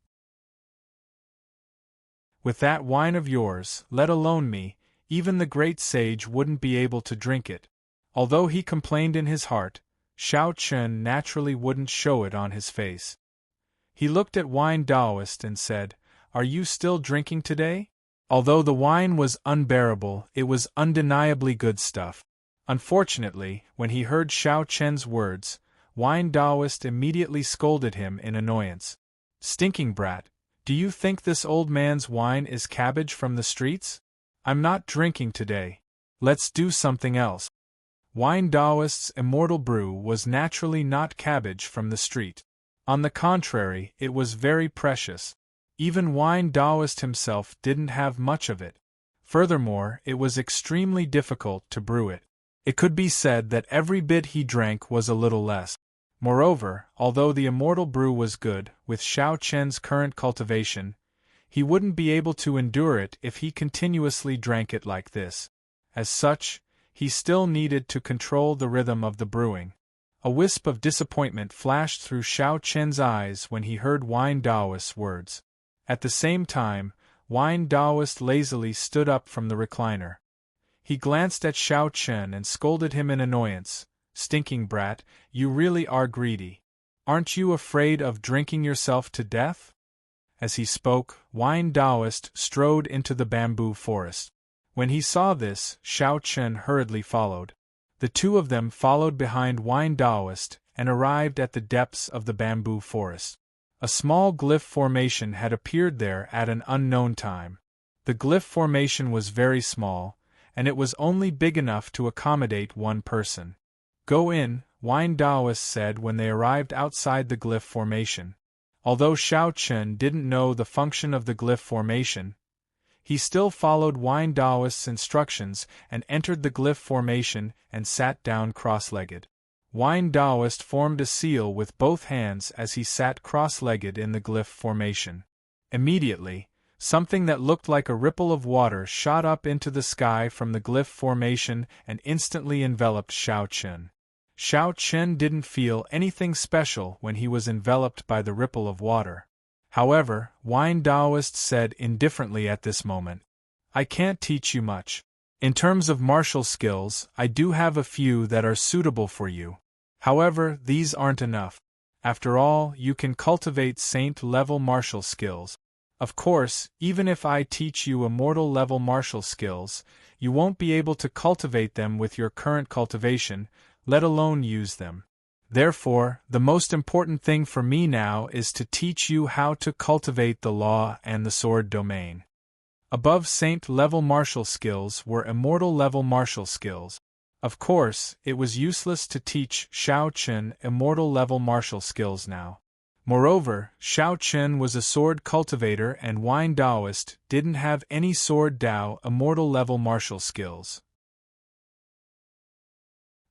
"With that wine of yours, let alone me, even the great sage wouldn't be able to drink it." Although he complained in his heart, Xiao Chen naturally wouldn't show it on his face. He looked at Wine Daoist and said, "Are you still drinking today?" Although the wine was unbearable, it was undeniably good stuff. Unfortunately, when he heard Xiao Chen's words, Wine Daoist immediately scolded him in annoyance. "Stinking brat, do you think this old man's wine is cabbage from the streets? I'm not drinking today. Let's do something else." Wine Daoist's immortal brew was naturally not cabbage from the street. On the contrary, it was very precious. Even Wine Daoist himself didn't have much of it. Furthermore, it was extremely difficult to brew it. It could be said that every bit he drank was a little less. Moreover, although the immortal brew was good, with Xiao Chen's current cultivation, he wouldn't be able to endure it if he continuously drank it like this. As such, he still needed to control the rhythm of the brewing. A wisp of disappointment flashed through Xiao Chen's eyes when he heard Wine Daoist's words. At the same time, Wine Daoist lazily stood up from the recliner. He glanced at Xiao Chen and scolded him in annoyance. "Stinking brat, you really are greedy. Aren't you afraid of drinking yourself to death?" As he spoke, Wine Daoist strode into the bamboo forest. When he saw this, Xiao Chen hurriedly followed. The two of them followed behind Wine Daoist and arrived at the depths of the bamboo forest. A small glyph formation had appeared there at an unknown time. The glyph formation was very small, and it was only big enough to accommodate one person. "Go in," Wine Daoist said when they arrived outside the glyph formation. Although Xiao Chen didn't know the function of the glyph formation, he still followed Wine Daoist's instructions and entered the glyph formation and sat down cross-legged. Wine Daoist formed a seal with both hands as he sat cross-legged in the glyph formation. Immediately, something that looked like a ripple of water shot up into the sky from the glyph formation and instantly enveloped Xiao Chen. Xiao Chen didn't feel anything special when he was enveloped by the ripple of water. However, Wine Daoist said indifferently at this moment, "I can't teach you much. In terms of martial skills, I do have a few that are suitable for you. However, these aren't enough. After all, you can cultivate saint-level martial skills. Of course, even if I teach you immortal-level martial skills, you won't be able to cultivate them with your current cultivation, let alone use them. Therefore, the most important thing for me now is to teach you how to cultivate the law and the sword domain." Above saint-level martial skills were immortal-level martial skills. Of course, it was useless to teach Xiao Chen immortal-level martial skills now. Moreover, Xiao Chen was a sword cultivator and Wine Daoist didn't have any sword Dao immortal-level martial skills.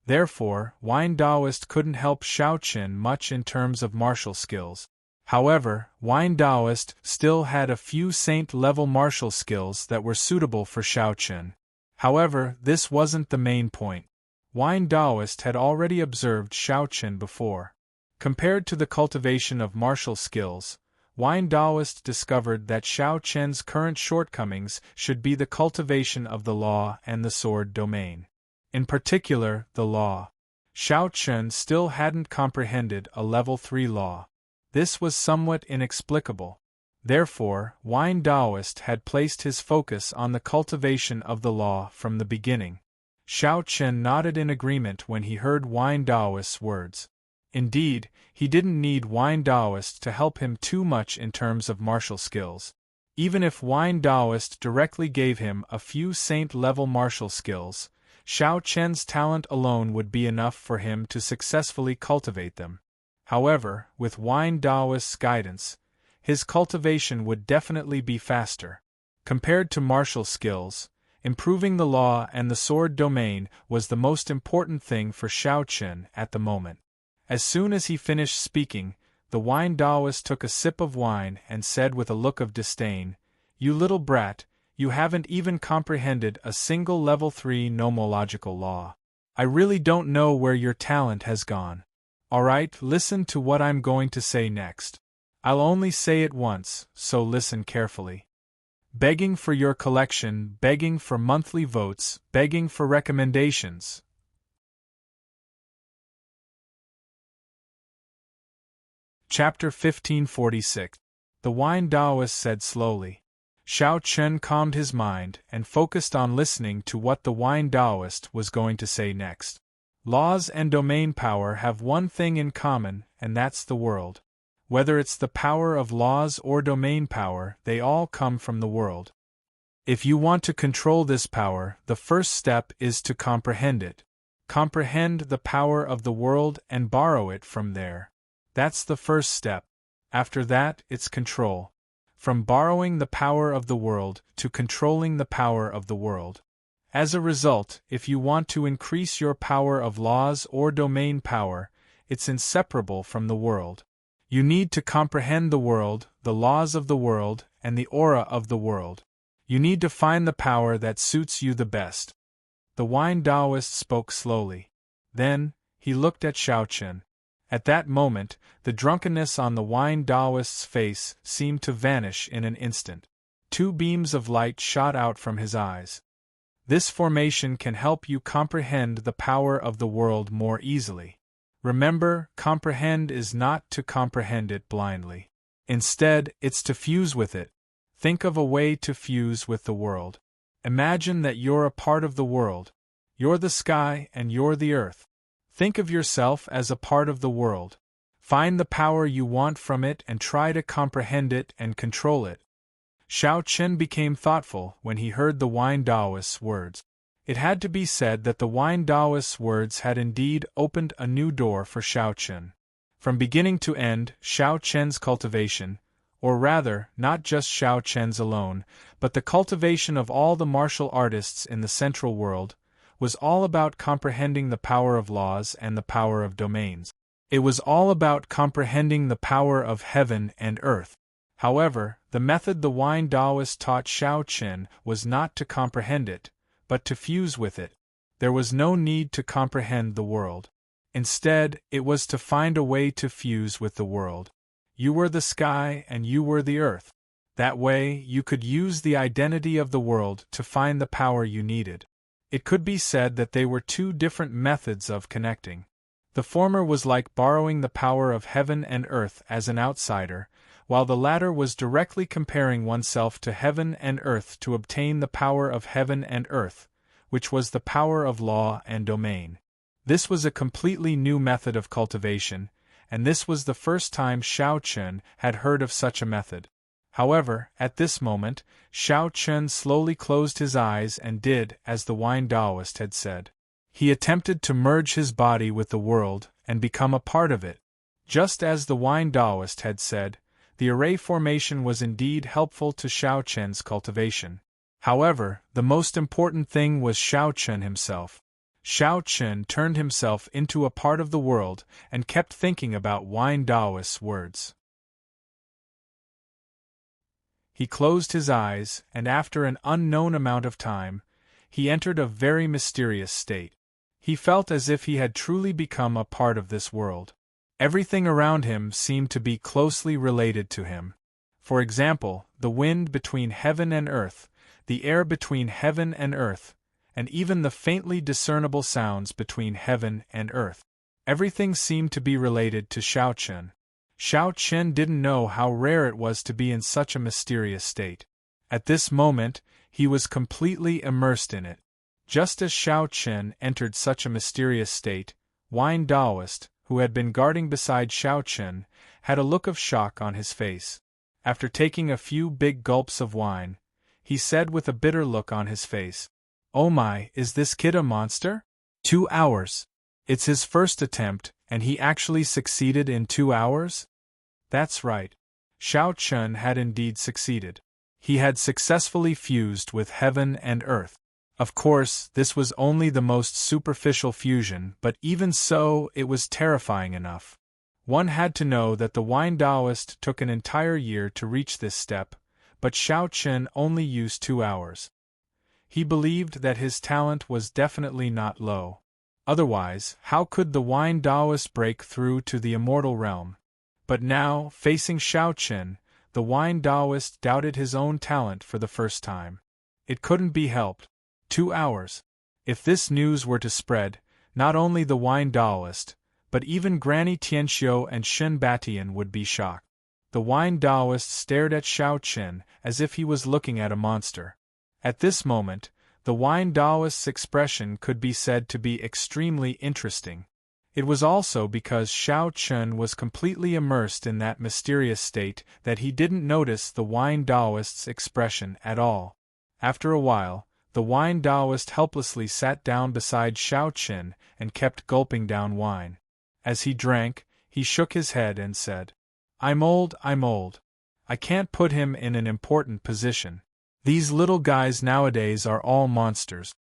Therefore, Wine Daoist couldn't help Xiao Chen much in terms of martial skills. However, Wine Daoist still had a few saint-level martial skills that were suitable for Xiao Chen. However, this wasn't the main point. Wine Daoist had already observed Xiao Chen before. Compared to the cultivation of martial skills, Wine Daoist discovered that Xiao Chen's current shortcomings should be the cultivation of the law and the sword domain. In particular, the law. Xiao Chen still hadn't comprehended a level 3 law. This was somewhat inexplicable. Therefore, Wine Daoist had placed his focus on the cultivation of the law from the beginning. Xiao Chen nodded in agreement when he heard Wine Daoist's words. Indeed, he didn't need Wine Daoist to help him too much in terms of martial skills. Even if Wine Daoist directly gave him a few saint-level martial skills, Xiao Chen's talent alone would be enough for him to successfully cultivate them. However, with Wine Daoist's guidance, his cultivation would definitely be faster. Compared to martial skills, improving the law and the sword domain was the most important thing for Xiao Chen at the moment. As soon as he finished speaking, the Wine Daoist took a sip of wine and said with a look of disdain, "You little brat, you haven't even comprehended a single level 3 nomological law. I really don't know where your talent has gone. Alright, listen to what I'm going to say next. I'll only say it once, so listen carefully. Begging for your collection, begging for monthly votes, begging for recommendations." Chapter 1546. The Wine Daoist said slowly. Xiao Chen calmed his mind and focused on listening to what the Wine Daoist was going to say next. Laws and domain power have one thing in common, and that's the world. Whether it's the power of laws or domain power, they all come from the world. If you want to control this power, the first step is to comprehend it. Comprehend the power of the world and borrow it from there. That's the first step. After that, it's control. From borrowing the power of the world to controlling the power of the world. As a result, if you want to increase your power of laws or domain power, it's inseparable from the world. You need to comprehend the world, the laws of the world, and the aura of the world. You need to find the power that suits you the best. The Wine Daoist spoke slowly. Then, he looked at Xiao Chen. At that moment, the drunkenness on the Wine Daoist's face seemed to vanish in an instant. 2 beams of light shot out from his eyes. This formation can help you comprehend the power of the world more easily. Remember, comprehend is not to comprehend it blindly. Instead, it's to fuse with it. Think of a way to fuse with the world. Imagine that you're a part of the world. You're the sky and you're the earth. Think of yourself as a part of the world. Find the power you want from it and try to comprehend it and control it. Xiao Chen became thoughtful when he heard the Wine Daoist's words. It had to be said that the Wine Daoist's words had indeed opened a new door for Xiao Chen. From beginning to end, Xiao Chen's cultivation, or rather, not just Xiao Chen's alone, but the cultivation of all the martial artists in the Central World, was all about comprehending the power of laws and the power of domains. It was all about comprehending the power of heaven and earth. However, the method the Wine Daoist taught Xiao Chen was not to comprehend it, but to fuse with it. There was no need to comprehend the world. Instead, it was to find a way to fuse with the world. You were the sky and you were the earth. That way, you could use the identity of the world to find the power you needed. It could be said that they were 2 different methods of connecting. The former was like borrowing the power of heaven and earth as an outsider, while the latter was directly comparing oneself to heaven and earth to obtain the power of heaven and earth, which was the power of law and domain. This was a completely new method of cultivation, and this was the first time Xiao Chen had heard of such a method. However, at this moment, Xiao Chen slowly closed his eyes and did as the Wine Daoist had said. He attempted to merge his body with the world and become a part of it. Just as the Wine Daoist had said, the array formation was indeed helpful to Xiao Chen's cultivation. However, the most important thing was Xiao Chen himself. Xiao Chen turned himself into a part of the world and kept thinking about Wine Daoist's words. He closed his eyes, and after an unknown amount of time, he entered a very mysterious state. He felt as if he had truly become a part of this world. Everything around him seemed to be closely related to him. For example, the wind between heaven and earth, the air between heaven and earth, and even the faintly discernible sounds between heaven and earth. Everything seemed to be related to Xiao Chen. Xiao Chen didn't know how rare it was to be in such a mysterious state. At this moment, he was completely immersed in it. Just as Xiao Chen entered such a mysterious state, Wine Daoist, who had been guarding beside Xiao Chen, had a look of shock on his face. After taking a few big gulps of wine, he said with a bitter look on his face, "Oh my, is this kid a monster? 2 hours. It's his first attempt, and he actually succeeded in 2 hours?" That's right. Xiao Chen had indeed succeeded. He had successfully fused with heaven and earth. Of course, this was only the most superficial fusion, but even so, it was terrifying enough. One had to know that the Wine Daoist took an entire year to reach this step, but Xiao Chen only used 2 hours. He believed that his talent was definitely not low. Otherwise, how could the Wine Daoist break through to the immortal realm? But now, facing Xiao Chen, the Wine Daoist doubted his own talent for the first time. It couldn't be helped. 2 hours. If this news were to spread, not only the Wine Daoist, but even Granny Tianxiu and Shen Batian would be shocked. The Wine Daoist stared at Xiao Chen as if he was looking at a monster. At this moment, the Wine Daoist's expression could be said to be extremely interesting. It was also because Xiao Chen was completely immersed in that mysterious state that he didn't notice the Wine Daoist's expression at all. After a while, the Wine Daoist helplessly sat down beside Xiao Chen and kept gulping down wine. As he drank, he shook his head and said, I'm old. I can't put him in an important position. These little guys nowadays are all monsters."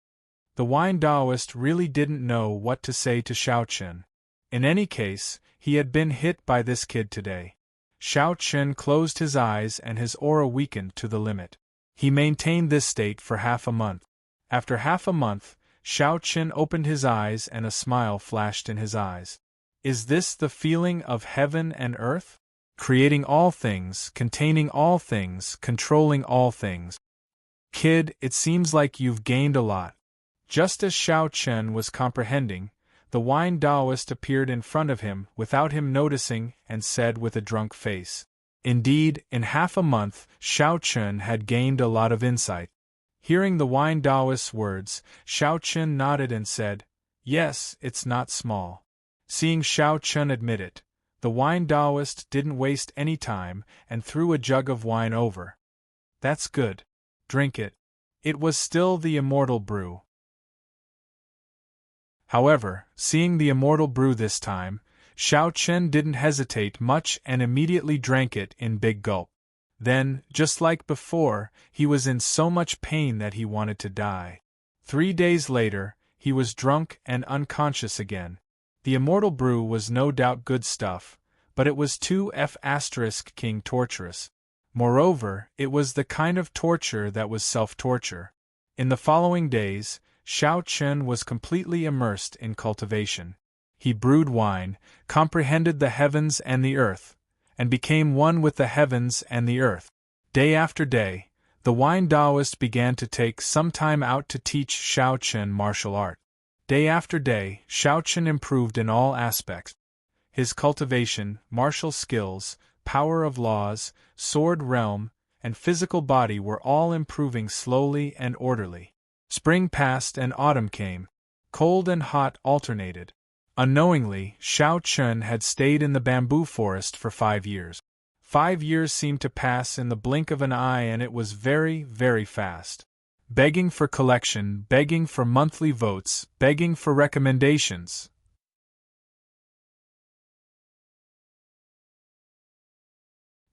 The Wine Daoist really didn't know what to say to Xiao Chen. In any case, he had been hit by this kid today. Xiao Chen closed his eyes and his aura weakened to the limit. He maintained this state for half a month. After half a month, Xiao Chen opened his eyes and a smile flashed in his eyes. Is this the feeling of heaven and earth? Creating all things, containing all things, controlling all things. Kid, it seems like you've gained a lot. Just as Xiao Chen was comprehending, the Wine Daoist appeared in front of him without him noticing and said with a drunk face. Indeed, in half a month, Xiao Chen had gained a lot of insight. Hearing the Wine Daoist's words, Xiao Chen nodded and said, Yes, it's not small. Seeing Xiao Chen admit it, the Wine Daoist didn't waste any time and threw a jug of wine over. That's good. Drink it. It was still the immortal brew. However, seeing the immortal brew this time, Xiao Chen didn't hesitate much and immediately drank it in big gulp. Then, just like before, he was in so much pain that he wanted to die. 3 days later, he was drunk and unconscious again. The immortal brew was no doubt good stuff, but it was too King torturous. Moreover, it was the kind of torture that was self-torture. In the following days, Xiao Chen was completely immersed in cultivation. He brewed wine, comprehended the heavens and the earth, and became one with the heavens and the earth. Day after day, the Wine Daoist began to take some time out to teach Xiao Chen martial art. Day after day, Xiao Chen improved in all aspects. His cultivation, martial skills, power of laws, sword realm, and physical body were all improving slowly and orderly. Spring passed and autumn came. Cold and hot alternated. Unknowingly, Xiao Chen had stayed in the bamboo forest for 5 years. 5 years seemed to pass in the blink of an eye, and it was very, very fast. Begging for collection, begging for monthly votes, begging for recommendations.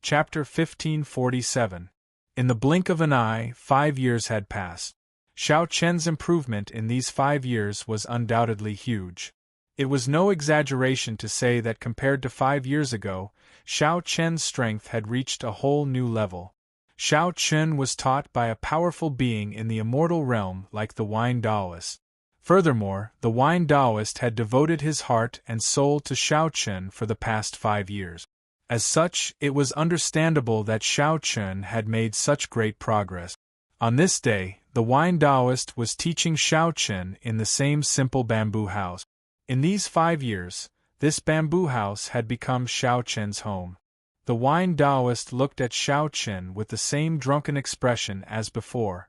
Chapter 1547. In the blink of an eye, 5 years had passed. Xiao Chen's improvement in these 5 years was undoubtedly huge. It was no exaggeration to say that compared to 5 years ago, Xiao Chen's strength had reached a whole new level. Xiao Chen was taught by a powerful being in the immortal realm like the Wine Daoist. Furthermore, the Wine Daoist had devoted his heart and soul to Xiao Chen for the past 5 years. As such, it was understandable that Xiao Chen had made such great progress. On this day, the Wine Daoist was teaching Xiao Chen in the same simple bamboo house. In these 5 years, this bamboo house had become Xiao Chen's home. The Wine Daoist looked at Xiao Chen with the same drunken expression as before.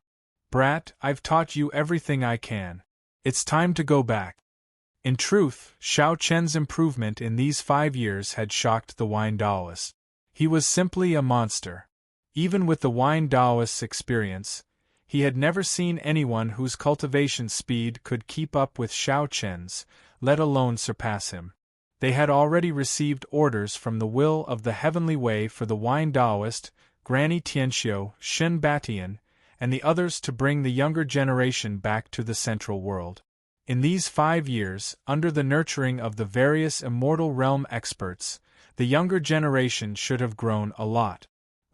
brat, I've taught you everything I can. It's time to go back." In truth, Xiao Chen's improvement in these 5 years had shocked the wine Taoist. He was simply a monster. Even with the wine Taoist's experience, he had never seen anyone whose cultivation speed could keep up with Xiao Chen's, let alone surpass him. They had already received orders from the will of the heavenly way for the wine Taoist, Granny Tianxiu, Shen Batian, and the others to bring the younger generation back to the central world. In these 5 years, under the nurturing of the various immortal realm experts, the younger generation should have grown a lot.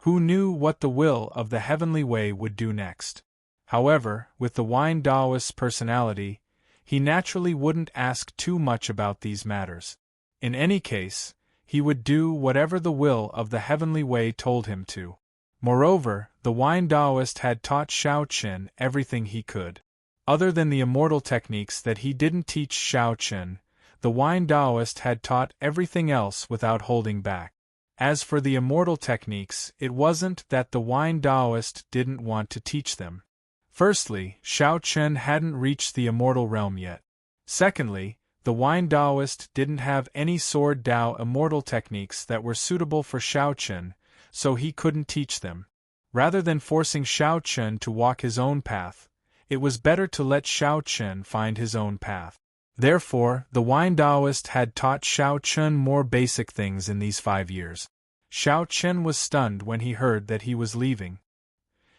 Who knew what the will of the heavenly way would do next? However, with the wine Taoist's personality, he naturally wouldn't ask too much about these matters. In any case, he would do whatever the will of the heavenly way told him to. Moreover, the wine Taoist had taught Xiao Chen everything he could. Other than the immortal techniques that he didn't teach Xiao Chen, the wine Taoist had taught everything else without holding back. As for the immortal techniques, it wasn't that the wine Taoist didn't want to teach them. Firstly, Xiao Chen hadn't reached the immortal realm yet. Secondly, the wine Taoist didn't have any sword Tao immortal techniques that were suitable for Xiao Chen, so he couldn't teach them. Rather than forcing Xiao Chen to walk his own path, it was better to let Xiao Chen find his own path. Therefore, the wine Taoist had taught Xiao Chen more basic things in these 5 years. Xiao Chen was stunned when he heard that he was leaving.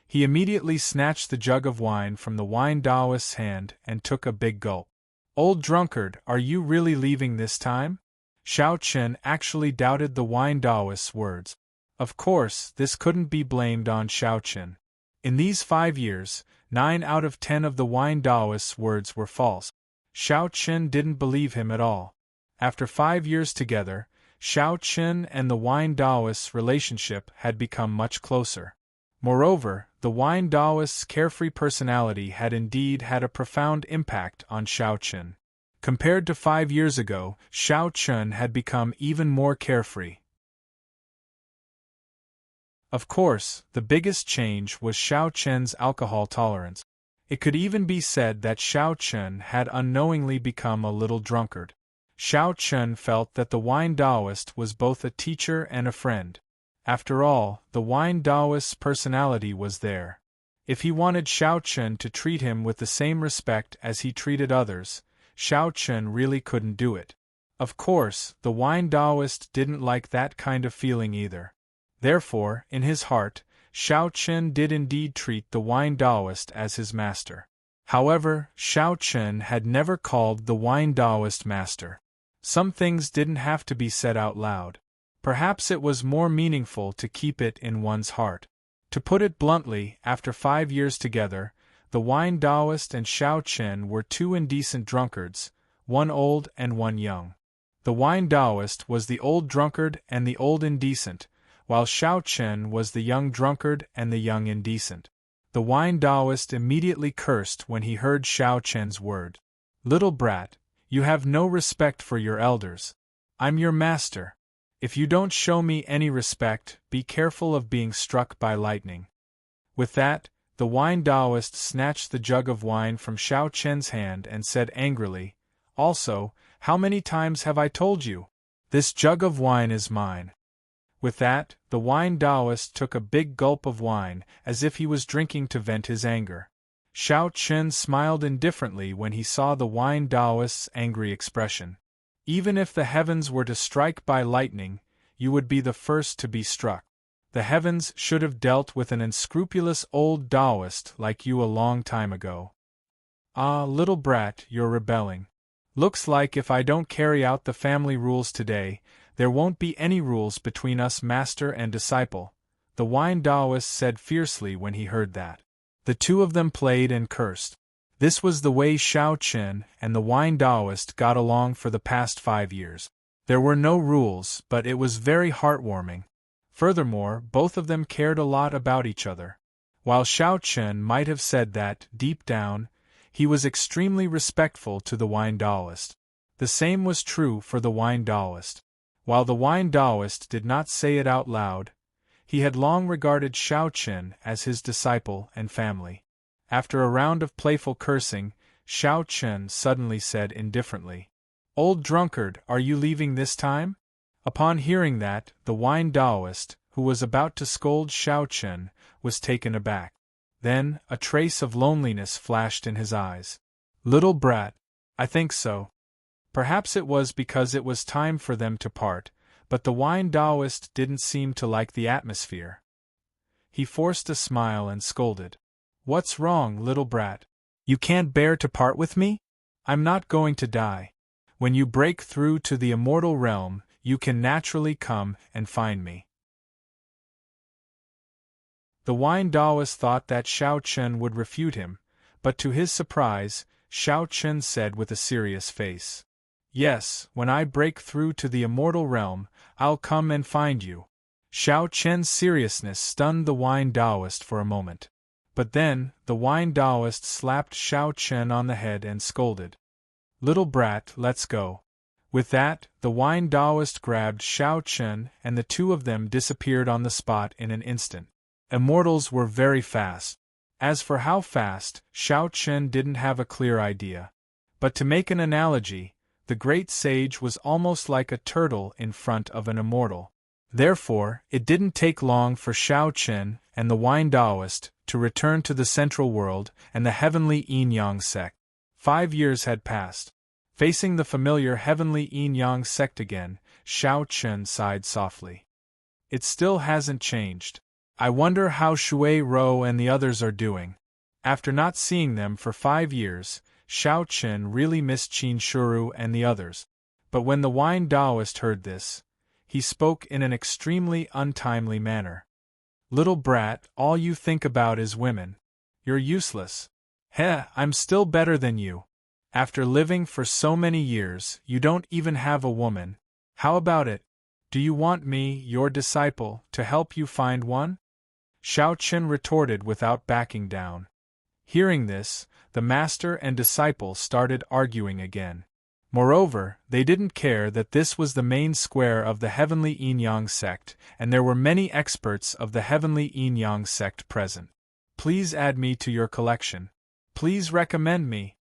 He immediately snatched the jug of wine from the wine Taoist's hand and took a big gulp. "Old drunkard, are you really leaving this time?" Xiao Chen actually doubted the wine Taoist's words. Of course, this couldn't be blamed on Xiao Chen. In these 5 years, 9 out of 10 of the wine Taoist's words were false. Xiao Chen didn't believe him at all. After 5 years together, Xiao Chen and the wine Taoist's relationship had become much closer. Moreover, the wine Taoist's carefree personality had indeed had a profound impact on Xiao Chen. Compared to 5 years ago, Xiao Chen had become even more carefree. Of course, the biggest change was Xiao Chen's alcohol tolerance. It could even be said that Xiao Chen had unknowingly become a little drunkard. Xiao Chen felt that the wine Taoist was both a teacher and a friend. After all, the wine Taoist's personality was there. If he wanted Xiao Chen to treat him with the same respect as he treated others, Xiao Chen really couldn't do it. Of course, the wine Taoist didn't like that kind of feeling either. Therefore, in his heart, Xiao Chen did indeed treat the wine Taoist as his master. However, Xiao Chen had never called the wine Taoist master. Some things didn't have to be said out loud. Perhaps it was more meaningful to keep it in one's heart. To put it bluntly, after 5 years together, the wine Taoist and Xiao Chen were 2 indecent drunkards, one old and one young. The wine Taoist was the old drunkard and the old indecent, while Xiao Chen was the young drunkard and the young indecent. The wine Taoist immediately cursed when he heard Xiao Chen's word. "Little brat, you have no respect for your elders. I'm your master. If you don't show me any respect, be careful of being struck by lightning." With that, the wine Taoist snatched the jug of wine from Xiao Chen's hand and said angrily, "Also, how many times have I told you? This jug of wine is mine." With that, the wine Taoist took a big gulp of wine, as if he was drinking to vent his anger. Xiao Chen smiled indifferently when he saw the wine Taoist's angry expression. "Even if the heavens were to strike by lightning, you would be the first to be struck. The heavens should have dealt with an unscrupulous old Taoist like you a long time ago. Ah, little brat, you're rebelling. Looks like if I don't carry out the family rules today, there won't be any rules between us master and disciple," the wine Taoist said fiercely when he heard that. The two of them played and cursed. This was the way Xiao Chen and the wine Taoist got along for the past 5 years. There were no rules, but it was very heartwarming. Furthermore, both of them cared a lot about each other. While Xiao Chen might have said that, deep down, he was extremely respectful to the wine Taoist. The same was true for the wine Taoist. While the wine Taoist did not say it out loud, he had long regarded Xiao Chen as his disciple and family. After a round of playful cursing, Xiao Chen suddenly said indifferently, "Old drunkard, are you leaving this time?" Upon hearing that, the wine Taoist, who was about to scold Xiao Chen, was taken aback. Then, a trace of loneliness flashed in his eyes. "Little brat. I think so." Perhaps it was because it was time for them to part, but the wine Taoist didn't seem to like the atmosphere. He forced a smile and scolded. "What's wrong, little brat? You can't bear to part with me? I'm not going to die. When you break through to the immortal realm, you can naturally come and find me." The wine Taoist thought that Xiao Chen would refute him, but to his surprise, Xiao Chen said with a serious face, "Yes, when I break through to the immortal realm, I'll come and find you." Xiao Chen's seriousness stunned the wine Taoist for a moment. But then, the wine Taoist slapped Xiao Chen on the head and scolded, "Little brat, let's go." With that, the wine Taoist grabbed Xiao Chen and the two of them disappeared on the spot in an instant. Immortals were very fast. As for how fast, Xiao Chen didn't have a clear idea. But to make an analogy, the great sage was almost like a turtle in front of an immortal. Therefore, it didn't take long for Xiao Chen and the wine Taoist to return to the central world and the heavenly yin-yang sect. 5 years had passed. Facing the familiar heavenly yin-yang sect again, Xiao Chen sighed softly. "It still hasn't changed. I wonder how Shui Rou and the others are doing." After not seeing them for 5 years, Xiao Chen really missed Qin Shuru and the others. But when the wine Taoist heard this, he spoke in an extremely untimely manner. "Little brat, all you think about is women. You're useless. Heh, I'm still better than you. After living for so many years, you don't even have a woman. How about it? Do you want me, your disciple, to help you find one?" Xiao Chen retorted without backing down. Hearing this, the master and disciple started arguing again. Moreover, they didn't care that this was the main square of the heavenly yin-yang sect, and there were many experts of the heavenly yin-yang sect present. "Please add me to your collection. Please recommend me."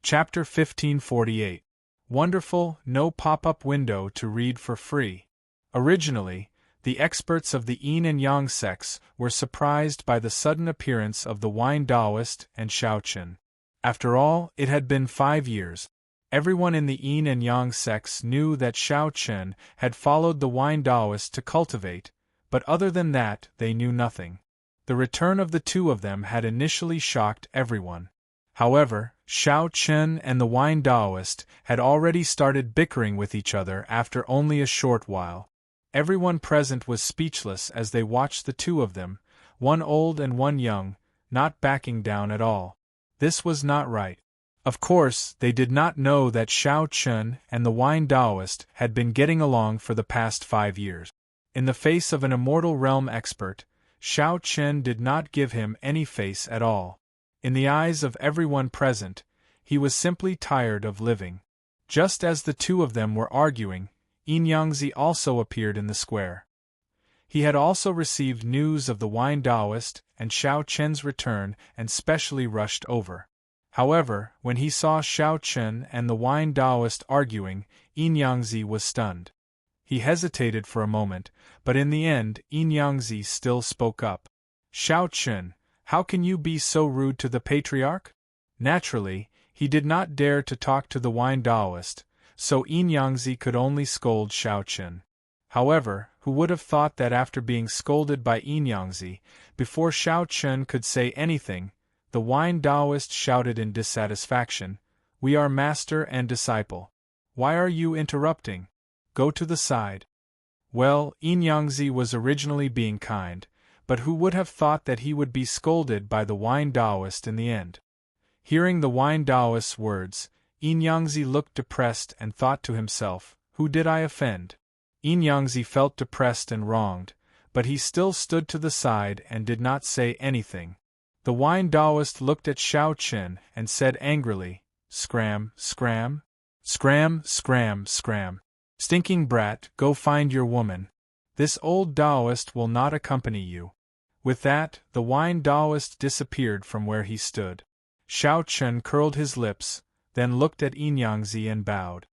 Chapter 1548. Wonderful, no pop-up window to read for free. Originally, the experts of the Yin and Yang sects were surprised by the sudden appearance of the wine Taoist and Xiao Chen. After all, it had been 5 years. Everyone in the Yin and Yang sects knew that Xiao Chen had followed the wine Taoist to cultivate, but other than that, they knew nothing. The return of the two of them had initially shocked everyone. However, Xiao Chen and the wine Taoist had already started bickering with each other after only a short while. Everyone present was speechless as they watched the two of them, one old and one young, not backing down at all. This was not right. Of course, they did not know that Xiao Chen and the wine Taoist had been getting along for the past 5 years. In the face of an immortal realm expert, Xiao Chen did not give him any face at all. In the eyes of everyone present, he was simply tired of living. Just as the two of them were arguing, Yin Yangzi also appeared in the square. He had also received news of the wine Taoist and Xiao Chen's return and specially rushed over. However, when he saw Xiao Chen and the wine Taoist arguing, Yin Yangzi was stunned. He hesitated for a moment, but in the end Yin Yangzi still spoke up. "Xiao Chen, how can you be so rude to the patriarch?" Naturally, he did not dare to talk to the wine Taoist, so Yin Yangzi could only scold Xiao Chen. However, who would have thought that after being scolded by Yin Yangzi, before Xiao Chen could say anything, the wine Taoist shouted in dissatisfaction, "We are master and disciple. Why are you interrupting? Go to the side." Well, Yin Yangzi was originally being kind, but who would have thought that he would be scolded by the wine Taoist in the end? Hearing the wine Taoist's words, Yin Yangzi looked depressed and thought to himself, "Who did I offend?" Yin Yangzi felt depressed and wronged, but he still stood to the side and did not say anything. The wine Taoist looked at Xiao Chen and said angrily, "Scram, scram? Scram, scram, scram. Stinking brat, go find your woman." This old Taoist will not accompany you." With that, the wine Taoist disappeared from where he stood. Xiao Chen curled his lips, then looked at Yinyangzi and bowed.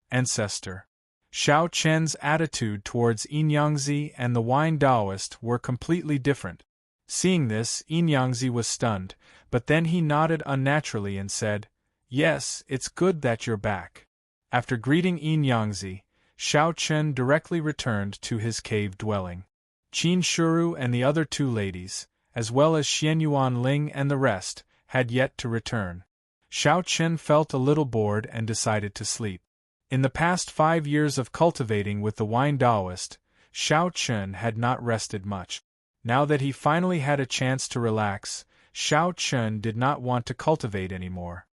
Ancestor. Xiao Chen's attitude towards Yinyangzi and the wine Taoist were completely different. Seeing this, Yinyangzi was stunned, but then he nodded unnaturally and said, "Yes, it's good that you're back." After greeting Yinyangzi, Xiao Chen directly returned to his cave dwelling. Qin Shuru and the other two ladies, as well as Xianyuan Ling and the rest, had yet to return. Xiao Chen felt a little bored and decided to sleep. In the past 5 years of cultivating with the wine Taoist, Xiao Chen had not rested much. Now that he finally had a chance to relax, Xiao Chen did not want to cultivate anymore.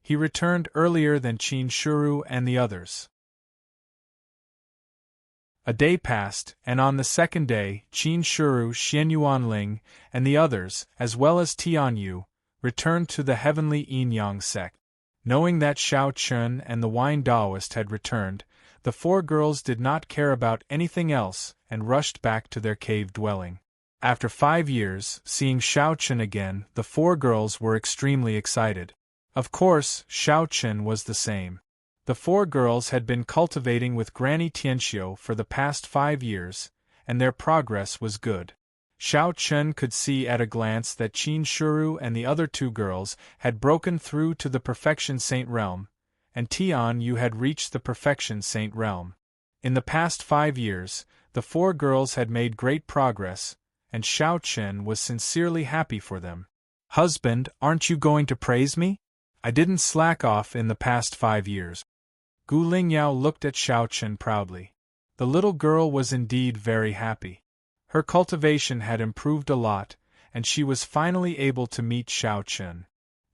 He returned earlier than Qin Shuru and the others. A day passed, and on the second day, Qin Shuru, Xianyuan Ling, and the others, as well as Tianyu, returned to the heavenly Yin-Yang sect. Knowing that Xiao Chen and the wine Taoist had returned, the 4 girls did not care about anything else and rushed back to their cave dwelling. After 5 years, seeing Xiao Chen again, the 4 girls were extremely excited. Of course, Xiao Chen was the same. The 4 girls had been cultivating with Granny Tianxiu for the past 5 years, and their progress was good. Xiao Chen could see at a glance that Qin Shuru and the other 2 girls had broken through to the Perfection Saint realm, and Tian Yu had reached the Perfection Saint realm. In the past 5 years, the 4 girls had made great progress, and Xiao Chen was sincerely happy for them. "Husband, aren't you going to praise me? I didn't slack off in the past 5 years." Gu Lingyao looked at Xiao Chen proudly. The little girl was indeed very happy. Her cultivation had improved a lot, and she was finally able to meet Xiao Chen.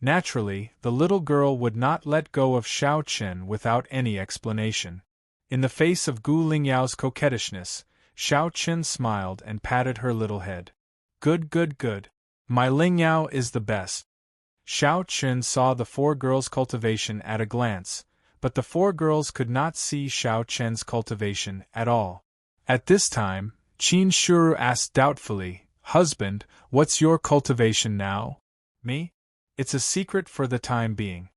Naturally, the little girl would not let go of Xiao Chen without any explanation. In the face of Gu Lingyao's coquettishness, Xiao Chen smiled and patted her little head. "Good, good, good. My Lingyao is the best." Xiao Chen saw the 4 girls' cultivation at a glance, but the 4 girls could not see Xiao Chen's cultivation at all. At this time, Qin Shuru asked doubtfully, "Husband, what's your cultivation now?" "Me? It's a secret for the time being."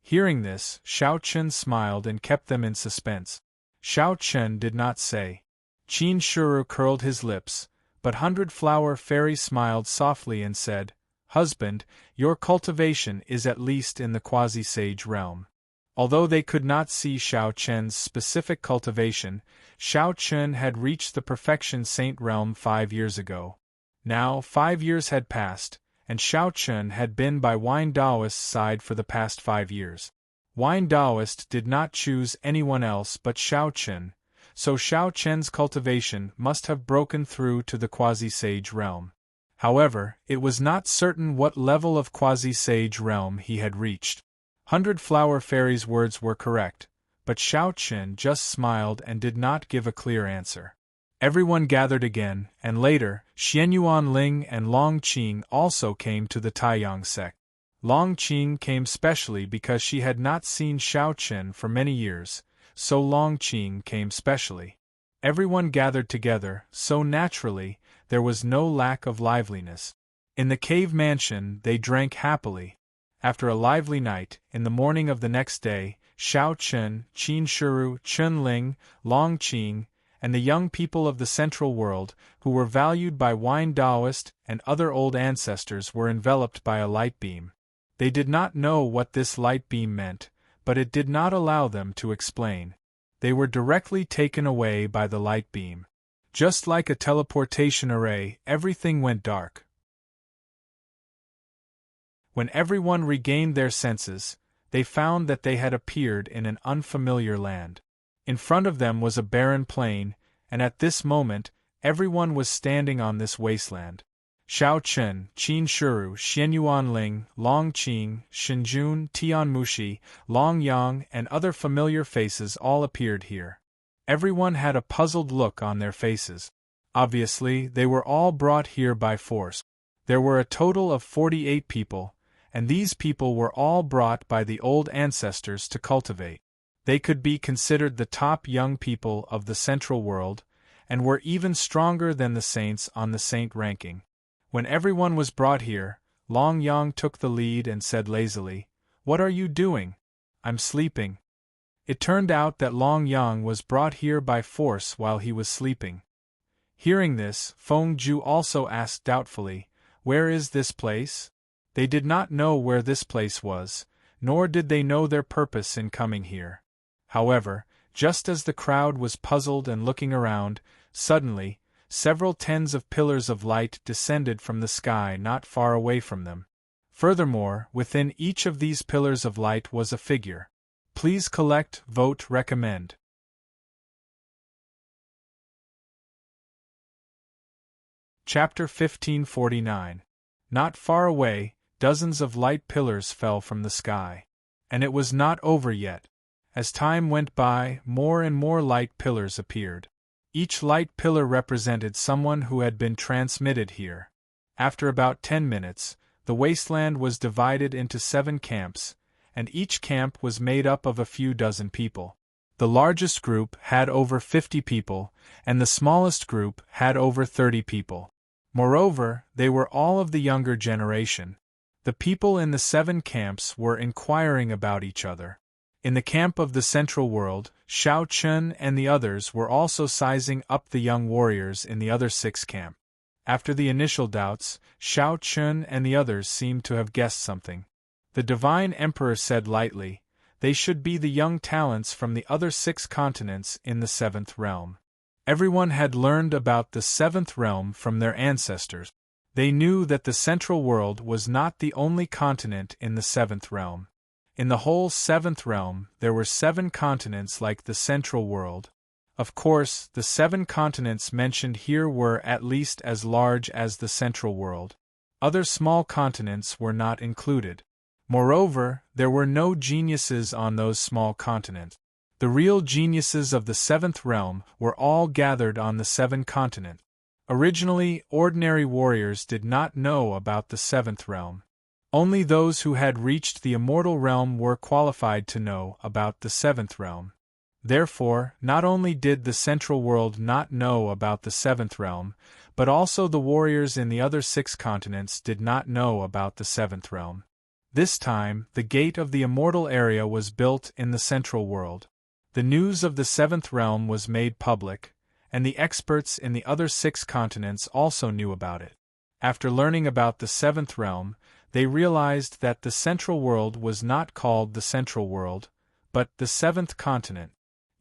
Hearing this, Xiao Chen smiled and kept them in suspense. Xiao Chen did not say. Qin Shuru curled his lips, but 100-Flower Fairy smiled softly and said, "Husband, your cultivation is at least in the quasi-sage realm." Although they could not see Xiao Chen's specific cultivation, Xiao Chen had reached the Perfection Saint realm 5 years ago. Now 5 years had passed, and Xiao Chen had been by Wine Taoist's side for the past 5 years. Wine Taoist did not choose anyone else but Xiao Chen, so Xiao Chen's cultivation must have broken through to the quasi-sage realm. However, it was not certain what level of quasi-sage realm he had reached. 100-Flower Fairy's words were correct, but Xiao Chen just smiled and did not give a clear answer. Everyone gathered again, and later, Xianyuan Ling and Long Qing also came to the Taiyang sect. Long Qing came specially because she had not seen Xiao Chen for many years, so Long Qing came specially. Everyone gathered together, so naturally, there was no lack of liveliness. In the cave mansion they drank happily. After a lively night, in the morning of the next day, Xiao Chen, Qin Shuru, Chun Ling, Long Qing, and the young people of the Central World, who were valued by Wine Taoist and other old ancestors, were enveloped by a light beam. They did not know what this light beam meant, but it did not allow them to explain. They were directly taken away by the light beam. Just like a teleportation array, everything went dark. When everyone regained their senses, they found that they had appeared in an unfamiliar land. In front of them was a barren plain, and at this moment, everyone was standing on this wasteland. Xiao Chen, Qin Shuru, Xianyuan Ling, Long Qing, Shinjun, Tianmushi, Long Yang, and other familiar faces all appeared here. Everyone had a puzzled look on their faces. Obviously, they were all brought here by force. There were a total of 48 people, and these people were all brought by the old ancestors to cultivate. They could be considered the top young people of the Central World, and were even stronger than the saints on the saint ranking. When everyone was brought here, Long Yang took the lead and said lazily, "What are you doing?" "I'm sleeping." It turned out that Long Yang was brought here by force while he was sleeping. Hearing this, Feng Ju also asked doubtfully, "Where is this place?" They did not know where this place was, nor did they know their purpose in coming here. However, just as the crowd was puzzled and looking around, suddenly, several tens of pillars of light descended from the sky not far away from them. Furthermore, within each of these pillars of light was a figure. Please collect, vote, recommend. Chapter 1549. Not far away, dozens of light pillars fell from the sky. And it was not over yet. As time went by, more and more light pillars appeared. Each light pillar represented someone who had been transmitted here. After about 10 minutes, the wasteland was divided into 7 camps, and each camp was made up of a few dozen people. The largest group had over 50 people, and the smallest group had over 30 people. Moreover, they were all of the younger generation. The people in the 7 camps were inquiring about each other. In the camp of the Central World, Xiao Chun and the others were also sizing up the young warriors in the other 6 camp. After the initial doubts, Xiao Chun and the others seemed to have guessed something. The Divine Emperor said lightly, "They should be the young talents from the other 6 continents in the 7th realm." Everyone had learned about the 7th realm from their ancestors. They knew that the Central World was not the only continent in the 7th realm. In the whole 7th realm, there were 7 continents like the Central World. Of course, the 7 continents mentioned here were at least as large as the Central World. Other small continents were not included. Moreover, there were no geniuses on those small continents. The real geniuses of the 7th realm were all gathered on the 7 continents. Originally, ordinary warriors did not know about the 7th realm. Only those who had reached the immortal realm were qualified to know about the 7th realm. Therefore, not only did the Central World not know about the 7th realm, but also the warriors in the other 6 continents did not know about the 7th realm. This time, the gate of the immortal area was built in the Central World. The news of the 7th realm was made public, and the experts in the other 6 continents also knew about it. After learning about the 7th realm, they realized that the Central World was not called the Central World, but the 7th continent.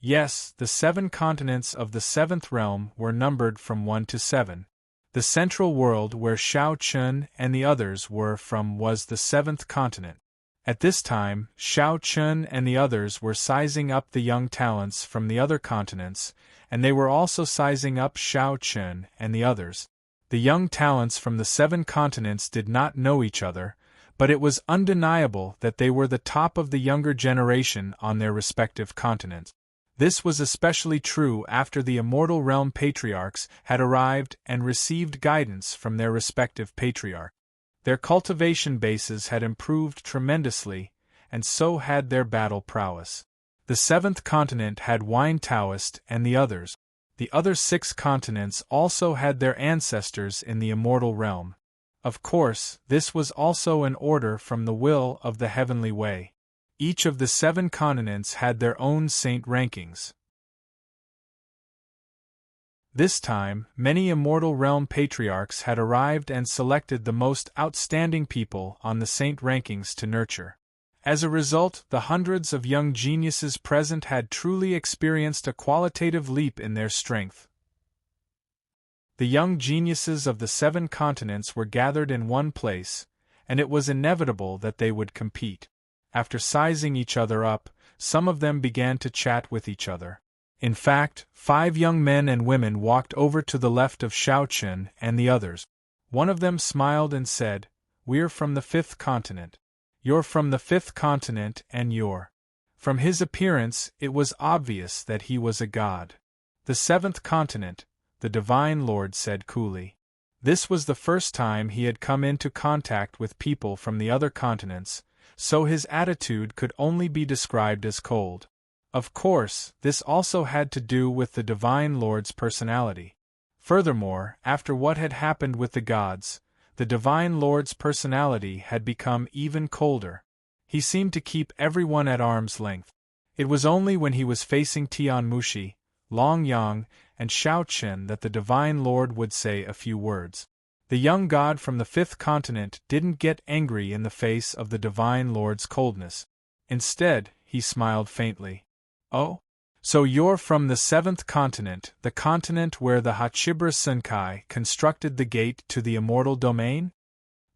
Yes, the 7 continents of the 7th realm were numbered from 1 to 7. The Central World where Xiao Chun and the others were from was the 7th continent. At this time, Xiao Chun and the others were sizing up the young talents from the other continents, and they were also sizing up Xiao Chun and the others. The young talents from the 7 continents did not know each other, but it was undeniable that they were the top of the younger generation on their respective continents. This was especially true after the Immortal Realm patriarchs had arrived and received guidance from their respective patriarchs. Their cultivation bases had improved tremendously, and so had their battle prowess. The 7th continent had Wine Taoist and the others. The other 6 continents also had their ancestors in the Immortal Realm. Of course, this was also an order from the will of the Heavenly Way. Each of the 7 continents had their own saint rankings. This time, many Immortal Realm patriarchs had arrived and selected the most outstanding people on the saint rankings to nurture. As a result, the hundreds of young geniuses present had truly experienced a qualitative leap in their strength. The young geniuses of the 7 continents were gathered in one place, and it was inevitable that they would compete. After sizing each other up, some of them began to chat with each other. In fact, 5 young men and women walked over to the left of Xiao Chun and the others. One of them smiled and said, "We're from the 5th continent. You're from the 5th continent and you're." From his appearance, it was obvious that he was a god. "The 7th continent," the Divine Lord said coolly. This was the first time he had come into contact with people from the other continents, so his attitude could only be described as cold. Of course, this also had to do with the Divine Lord's personality. Furthermore, after what had happened with the gods, the Divine Lord's personality had become even colder. He seemed to keep everyone at arm's length. It was only when he was facing Tian Mushi, Long Yang, and Xiao Chen that the Divine Lord would say a few words. The young god from the fifth continent didn't get angry in the face of the Divine Lord's coldness. Instead, he smiled faintly. "Oh? So you're from the seventh continent, the continent where the Hachibra Senkai constructed the gate to the immortal domain?"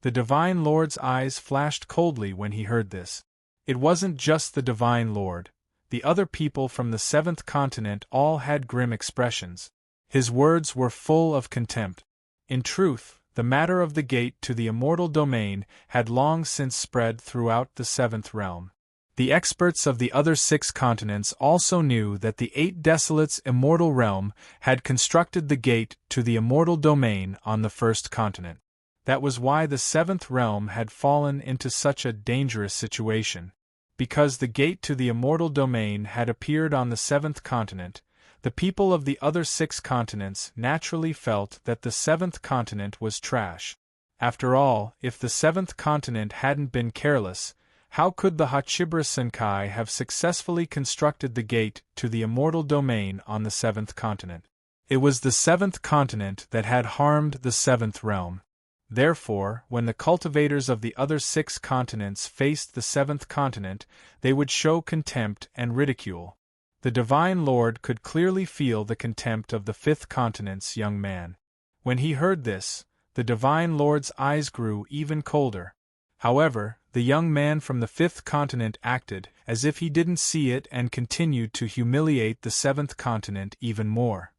The Divine Lord's eyes flashed coldly when he heard this. It wasn't just the Divine Lord. The other people from the seventh continent all had grim expressions. His words were full of contempt. In truth, the matter of the gate to the immortal domain had long since spread throughout the seventh realm. The experts of the other 6 continents also knew that the 8 Desolates' immortal realm had constructed the gate to the immortal domain on the first continent. That was why the 7th realm had fallen into such a dangerous situation. Because the gate to the immortal domain had appeared on the 7th continent, the people of the other 6 continents naturally felt that the 7th continent was trash. After all, if the 7th continent hadn't been careless, how could the Hachibra Senkai have successfully constructed the gate to the immortal domain on the 7th continent? It was the 7th continent that had harmed the 7th realm. Therefore, when the cultivators of the other 6 continents faced the 7th continent, they would show contempt and ridicule. The Divine Lord could clearly feel the contempt of the 5th continent's young man. When he heard this, the Divine Lord's eyes grew even colder. However, the young man from the 5th continent acted as if he didn't see it and continued to humiliate the 7th continent even more.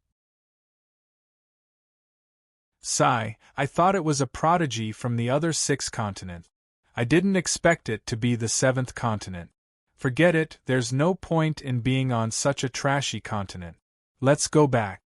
"Sigh, I thought it was a prodigy from the other 6 continents. I didn't expect it to be the 7th continent. Forget it, there's no point in being on such a trashy continent. Let's go back."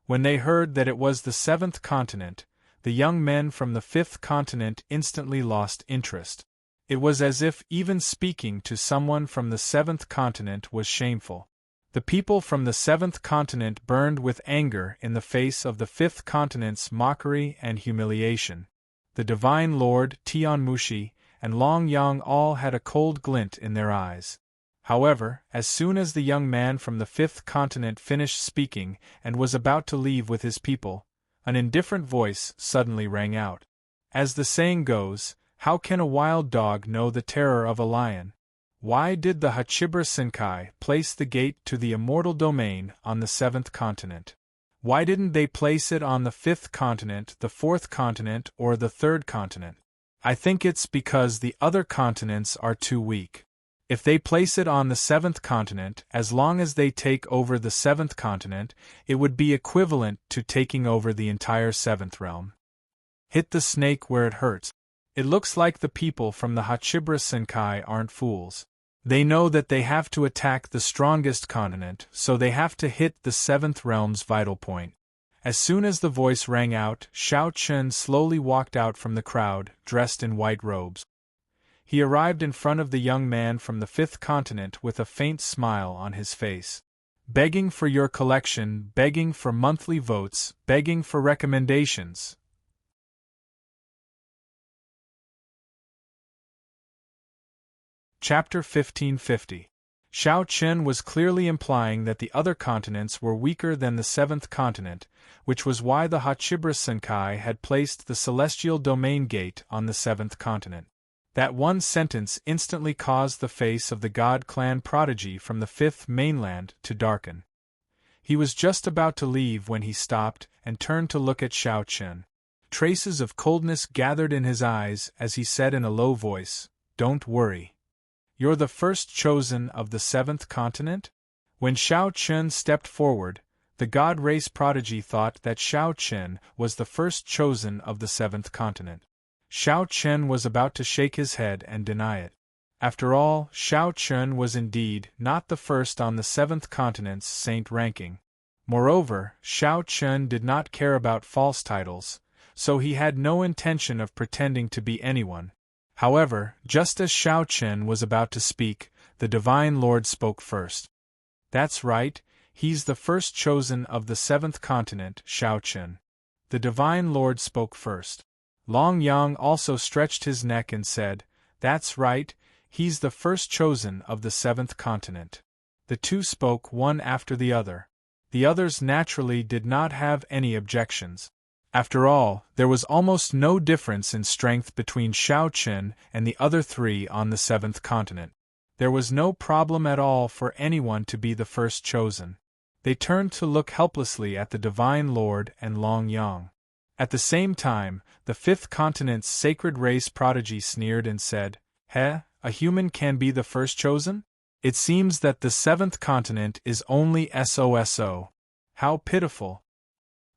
When they heard that it was the 7th continent, the young men from the 5th continent instantly lost interest. It was as if even speaking to someone from the 7th continent was shameful. The people from the 7th continent burned with anger in the face of the 5th continent's mockery and humiliation. The Divine Lord, Tian Mushi, and Long Yang all had a cold glint in their eyes. However, as soon as the young man from the 5th continent finished speaking and was about to leave with his people, an indifferent voice suddenly rang out. As the saying goes, how can a wild dog know the terror of a lion? Why did the Hachibra Senkai place the gate to the immortal domain on the 7th continent? Why didn't they place it on the 5th continent, the 4th continent, or the 3rd continent? I think it's because the other continents are too weak. If they place it on the 7th continent, as long as they take over the 7th continent, it would be equivalent to taking over the entire 7th realm. Hit the snake where it hurts. It looks like the people from the Hachibra Senkai aren't fools. They know that they have to attack the strongest continent, so they have to hit the 7th realm's vital point. As soon as the voice rang out, Xiao Chen slowly walked out from the crowd, dressed in white robes. He arrived in front of the young man from the 5th continent with a faint smile on his face. "Begging for your collection, begging for monthly votes, begging for recommendations." Chapter 1550. Xiao Chen was clearly implying that the other continents were weaker than the 7th continent, which was why the Hachibra Senkai had placed the celestial domain gate on the 7th continent. That one sentence instantly caused the face of the God Clan prodigy from the 5th mainland to darken. He was just about to leave when he stopped and turned to look at Xiao Chen. Traces of coldness gathered in his eyes as he said in a low voice, "Don't worry. You're the first chosen of the 7th continent?" When Xiao Chen stepped forward, the God Race prodigy thought that Xiao Chen was the first chosen of the 7th continent. Xiao Chen was about to shake his head and deny it. After all, Xiao Chen was indeed not the first on the 7th continent's saint ranking. Moreover, Xiao Chen did not care about false titles, so he had no intention of pretending to be anyone. However, just as Xiao Chen was about to speak, the Divine Lord spoke first. That's right, he's the first chosen of the seventh continent, Shao Chen. The Divine Lord spoke first. Long Yang also stretched his neck and said, That's right, he's the first chosen of the seventh continent. The two spoke one after the other. The others naturally did not have any objections. After all, there was almost no difference in strength between Shao Chen and the other three on the seventh continent. There was no problem at all for anyone to be the first chosen. They turned to look helplessly at the Divine Lord and Long Yang. At the same time, the fifth continent's sacred race prodigy sneered and said, a human can be the first chosen? It seems that the seventh continent is only SOSO. How pitiful.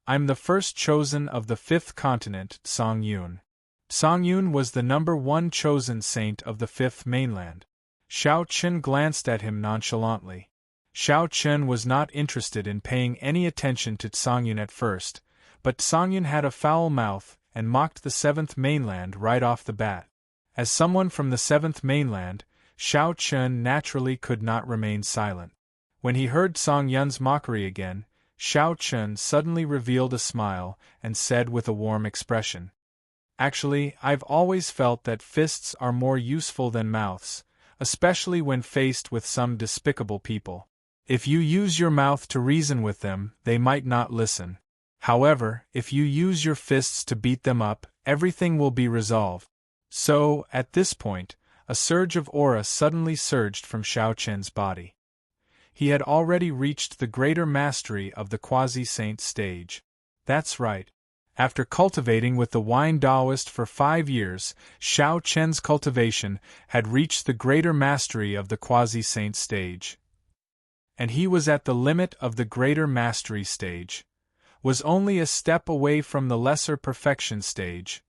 I'm the first chosen of the fifth continent, Song Yun. Song Yun was the number one chosen saint of the fifth mainland. Shao Chen glanced at him nonchalantly. Shao Chen was not interested in paying any attention to Song Yun at first, but Song Yun had a foul mouth and mocked the seventh mainland right off the bat. As someone from the seventh mainland, Shao Chen naturally could not remain silent. When he heard Song Yun's mockery again, Shao Chen suddenly revealed a smile and said with a warm expression, Actually, I've always felt that fists are more useful than mouths, especially when faced with some despicable people. If you use your mouth to reason with them, they might not listen. However, if you use your fists to beat them up, everything will be resolved. So, at this point, a surge of aura suddenly surged from Shao Chen's body. He had already reached the greater mastery of the quasi-saint stage. That's right. After cultivating with the Wine Taoist for 5 years, Shao Chen's cultivation had reached the greater mastery of the quasi-saint stage. And he was at the limit of the greater mastery stage. Was only a step away from the lesser perfection stage.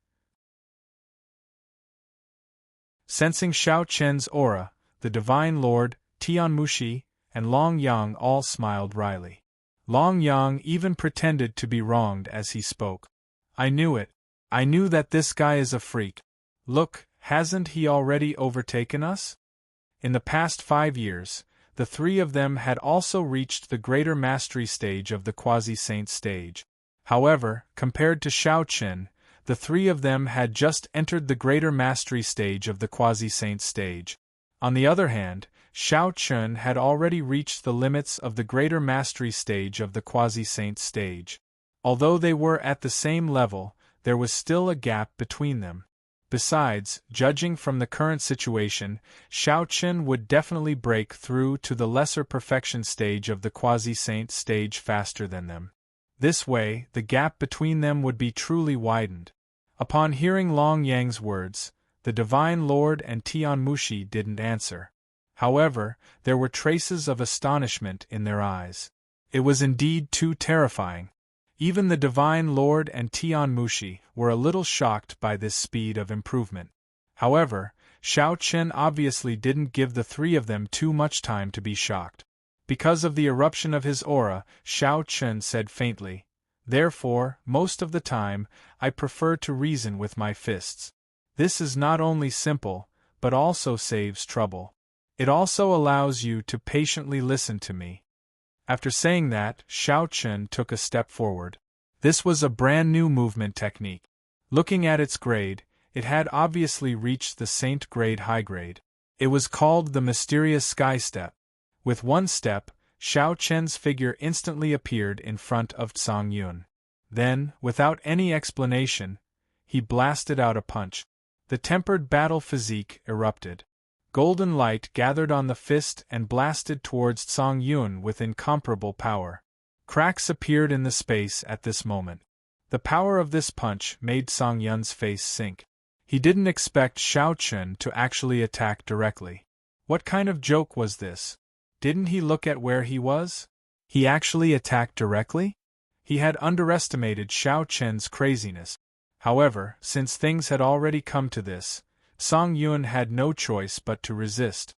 Sensing Shao Chen's aura, the Divine Lord, Tianmushi, and Long Yang all smiled wryly. Long Yang even pretended to be wronged as he spoke. I knew it. I knew that this guy is a freak. Look, hasn't he already overtaken us? In the past 5 years, the three of them had also reached the greater mastery stage of the quasi-saint stage. However, compared to Shao Chen, the three of them had just entered the greater mastery stage of the quasi-saint stage. On the other hand, Shao Chen had already reached the limits of the greater mastery stage of the quasi-saint stage. Although they were at the same level, there was still a gap between them. Besides, judging from the current situation, Shao Chen would definitely break through to the lesser perfection stage of the quasi-saint stage faster than them. This way, the gap between them would be truly widened. Upon hearing Long Yang's words, the Divine Lord and Tianmushi didn't answer. However, there were traces of astonishment in their eyes. It was indeed too terrifying. Even the Divine Lord and Tianmushi were a little shocked by this speed of improvement. However, Shao Chen obviously didn't give the three of them too much time to be shocked. Because of the eruption of his aura, Shao Chen said faintly, Therefore, most of the time, I prefer to reason with my fists. This is not only simple, but also saves trouble. It also allows you to patiently listen to me. After saying that, Shao Chen took a step forward. This was a brand new movement technique. Looking at its grade, it had obviously reached the saint grade high grade. It was called the mysterious sky step. With one step, Shao Chen's figure instantly appeared in front of Song Yun. Then, without any explanation, he blasted out a punch. The tempered battle physique erupted. Golden light gathered on the fist and blasted towards Song Yun with incomparable power. Cracks appeared in the space at this moment. The power of this punch made Song Yun's face sink. He didn't expect Shao Chen to actually attack directly. What kind of joke was this? Didn't he look at where he was? He actually attacked directly? He had underestimated Shao Chen's craziness. However, since things had already come to this, Song Yun had no choice but to resist.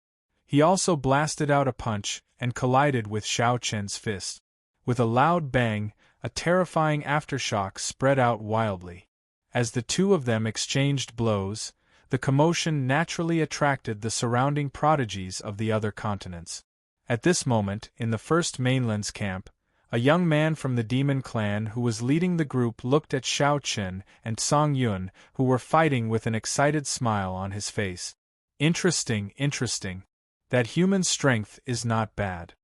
He also blasted out a punch and collided with Shao Chen's fist. With a loud bang, a terrifying aftershock spread out wildly. As the two of them exchanged blows, the commotion naturally attracted the surrounding prodigies of the other continents. At this moment, in the first mainland's camp, a young man from the demon clan who was leading the group looked at Xiao Qin and Song Yun, who were fighting with an excited smile on his face. Interesting, interesting. That human strength is not bad.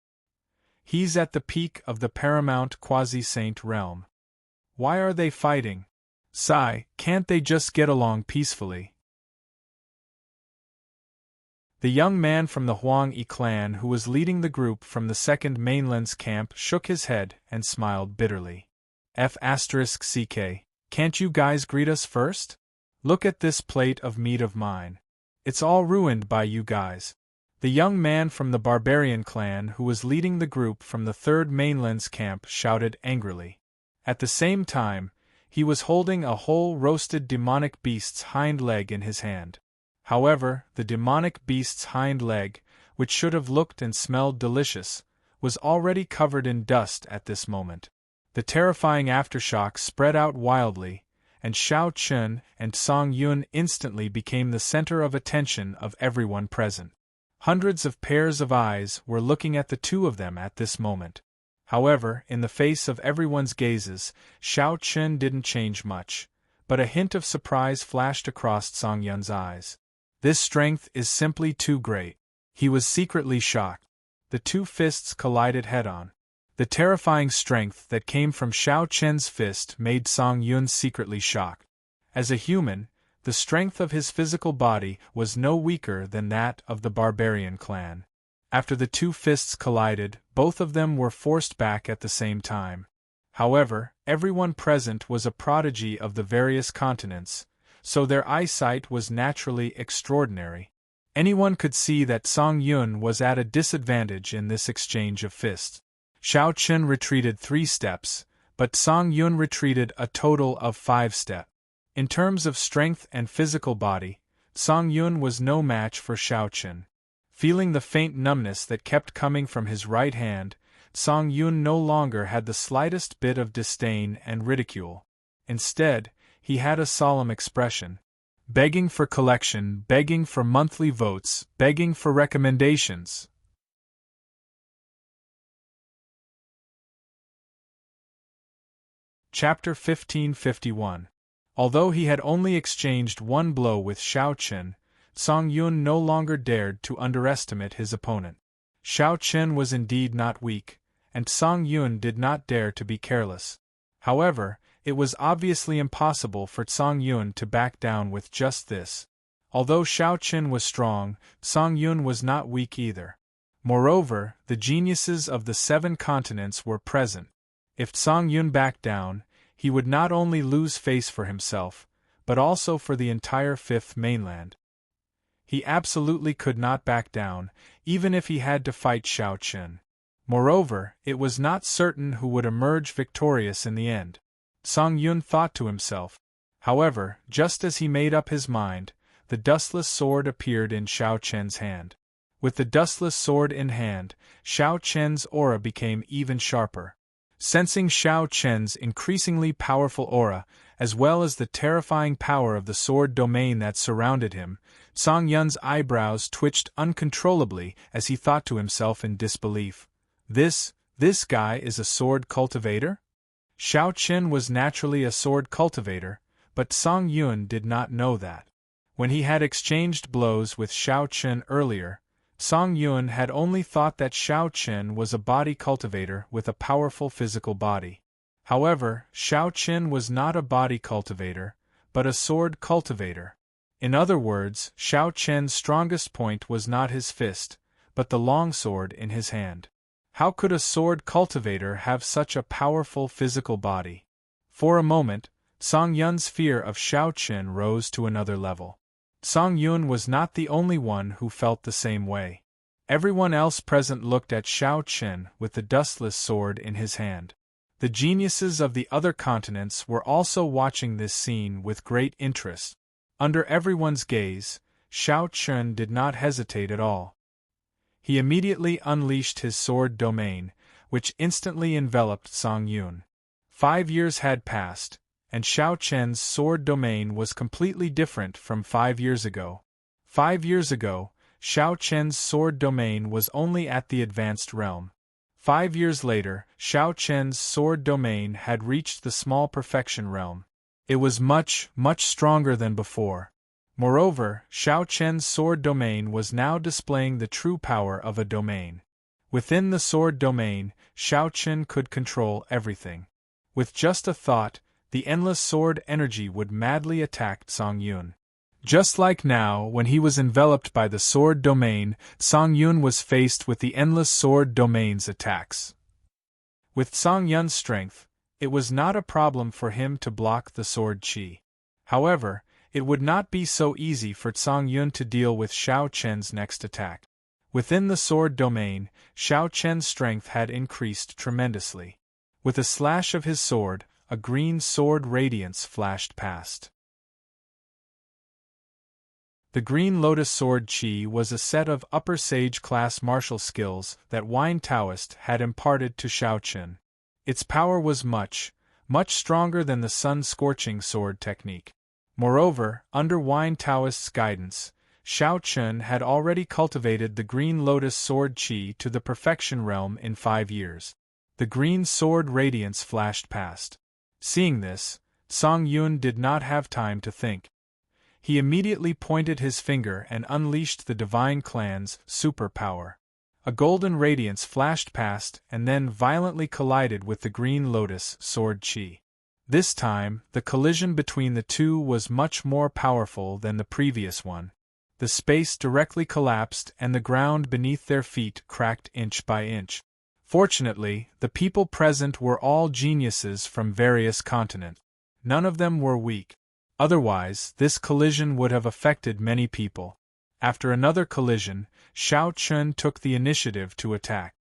He's at the peak of the paramount quasi-saint realm. Why are they fighting? Sigh, can't they just get along peacefully? The young man from the Huang Yi clan who was leading the group from the second mainland's camp shook his head and smiled bitterly. F***CK, can't you guys greet us first? Look at this plate of meat of mine. It's all ruined by you guys. The young man from the barbarian clan who was leading the group from the third mainland's camp shouted angrily. At the same time, he was holding a whole roasted demonic beast's hind leg in his hand. However, the demonic beast's hind leg, which should have looked and smelled delicious, was already covered in dust at this moment. The terrifying aftershock spread out wildly, and Xiao Qin and Song Yun instantly became the center of attention of everyone present. Hundreds of pairs of eyes were looking at the two of them at this moment. However, in the face of everyone's gazes, Xiao Qin didn't change much, but a hint of surprise flashed across Song Yun's eyes. This strength is simply too great. He was secretly shocked. The two fists collided head-on. The terrifying strength that came from Xiao Qin's fist made Song Yun secretly shocked. As a human, the strength of his physical body was no weaker than that of the barbarian clan. After the two fists collided, both of them were forced back at the same time. However, everyone present was a prodigy of the various continents, so their eyesight was naturally extraordinary. Anyone could see that Song Yun was at a disadvantage in this exchange of fists. Xiao Qin retreated 3 steps, but Song Yun retreated a total of 5 steps. In terms of strength and physical body, Song Yun was no match for Xiao Qin. Feeling the faint numbness that kept coming from his right hand, Song Yun no longer had the slightest bit of disdain and ridicule. Instead, he had a solemn expression. Begging for collection, begging for monthly votes, begging for recommendations. Chapter 1551. Although he had only exchanged one blow with Xiao Qin, Song Yun no longer dared to underestimate his opponent. Xiao Qin was indeed not weak, and Song Yun did not dare to be careless. However, it was obviously impossible for Song Yun to back down with just this. Although Xiao Qin was strong, Song Yun was not weak either. Moreover, the geniuses of the 7 continents were present. If Song Yun backed down, he would not only lose face for himself, but also for the entire 5th mainland. He absolutely could not back down, even if he had to fight Xiao Qin. Moreover, it was not certain who would emerge victorious in the end. Song Yun thought to himself. However, just as he made up his mind, the dustless sword appeared in Xiao Qin's hand. With the dustless sword in hand, Xiao Qin's aura became even sharper. Sensing Xiao Qin's increasingly powerful aura, as well as the terrifying power of the sword domain that surrounded him, Song Yun's eyebrows twitched uncontrollably as he thought to himself in disbelief. This guy is a sword cultivator? Xiao Qin was naturally a sword cultivator, but Song Yun did not know that. When he had exchanged blows with Xiao Qin earlier, Song Yun had only thought that Xiao Qin was a body cultivator with a powerful physical body. However, Xiao Qin was not a body cultivator, but a sword cultivator. In other words, Xiao Qin's strongest point was not his fist, but the long sword in his hand. How could a sword cultivator have such a powerful physical body? For a moment, Song Yun's fear of Xiao Qin rose to another level. Song Yun was not the only one who felt the same way. Everyone else present looked at Xiao Qin with the dustless sword in his hand. The geniuses of the other continents were also watching this scene with great interest. Under everyone's gaze, Xiao Qin did not hesitate at all. He immediately unleashed his sword domain, which instantly enveloped Song Yun. 5 years had passed, and Xiao Qin's sword domain was completely different from 5 years ago. 5 years ago, Xiao Chen's sword domain was only at the advanced realm. 5 years later, Xiao Chen's sword domain had reached the small perfection realm. It was much, much stronger than before. Moreover, Xiao Chen's sword domain was now displaying the true power of a domain. Within the sword domain, Xiao Chen could control everything. With just a thought, the endless sword energy would madly attack Song Yun. Just like now, when he was enveloped by the sword domain, Song Yun was faced with the endless sword domain's attacks. With Song Yun's strength, it was not a problem for him to block the sword chi. However, it would not be so easy for Song Yun to deal with Xiao Chen's next attack. Within the sword domain, Xiao Chen's strength had increased tremendously. With a slash of his sword, a green sword radiance flashed past. The Green Lotus Sword Chi was a set of upper sage-class martial skills that Wine Taoist had imparted to Xiao Chen. Its power was much, much stronger than the sun-scorching sword technique. Moreover, under Wine Taoist's guidance, Xiao Chen had already cultivated the Green Lotus Sword Chi to the perfection realm in 5 years. The green sword radiance flashed past. Seeing this, Song Yun did not have time to think. He immediately pointed his finger and unleashed the Divine Clan's superpower. A golden radiance flashed past and then violently collided with the Green Lotus Sword Chi. This time, the collision between the two was much more powerful than the previous one. The space directly collapsed and the ground beneath their feet cracked inch by inch. Fortunately, the people present were all geniuses from various continents. None of them were weak. Otherwise, this collision would have affected many people. After another collision, Xiao Chen took the initiative to attack.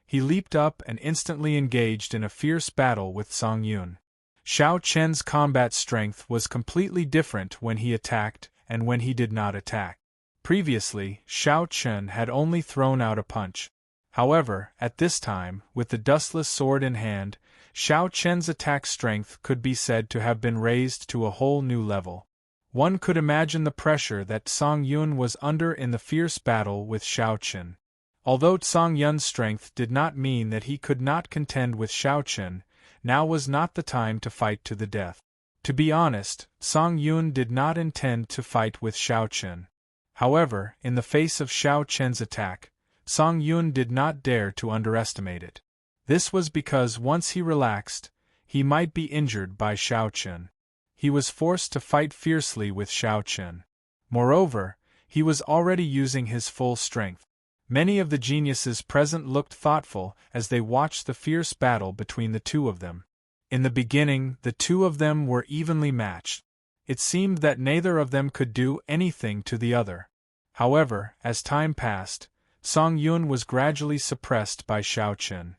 He leaped up and instantly engaged in a fierce battle with Song Yun. Xiao Chen's combat strength was completely different when he attacked and when he did not attack. Previously, Xiao Chen had only thrown out a punch. However, at this time, with the dustless sword in hand, Xiao Chen's attack strength could be said to have been raised to a whole new level. One could imagine the pressure that Song Yun was under in the fierce battle with Xiao Chen. Although Song Yun's strength did not mean that he could not contend with Xiao Chen, now was not the time to fight to the death. To be honest, Song Yun did not intend to fight with Xiao Chen. However, in the face of Xiao Chen's attack, Song Yun did not dare to underestimate it. This was because once he relaxed, he might be injured by Xiao Chen. He was forced to fight fiercely with Xiao Chen. Moreover, he was already using his full strength. Many of the geniuses present looked thoughtful as they watched the fierce battle between the two of them. In the beginning, the two of them were evenly matched. It seemed that neither of them could do anything to the other. However, as time passed, Song Yun was gradually suppressed by Xiao Chen.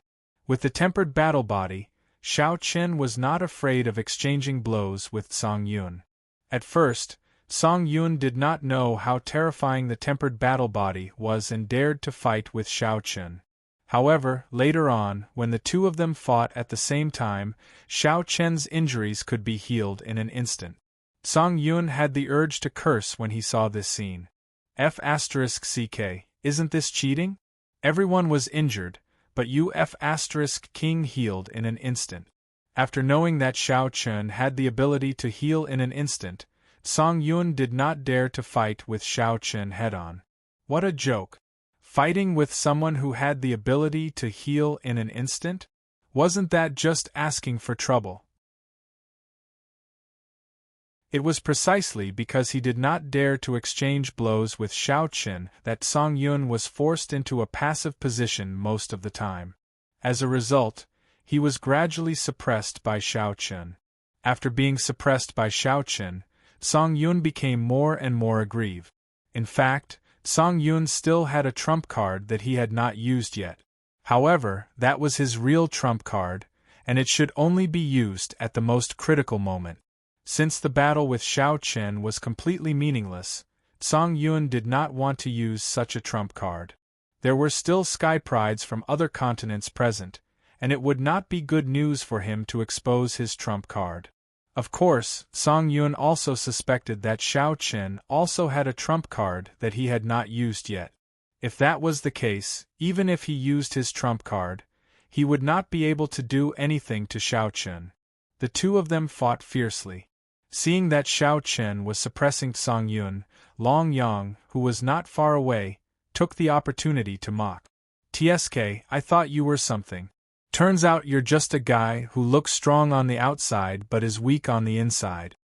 With the tempered battle body, Xiao Chen was not afraid of exchanging blows with Song Yun. At first, Song Yun did not know how terrifying the tempered battle body was and dared to fight with Xiao Chen. However, later on, when the two of them fought at the same time, Xiao Chen's injuries could be healed in an instant. Song Yun had the urge to curse when he saw this scene. F***ck, isn't this cheating? Everyone was injured, but you F***king healed in an instant. After knowing that Xiao Chen had the ability to heal in an instant, Song Yun did not dare to fight with Xiao Chen head-on. What a joke! Fighting with someone who had the ability to heal in an instant? Wasn't that just asking for trouble? It was precisely because he did not dare to exchange blows with Xiao Chen that Song Yun was forced into a passive position most of the time. As a result, he was gradually suppressed by Xiao Chen. After being suppressed by Xiao Chen, Song Yun became more and more aggrieved. In fact, Song Yun still had a trump card that he had not used yet. However, that was his real trump card, and it should only be used at the most critical moment. Since the battle with Xiao Chen was completely meaningless, Song Yun did not want to use such a trump card. There were still sky prides from other continents present, and it would not be good news for him to expose his trump card. Of course, Song Yun also suspected that Xiao Chen also had a trump card that he had not used yet. If that was the case, even if he used his trump card, he would not be able to do anything to Xiao Chen. The two of them fought fiercely. Seeing that Xiao Chen was suppressing Song Yun, Long Yang, who was not far away, took the opportunity to mock. "TSK, I thought you were something. Turns out you're just a guy who looks strong on the outside but is weak on the inside."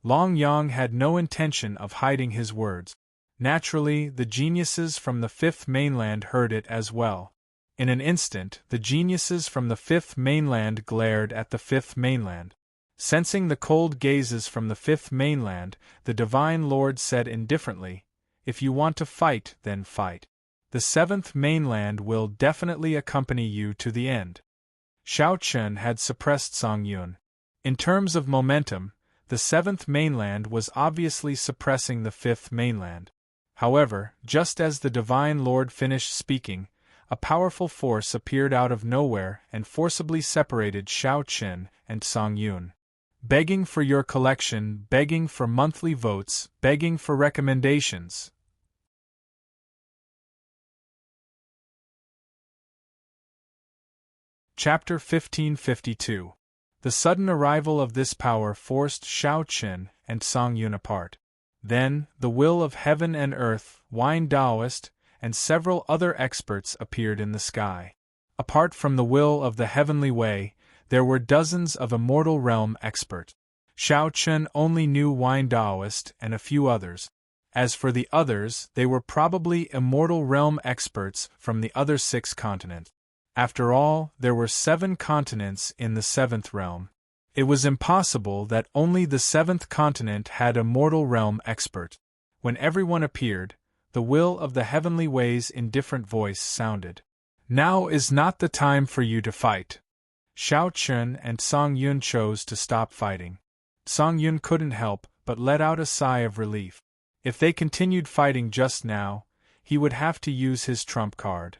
Long Yang had no intention of hiding his words. Naturally, the geniuses from the Fifth Mainland heard it as well. In an instant, the geniuses from the Fifth Mainland glared at the Fifth Mainland. Sensing the cold gazes from the Fifth Mainland, the Divine Lord said indifferently, "If you want to fight, then fight. The Seventh Mainland will definitely accompany you to the end." Xiao Chen had suppressed Song Yun. In terms of momentum, the Seventh Mainland was obviously suppressing the Fifth Mainland. However, just as the Divine Lord finished speaking, a powerful force appeared out of nowhere and forcibly separated Xiao Chen and Song Yun. "Begging for your collection, begging for monthly votes, begging for recommendations." Chapter 1552. The sudden arrival of this power forced Xiao Chen and Song Yun apart. Then, the will of heaven and earth, Wine Taoist, and several other experts appeared in the sky. Apart from the will of the heavenly way, there were dozens of immortal realm experts. Xiao Chen only knew Wine Taoist and a few others. As for the others, they were probably immortal realm experts from the other 6 continents. After all, there were 7 continents in the 7th realm. It was impossible that only the 7th continent had immortal realm expert. When everyone appeared, the will of the heavenly ways in different voice sounded. "Now is not the time for you to fight." Xiao Chen and Song Yun chose to stop fighting. Song Yun couldn't help but let out a sigh of relief. If they continued fighting just now, he would have to use his trump card.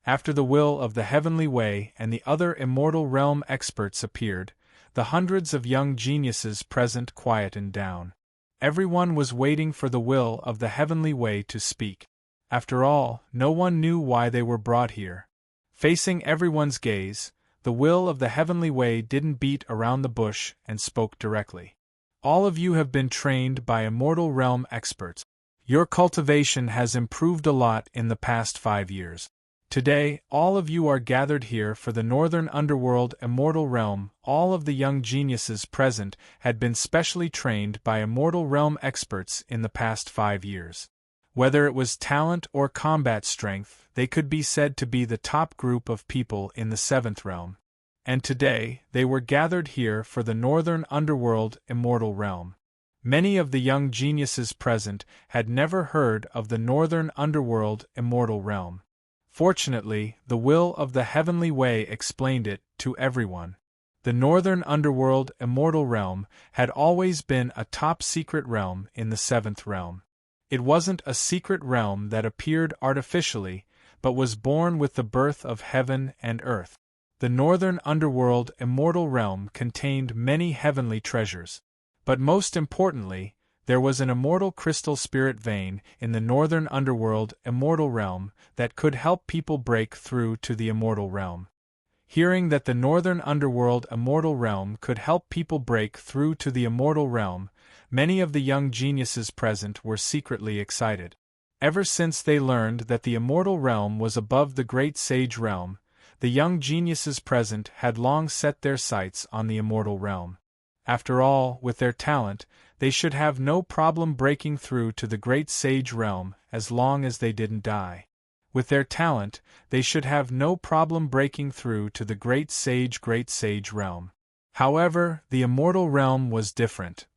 After the will of the heavenly way and the other immortal realm experts appeared, the hundreds of young geniuses present quietened down. Everyone was waiting for the will of the heavenly way to speak. After all, no one knew why they were brought here. Facing everyone's gaze, the will of the heavenly way didn't beat around the bush and spoke directly. "All of you have been trained by immortal realm experts. Your cultivation has improved a lot in the past 5 years. Today, all of you are gathered here for the Northern Underworld Immortal Realm. All of the young geniuses present had been specially trained by Immortal Realm experts in the past 5 years. Whether it was talent or combat strength, they could be said to be the top group of people in the 7th realm. And today, they were gathered here for the Northern Underworld Immortal Realm. Many of the young geniuses present had never heard of the Northern Underworld Immortal Realm. Fortunately, the will of the heavenly way explained it to everyone. The Northern Underworld Immortal Realm had always been a top-secret realm in the 7th realm. It wasn't a secret realm that appeared artificially, but was born with the birth of heaven and earth. The Northern Underworld Immortal Realm contained many heavenly treasures. But most importantly, there was an immortal crystal spirit vein in the Northern Underworld Immortal Realm that could help people break through to the Immortal Realm. Hearing that the Northern Underworld Immortal Realm could help people break through to the Immortal Realm, many of the young geniuses present were secretly excited. Ever since they learned that the Immortal Realm was above the Great Sage Realm, the young geniuses present had long set their sights on the Immortal Realm. After all, with their talent, they should have no problem breaking through to the Great Sage Realm as long as they didn't die. With their talent, they should have no problem breaking through to the Great Sage Realm. However, the Immortal Realm was different.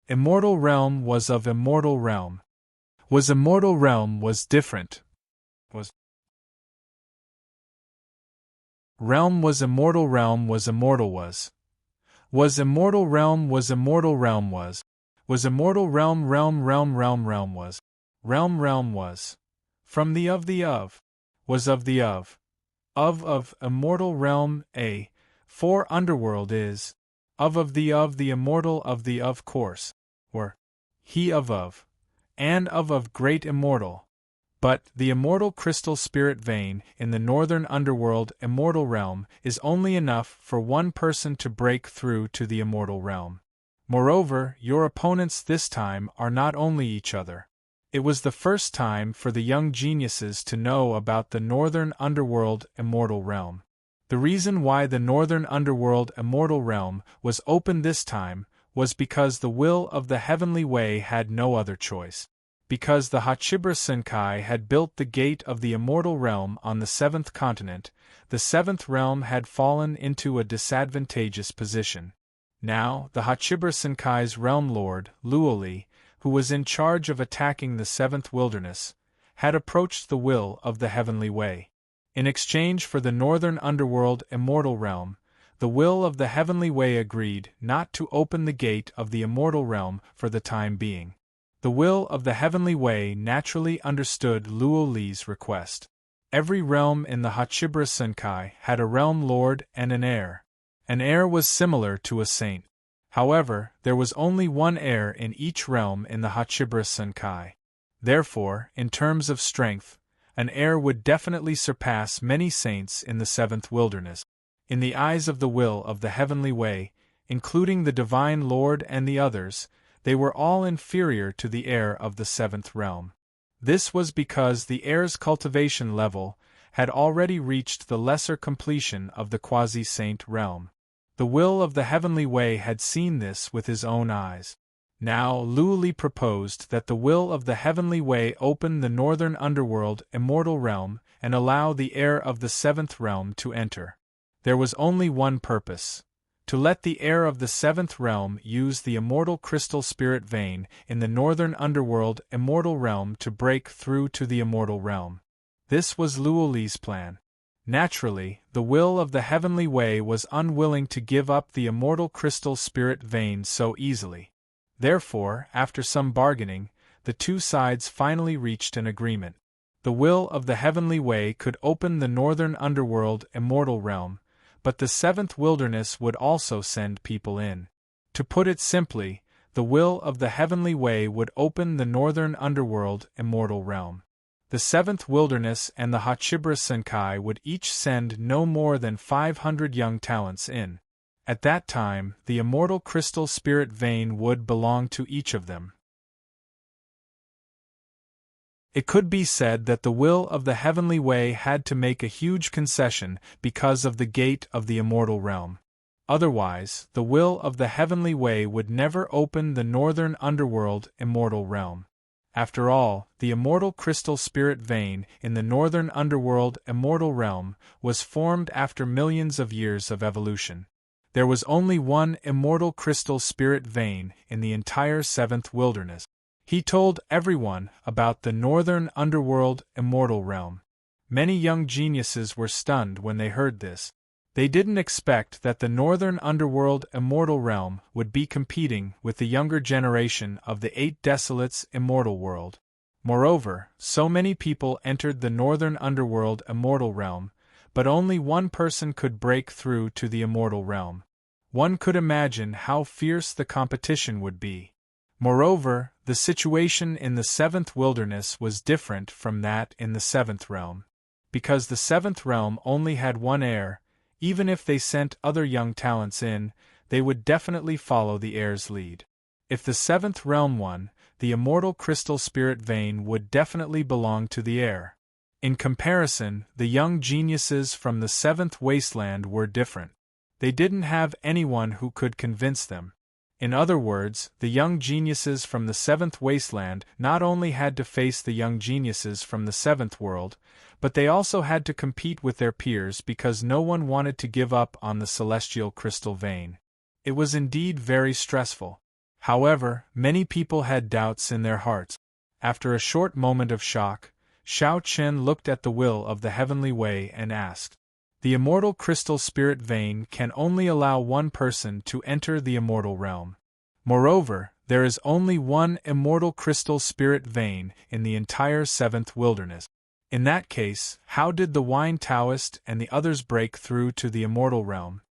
Immortal Realm was of Immortal Realm. Was Immortal Realm was different. Realm was Immortal Realm was Immortal was. Was Immortal Realm was Immortal Realm was. Was Immortal Realm Realm was. Realm was. From the of. Was of the of. Of Immortal Realm a. For Underworld is. of the immortal of the of course, or he of, and of great immortal. But the immortal crystal spirit vein in the northern underworld immortal realm is only enough for one person to break through to the immortal realm. Moreover, your opponents this time are not only each other. It was the first time for the young geniuses to know about the northern underworld immortal realm. The reason why the northern underworld immortal realm was open this time was because the will of the heavenly way had no other choice. Because the Hachibra Senkai had built the gate of the immortal realm on the seventh continent, the seventh realm had fallen into a disadvantageous position. Now, the Hachibra Senkai's realm lord, Luoli, who was in charge of attacking the seventh wilderness, had approached the will of the heavenly way. In exchange for the northern underworld immortal realm, the will of the heavenly way agreed not to open the gate of the immortal realm for the time being. The will of the heavenly way naturally understood Luoli's request. Every realm in the Hachibra Senkai had a realm lord and an heir. An heir was similar to a saint. However, there was only one heir in each realm in the Hachibra Senkai. Therefore, in terms of strength, an heir would definitely surpass many saints in the seventh wilderness. In the eyes of the will of the heavenly way, including the divine lord and the others, they were all inferior to the heir of the seventh realm. This was because the heir's cultivation level had already reached the lesser completion of the quasi-saint realm. The will of the heavenly way had seen this with his own eyes. Now Luoli proposed that the will of the heavenly way open the northern underworld immortal realm and allow the heir of the seventh realm to enter. There was only one purpose: to let the heir of the seventh realm use the immortal crystal spirit vein in the northern underworld immortal realm to break through to the immortal realm. This was Luoli's plan. Naturally, the will of the heavenly way was unwilling to give up the immortal crystal spirit vein so easily. Therefore, after some bargaining, the two sides finally reached an agreement. The will of the heavenly way could open the northern underworld immortal realm, but the seventh wilderness would also send people in. To put it simply, the will of the heavenly way would open the northern underworld immortal realm. The seventh wilderness and the Hachibra Senkai would each send no more than 500 young talents in. At that time, the immortal crystal spirit vein would belong to each of them. It could be said that the will of the heavenly way had to make a huge concession because of the gate of the immortal realm. Otherwise, the will of the heavenly way would never open the northern underworld immortal realm. After all, the immortal crystal spirit vein in the northern underworld immortal realm was formed after millions of years of evolution. There was only one immortal crystal spirit vein in the entire seventh wilderness. He told everyone about the northern underworld immortal realm. Many young geniuses were stunned when they heard this. They didn't expect that the northern underworld immortal realm would be competing with the younger generation of the Eight Desolates immortal world. Moreover, so many people entered the northern underworld immortal realm, but only one person could break through to the immortal realm. One could imagine how fierce the competition would be. Moreover, the situation in the seventh wilderness was different from that in the seventh realm. Because the seventh realm only had one heir, even if they sent other young talents in, they would definitely follow the heir's lead. If the seventh realm won, the immortal crystal spirit vein would definitely belong to the heir. In comparison, the young geniuses from the seventh wasteland were different. They didn't have anyone who could convince them. In other words, the young geniuses from the seventh wasteland not only had to face the young geniuses from the seventh world, but they also had to compete with their peers because no one wanted to give up on the celestial crystal vein. It was indeed very stressful. However, many people had doubts in their hearts. After a short moment of shock, Xiao Chen looked at the will of the heavenly way and asked, "The immortal crystal spirit vein can only allow one person to enter the immortal realm. Moreover, there is only one immortal crystal spirit vein in the entire seventh wilderness. In that case, how did the Wine Taoist and the others break through to the immortal realm?"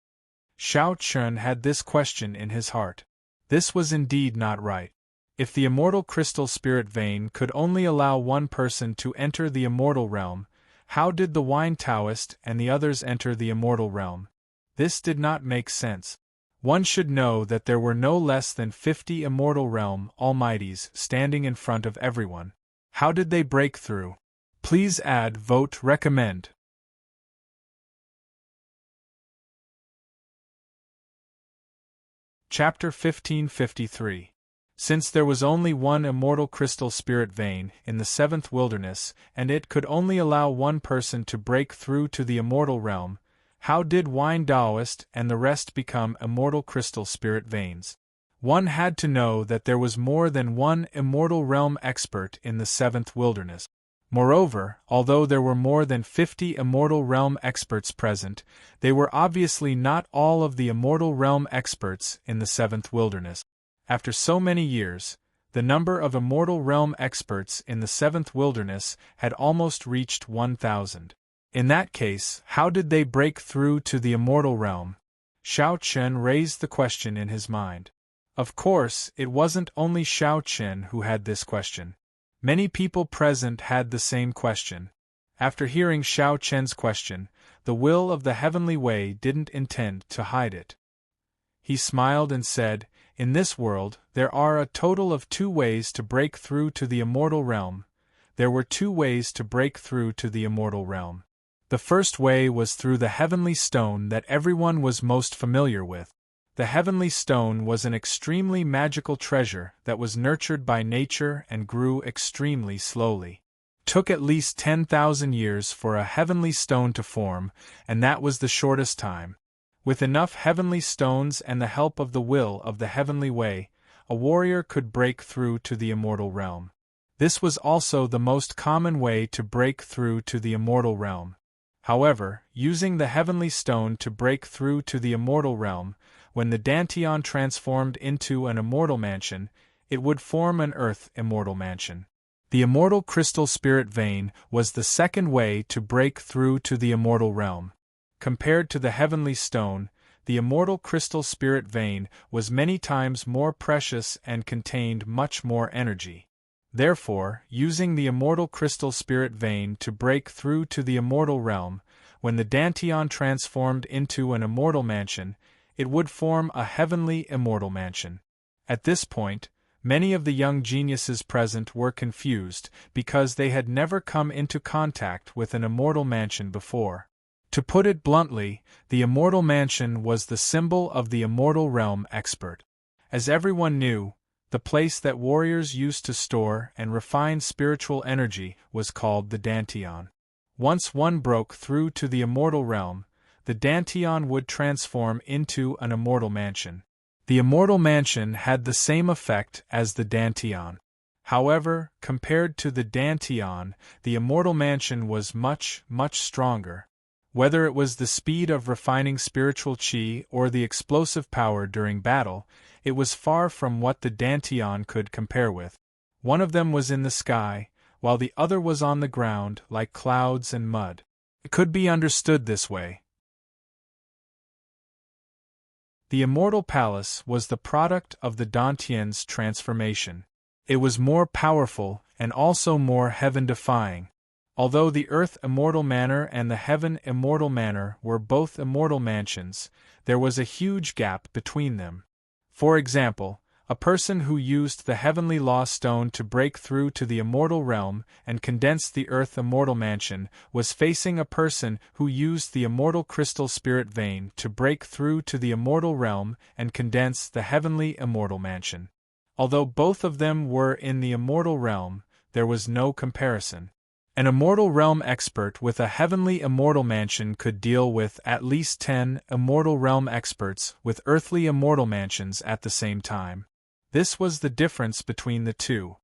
Shao Chun had this question in his heart. This was indeed not right. If the immortal crystal spirit vein could only allow one person to enter the immortal realm, how did the wine Taoist and the others enter the immortal realm? This did not make sense. One should know that there were no less than 50 immortal realm almighties standing in front of everyone. How did they break through? Please add vote recommend. Chapter 1553. Since there was only one immortal crystal spirit vein in the seventh wilderness, and it could only allow one person to break through to the immortal realm, how did Wine Taoist and the rest become immortal crystal spirit veins? One had to know that there was more than one immortal realm expert in the seventh wilderness. Moreover, although there were more than 50 immortal realm experts present, they were obviously not all of the immortal realm experts in the seventh wilderness. After so many years, the number of immortal realm experts in the seventh wilderness had almost reached 1,000. In that case, how did they break through to the immortal realm? Shao Chun raised the question in his mind. Of course, it wasn't only Shao Chun who had this question. Many people present had the same question. After hearing Shao Chun's question, the will of the heavenly way didn't intend to hide it. He smiled and said, "In this world, there are a total of 2 ways to break through to the immortal realm. There were 2 ways to break through to the immortal realm. The first way was through the heavenly stone that everyone was most familiar with. The heavenly stone was an extremely magical treasure that was nurtured by nature and grew extremely slowly. Took at least 10,000 years for a heavenly stone to form, and that was the shortest time. With enough heavenly stones and the help of the will of the heavenly way, a warrior could break through to the immortal realm. This was also the most common way to break through to the immortal realm. However, using the heavenly stone to break through to the immortal realm, when the Dantian transformed into an immortal mansion, it would form an earth immortal mansion. The immortal crystal spirit vein was the second way to break through to the immortal realm. Compared to the heavenly stone, the immortal crystal spirit vein was many times more precious and contained much more energy. Therefore, using the immortal crystal spirit vein to break through to the immortal realm, when the Dantian transformed into an immortal mansion, it would form a heavenly immortal mansion. At this point, many of the young geniuses present were confused because they had never come into contact with an immortal mansion before. To put it bluntly, the immortal mansion was the symbol of the immortal realm expert. As everyone knew, the place that warriors used to store and refine spiritual energy was called the Dantian. Once one broke through to the immortal realm, the Dantian would transform into an immortal mansion. The immortal mansion had the same effect as the Dantian. However, compared to the Dantian, the immortal mansion was much, much stronger. Whether it was the speed of refining spiritual chi or the explosive power during battle, it was far from what the Dantian could compare with. One of them was in the sky, while the other was on the ground like clouds and mud. It could be understood this way. The immortal palace was the product of the Dantian's transformation. It was more powerful and also more heaven-defying. Although the Earth Immortal Manor and the Heaven Immortal Manor were both immortal mansions, there was a huge gap between them. For example, a person who used the Heavenly Law Stone to break through to the immortal realm and condense the Earth Immortal Mansion was facing a person who used the Immortal Crystal Spirit Vein to break through to the immortal realm and condense the Heavenly Immortal Mansion. Although both of them were in the immortal realm, there was no comparison. An immortal realm expert with a heavenly immortal mansion could deal with at least 10 immortal realm experts with earthly immortal mansions at the same time. This was the difference between the two.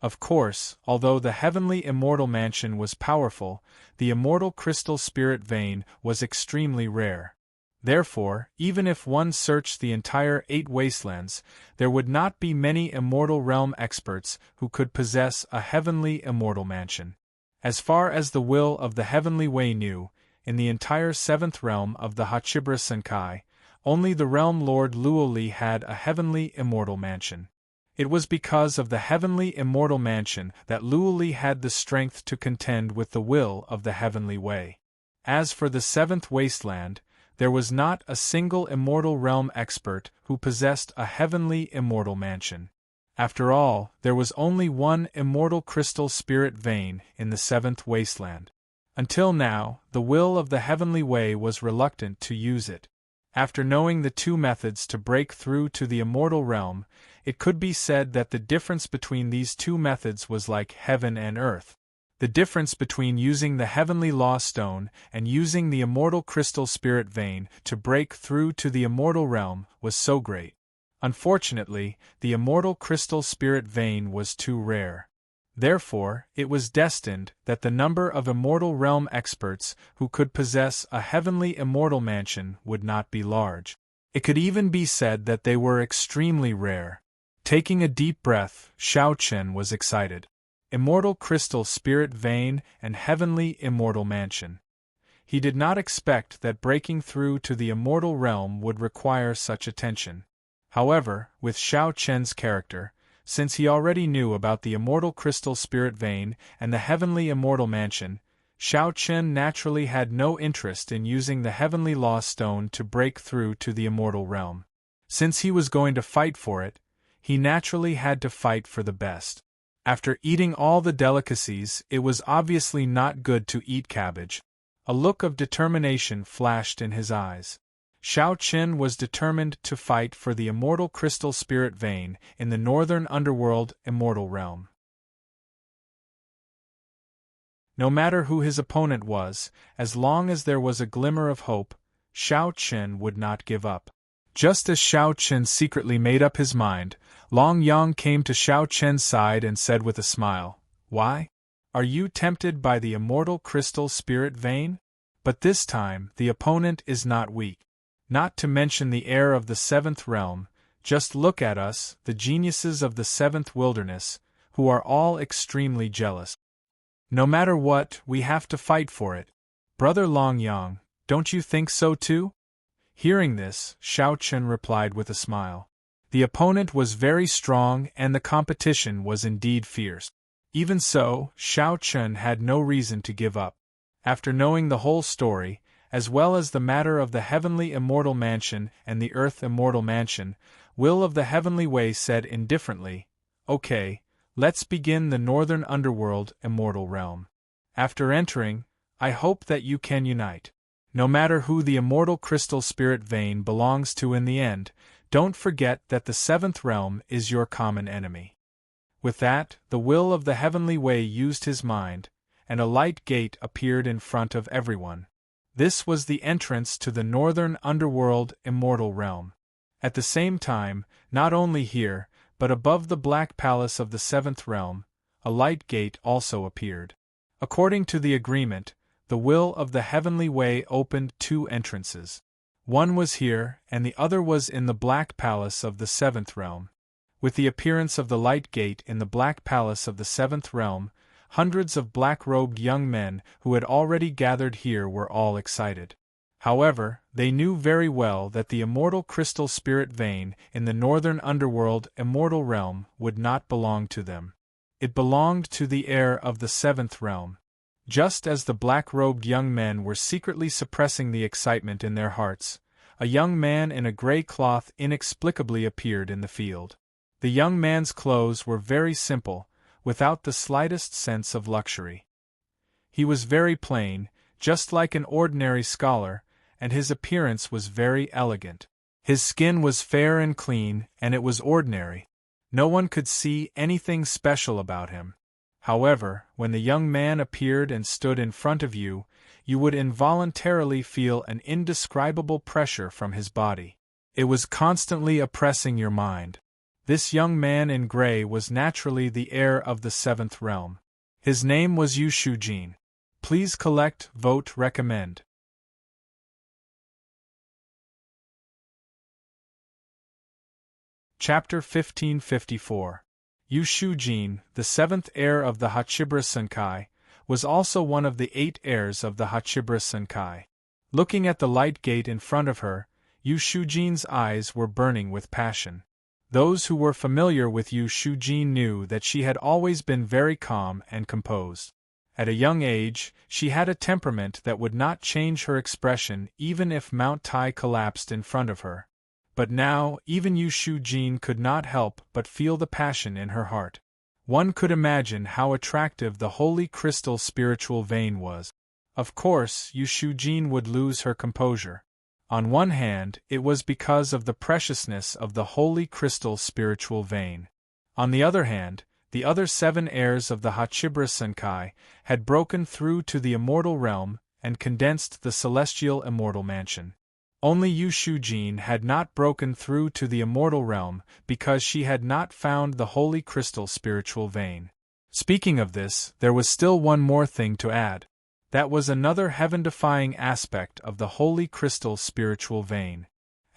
Of course, although the heavenly immortal mansion was powerful, the immortal crystal spirit vein was extremely rare. Therefore, even if one searched the entire 8 wastelands, there would not be many immortal realm experts who could possess a heavenly immortal mansion. As far as the will of the heavenly way knew, in the entire 7th realm of the Hachibra Senkai, only the realm Lord Luoli had a heavenly immortal mansion. It was because of the heavenly immortal mansion that Luoli had the strength to contend with the will of the heavenly way. As for the seventh wasteland, there was not a single immortal realm expert who possessed a heavenly immortal mansion. After all, there was only one immortal crystal spirit vein in the seventh wasteland. Until now, the will of the heavenly way was reluctant to use it. After knowing the two methods to break through to the immortal realm, it could be said that the difference between these two methods was like heaven and earth. The difference between using the heavenly law stone and using the immortal crystal spirit vein to break through to the immortal realm was so great. Unfortunately, the immortal crystal spirit vein was too rare. Therefore, it was destined that the number of immortal realm experts who could possess a heavenly immortal mansion would not be large. It could even be said that they were extremely rare. Taking a deep breath, Xiao Chen was excited. Immortal crystal spirit vein and heavenly immortal mansion. He did not expect that breaking through to the immortal realm would require such attention. However, with Xiao Chen's character, since he already knew about the immortal crystal spirit vein and the heavenly immortal mansion, Xiao Chen naturally had no interest in using the heavenly law stone to break through to the immortal realm. Since he was going to fight for it, he naturally had to fight for the best. After eating all the delicacies, it was obviously not good to eat cabbage. A look of determination flashed in his eyes. Xiao Chen was determined to fight for the immortal crystal spirit vein in the northern underworld immortal realm. No matter who his opponent was, as long as there was a glimmer of hope, Xiao Chen would not give up. Just as Xiao Chen secretly made up his mind, Long Yang came to Xiao Chen's side and said with a smile, "Why? Are you tempted by the immortal crystal spirit vein? But this time, the opponent is not weak. Not to mention the heir of the seventh realm, just look at us, the geniuses of the seventh wilderness, who are all extremely jealous. No matter what, we have to fight for it. Brother Long Yang, don't you think so too?" Hearing this, Xiao Chen replied with a smile. The opponent was very strong and the competition was indeed fierce. Even so, Xiao Chen had no reason to give up. After knowing the whole story, as well as the matter of the heavenly immortal mansion and the earth immortal mansion, Will of the Heavenly Way said indifferently, "Okay, let's begin the northern underworld immortal realm. After entering, I hope that you can unite. No matter who the immortal crystal spirit vein belongs to in the end, don't forget that the seventh realm is your common enemy." With that, the Will of the Heavenly Way used his mind, and a light gate appeared in front of everyone. This was the entrance to the northern underworld immortal realm. At the same time, not only here, but above the Black Palace of the seventh realm, a light gate also appeared. According to the agreement, the Will of the Heavenly Way opened two entrances. One was here, and the other was in the Black Palace of the seventh realm. With the appearance of the light gate in the Black Palace of the seventh realm, hundreds of black-robed young men who had already gathered here were all excited. However, they knew very well that the immortal crystal spirit vein in the northern underworld immortal realm would not belong to them. It belonged to the heir of the seventh realm. Just as the black-robed young men were secretly suppressing the excitement in their hearts, a young man in a gray cloth inexplicably appeared in the field. The young man's clothes were very simple, without the slightest sense of luxury. He was very plain, just like an ordinary scholar, and his appearance was very elegant. His skin was fair and clean, and it was ordinary. No one could see anything special about him. However, when the young man appeared and stood in front of you, you would involuntarily feel an indescribable pressure from his body. It was constantly oppressing your mind. This young man in gray was naturally the heir of the seventh realm. His name was Yu Shujin. Please collect, vote, recommend. Chapter 1554. Yu Shujin, the seventh heir of the Hachibara Senkai, was also one of the 8 heirs of the Hachibara Senkai. Looking at the light gate in front of her, Yu Shujin's eyes were burning with passion. Those who were familiar with Yu Shujin knew that she had always been very calm and composed. At a young age, she had a temperament that would not change her expression even if Mount Tai collapsed in front of her. But now, even Yu Shujin could not help but feel the passion in her heart. One could imagine how attractive the holy crystal spiritual vein was. Of course, Yu Shujin would lose her composure. On one hand, it was because of the preciousness of the holy crystal spiritual vein. On the other hand, the other 7 heirs of the Hachibra Senkai had broken through to the immortal realm and condensed the celestial immortal mansion. Only Yu Shujin had not broken through to the immortal realm because she had not found the holy crystal spiritual vein. Speaking of this, there was still one more thing to add. That was another heaven-defying aspect of the holy crystal spiritual vein.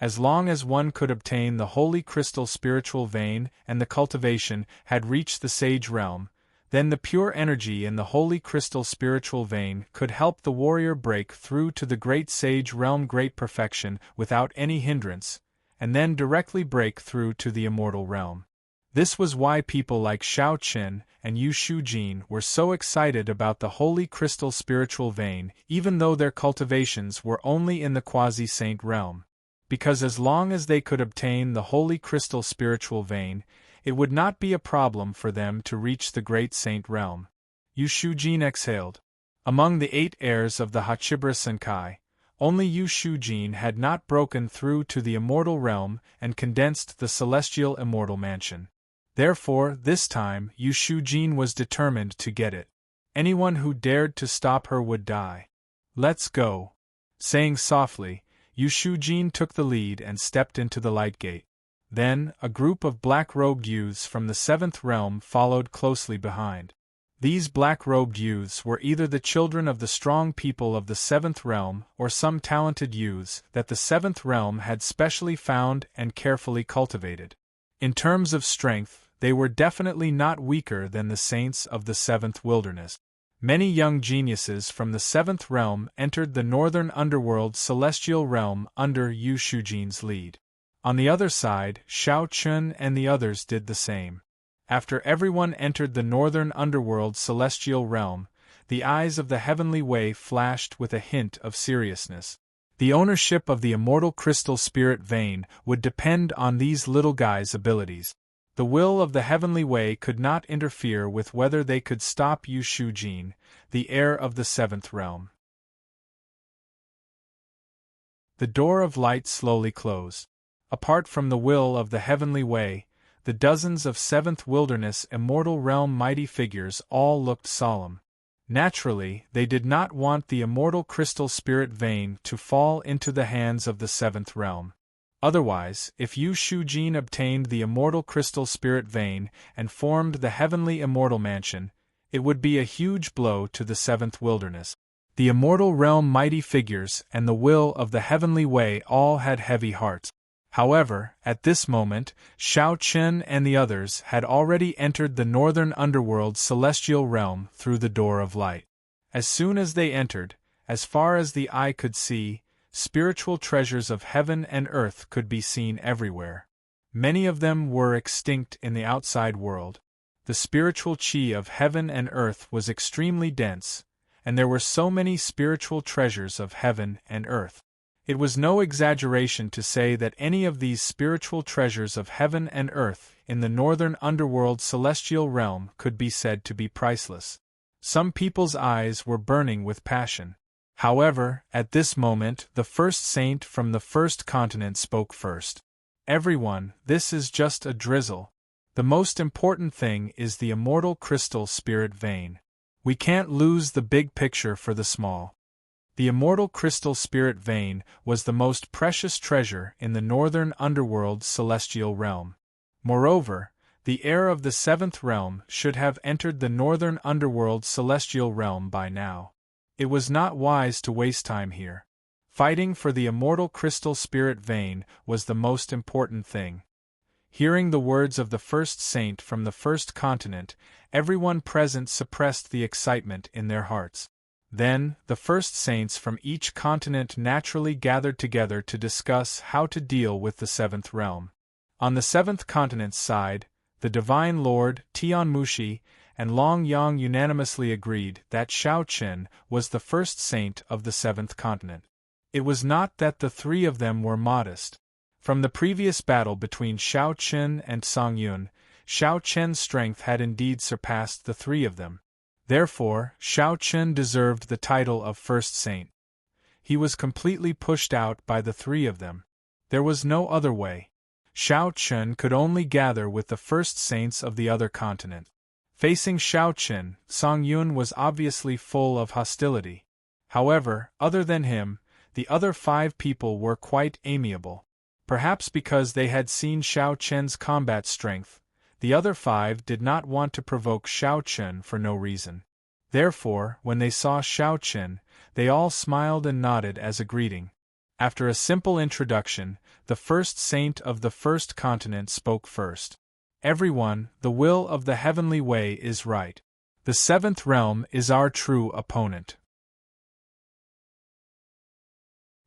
As long as one could obtain the holy crystal spiritual vein and the cultivation had reached the sage realm, then the pure energy in the holy crystal spiritual vein could help the warrior break through to the great sage realm great perfection without any hindrance, and then directly break through to the immortal realm. This was why people like Xiao Qin and Yu Shujin were so excited about the holy crystal spiritual vein even though their cultivations were only in the quasi-saint realm. Because as long as they could obtain the holy crystal spiritual vein, it would not be a problem for them to reach the great saint realm. Yu Shujin exhaled. Among the 8 heirs of the Hachibra Senkai, only Yu Shujin had not broken through to the immortal realm and condensed the celestial immortal mansion. Therefore, this time, Yu Shujin was determined to get it. Anyone who dared to stop her would die. Let's go. Saying softly, Yu Shujin took the lead and stepped into the light gate. Then, a group of black-robed youths from the 7th realm followed closely behind. These black-robed youths were either the children of the strong people of the 7th realm or some talented youths that the 7th realm had specially found and carefully cultivated. In terms of strength, they were definitely not weaker than the saints of the 7th wilderness. Many young geniuses from the 7th realm entered the northern underworld celestial realm under Yu Shujin's lead. On the other side, Xiao Qun and the others did the same. After everyone entered the northern underworld celestial realm, the eyes of the heavenly way flashed with a hint of seriousness. The ownership of the immortal crystal spirit vein would depend on these little guys' abilities. The will of the heavenly way could not interfere with whether they could stop Yu Shujin, the heir of the 7th realm. The door of light slowly closed. Apart from the will of the heavenly way, the dozens of 7th wilderness immortal realm mighty figures all looked solemn. Naturally, they did not want the immortal crystal spirit vein to fall into the hands of the 7th realm. Otherwise, if Yu Shujin obtained the immortal crystal spirit vein and formed the heavenly immortal mansion, it would be a huge blow to the 7th wilderness. The immortal realm mighty figures and the will of the heavenly way all had heavy hearts. However, at this moment, Xiao Qin and the others had already entered the northern underworld celestial realm through the door of light. As soon as they entered, as far as the eye could see, spiritual treasures of heaven and earth could be seen everywhere. Many of them were extinct in the outside world. The spiritual chi of heaven and earth was extremely dense, and there were so many spiritual treasures of heaven and earth. It was no exaggeration to say that any of these spiritual treasures of heaven and earth in the northern underworld celestial realm could be said to be priceless. Some people's eyes were burning with passion. However, at this moment, the first saint from the first continent spoke first. Everyone, this is just a drizzle. The most important thing is the immortal crystal spirit vein. We can't lose the big picture for the small. The immortal crystal spirit vein was the most precious treasure in the northern underworld celestial realm. Moreover, the heir of the 7th realm should have entered the northern underworld celestial realm by now. It was not wise to waste time here. Fighting for the immortal crystal spirit vein was the most important thing. Hearing the words of the first saint from the first continent, everyone present suppressed the excitement in their hearts. Then, the first saints from each continent naturally gathered together to discuss how to deal with the seventh realm. On the seventh continent's side, the Divine Lord, Tianmushi, and Long Yang unanimously agreed that Shao Chen was the first saint of the seventh continent. It was not that the three of them were modest. From the previous battle between Shao Chen and Song Yun, Shao Chen's strength had indeed surpassed the three of them. Therefore, Shao Chen deserved the title of first saint. He was completely pushed out by the three of them. There was no other way. Shao Chen could only gather with the first saints of the other continent. Facing Shao Chen, Song Yun was obviously full of hostility. However, other than him, the other 5 people were quite amiable. Perhaps because they had seen Shao Chen's combat strength, the other 5 did not want to provoke Shao Chen for no reason. Therefore, when they saw Shao Chen, they all smiled and nodded as a greeting. After a simple introduction, the first saint of the first continent spoke first. Everyone, the will of the heavenly way is right. The seventh realm is our true opponent.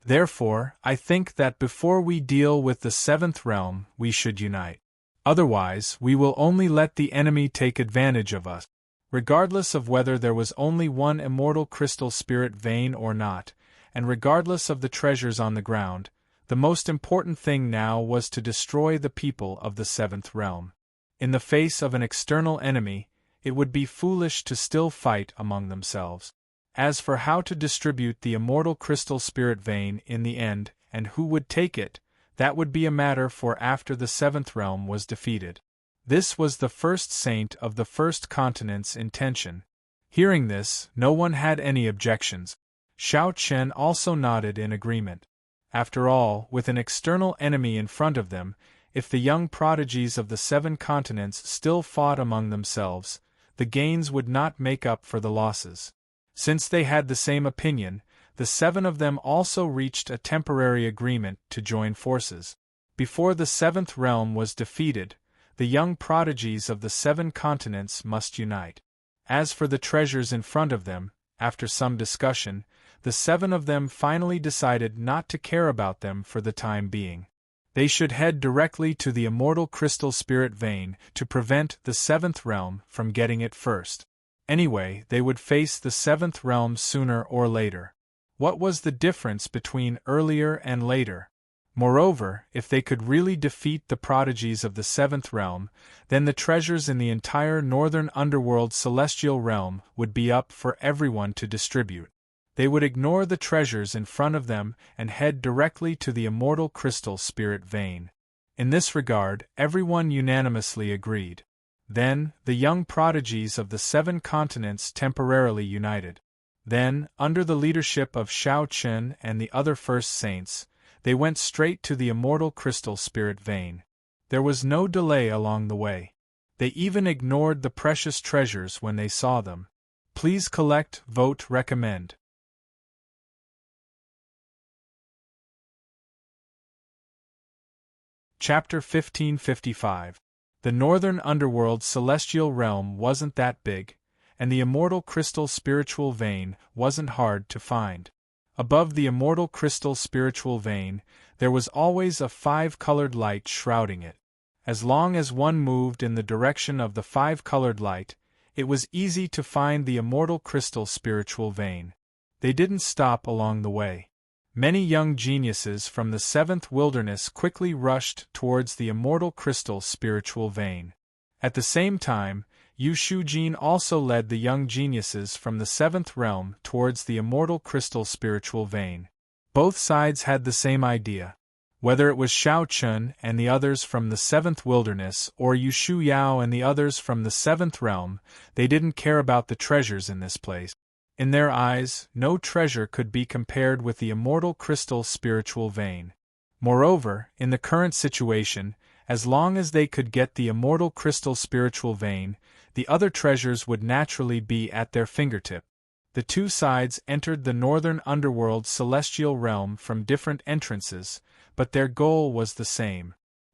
Therefore, I think that before we deal with the seventh realm, we should unite. Otherwise, we will only let the enemy take advantage of us. Regardless of whether there was only one immortal crystal spirit vein or not, and regardless of the treasures on the ground, the most important thing now was to destroy the people of the seventh realm. In the face of an external enemy, it would be foolish to still fight among themselves. As for how to distribute the immortal crystal spirit vein in the end, and who would take it, that would be a matter for after the seventh realm was defeated. This was the first saint of the first continent's intention. Hearing this, no one had any objections. Shao Chen also nodded in agreement. After all, with an external enemy in front of them, if the young prodigies of the 7 continents still fought among themselves, the gains would not make up for the losses. Since they had the same opinion, the 7 of them also reached a temporary agreement to join forces. Before the 7th realm was defeated, the young prodigies of the 7 continents must unite. As for the treasures in front of them, after some discussion, the 7 of them finally decided not to care about them for the time being. They should head directly to the immortal crystal spirit vein to prevent the 7th realm from getting it first. Anyway, they would face the 7th realm sooner or later. What was the difference between earlier and later? Moreover, if they could really defeat the prodigies of the 7th realm, then the treasures in the entire northern underworld celestial realm would be up for everyone to distribute. They would ignore the treasures in front of them and head directly to the immortal crystal spirit vein. In this regard, everyone unanimously agreed. Then, the young prodigies of the 7 continents temporarily united. Then, under the leadership of Shao Chen and the other first saints, they went straight to the immortal crystal spirit vein. There was no delay along the way. They even ignored the precious treasures when they saw them. Please collect, vote, recommend. Chapter 1555. The northern underworld celestial realm wasn't that big, and the immortal crystal spiritual vein wasn't hard to find. Above the immortal crystal spiritual vein, there was always a 5-colored light shrouding it. As long as one moved in the direction of the 5-colored light, it was easy to find the immortal crystal spiritual vein. They didn't stop along the way. Many young geniuses from the 7th wilderness quickly rushed towards the immortal crystal spiritual vein. At the same time, Yu Shujin also led the young geniuses from the 7th realm towards the immortal crystal spiritual vein. Both sides had the same idea. Whether it was Shao Chun and the others from the 7th wilderness or Yu Shu Yao and the others from the 7th realm, they didn't care about the treasures in this place. In their eyes, no treasure could be compared with the immortal crystal spiritual vein. Moreover, in the current situation, as long as they could get the immortal crystal spiritual vein, the other treasures would naturally be at their fingertip. The two sides entered the northern underworld celestial realm from different entrances, but their goal was the same.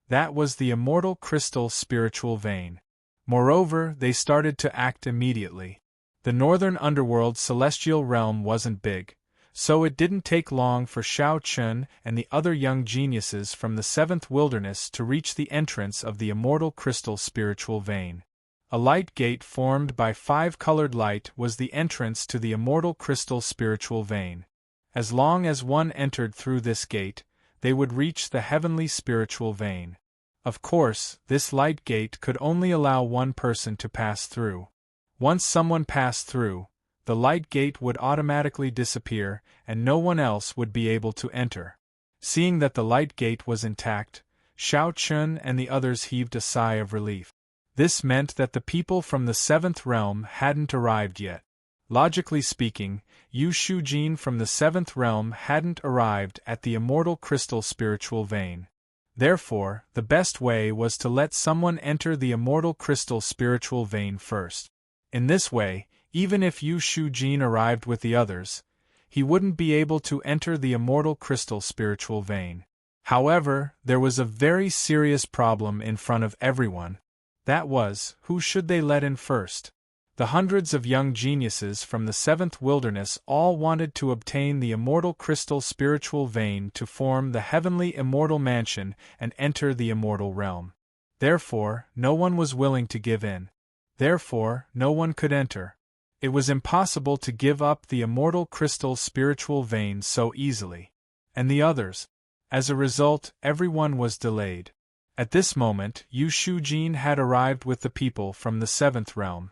That was the immortal crystal spiritual vein. Moreover, they started to act immediately. The northern underworld celestial realm wasn't big, so it didn't take long for Shao Chun and the other young geniuses from the seventh wilderness to reach the entrance of the immortal crystal spiritual vein. A light gate formed by 5-colored light was the entrance to the immortal crystal spiritual vein. As long as one entered through this gate, they would reach the heavenly spiritual vein. Of course, this light gate could only allow one person to pass through. Once someone passed through, the light gate would automatically disappear, and no one else would be able to enter. Seeing that the light gate was intact, Shao Chun and the others heaved a sigh of relief. This meant that the people from the seventh realm hadn't arrived yet. Logically speaking, Yu Shujin from the seventh realm hadn't arrived at the immortal crystal spiritual vein. Therefore, the best way was to let someone enter the immortal crystal spiritual vein first. In this way, even if Yu Shujin arrived with the others, he wouldn't be able to enter the immortal crystal spiritual vein. However, there was a very serious problem in front of everyone. That was, who should they let in first? The hundreds of young geniuses from the seventh wilderness all wanted to obtain the immortal crystal spiritual vein to form the heavenly immortal mansion and enter the immortal realm. Therefore, no one was willing to give in. Therefore, no one could enter. It was impossible to give up the immortal crystal spiritual vein so easily. And the others? As a result, everyone was delayed. At this moment, Yu Shujin had arrived with the people from the seventh realm.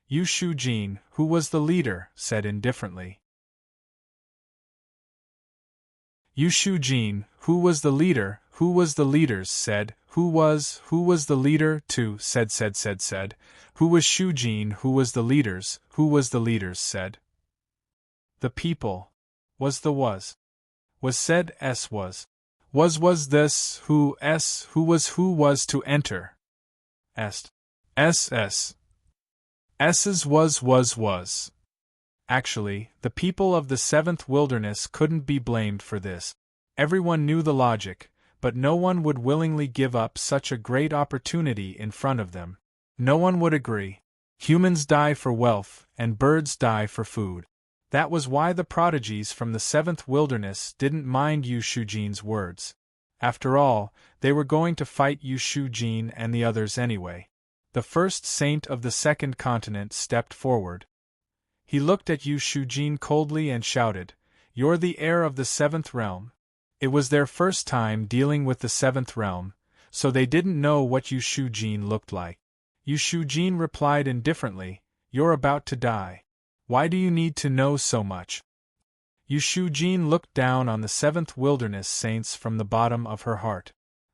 Yu Shujin, who was the leader, said indifferently. Yu Shujin, who was the leader, who was the leaders, said, who was the leader, too, said, who was Shujin, who was the leaders, said. The people. Was said, s was this, who was to enter. S's was. Actually, the people of the seventh wilderness couldn't be blamed for this. Everyone knew the logic, but no one would willingly give up such a great opportunity in front of them. No one would agree. Humans die for wealth, and birds die for food. That was why the prodigies from the seventh wilderness didn't mind Yu Shujin's words. After all, they were going to fight Yu Shujin and the others anyway. The first saint of the second continent stepped forward. He looked at Yu Shujin coldly and shouted, "You're the heir of the seventh realm." It was their first time dealing with the seventh realm, so they didn't know what Yu Shujin looked like. Yu Shujin replied indifferently, "You're about to die. Why do you need to know so much?" Yu Shujin looked down on the seventh wilderness saints from the bottom of her heart.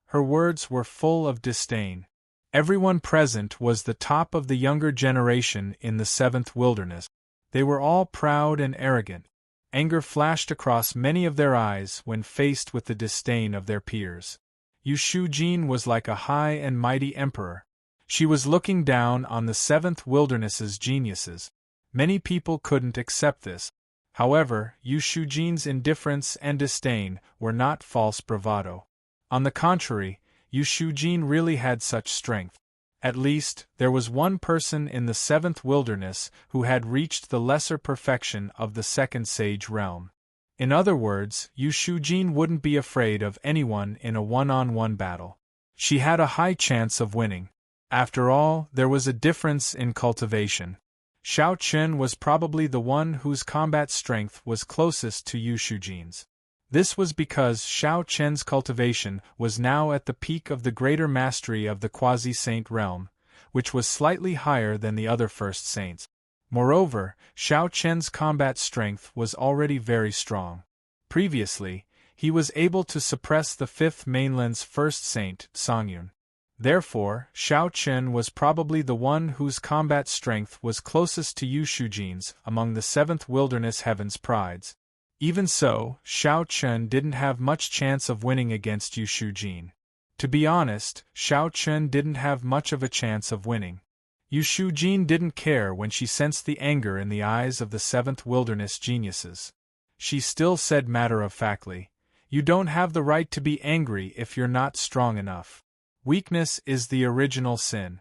Her words were full of disdain. Everyone present was the top of the younger generation in the seventh wilderness. They were all proud and arrogant. Anger flashed across many of their eyes when faced with the disdain of their peers. Yu Shujin was like a high and mighty emperor. She was looking down on the seventh wilderness's geniuses. Many people couldn't accept this. However, Yu Shujin's indifference and disdain were not false bravado. On the contrary, Yu Shujin really had such strength. At least, there was one person in the seventh wilderness who had reached the lesser perfection of the second sage realm. In other words, Yu Shujin wouldn't be afraid of anyone in a one-on-one battle. She had a high chance of winning. After all, there was a difference in cultivation. Shao Chun was probably the one whose combat strength was closest to Yu Shujin's. This was because Shao Chun's cultivation was now at the peak of the greater mastery of the quasi-saint realm, which was slightly higher than the other first saints. Moreover, Shao Chun's combat strength was already very strong. Previously, he was able to suppress the fifth mainland's first saint, Songyun. Therefore, Shao Chun was probably the one whose combat strength was closest to Yu Shujin's among the seventh wilderness heaven's prides. Even so, Shao Chun didn't have much chance of winning against Yu Shujin. To be honest, Shao Chun didn't have much of a chance of winning. Yu Shujin didn't care when she sensed the anger in the eyes of the seventh wilderness geniuses. She still said matter-of-factly, "You don't have the right to be angry if you're not strong enough. Weakness is the original sin."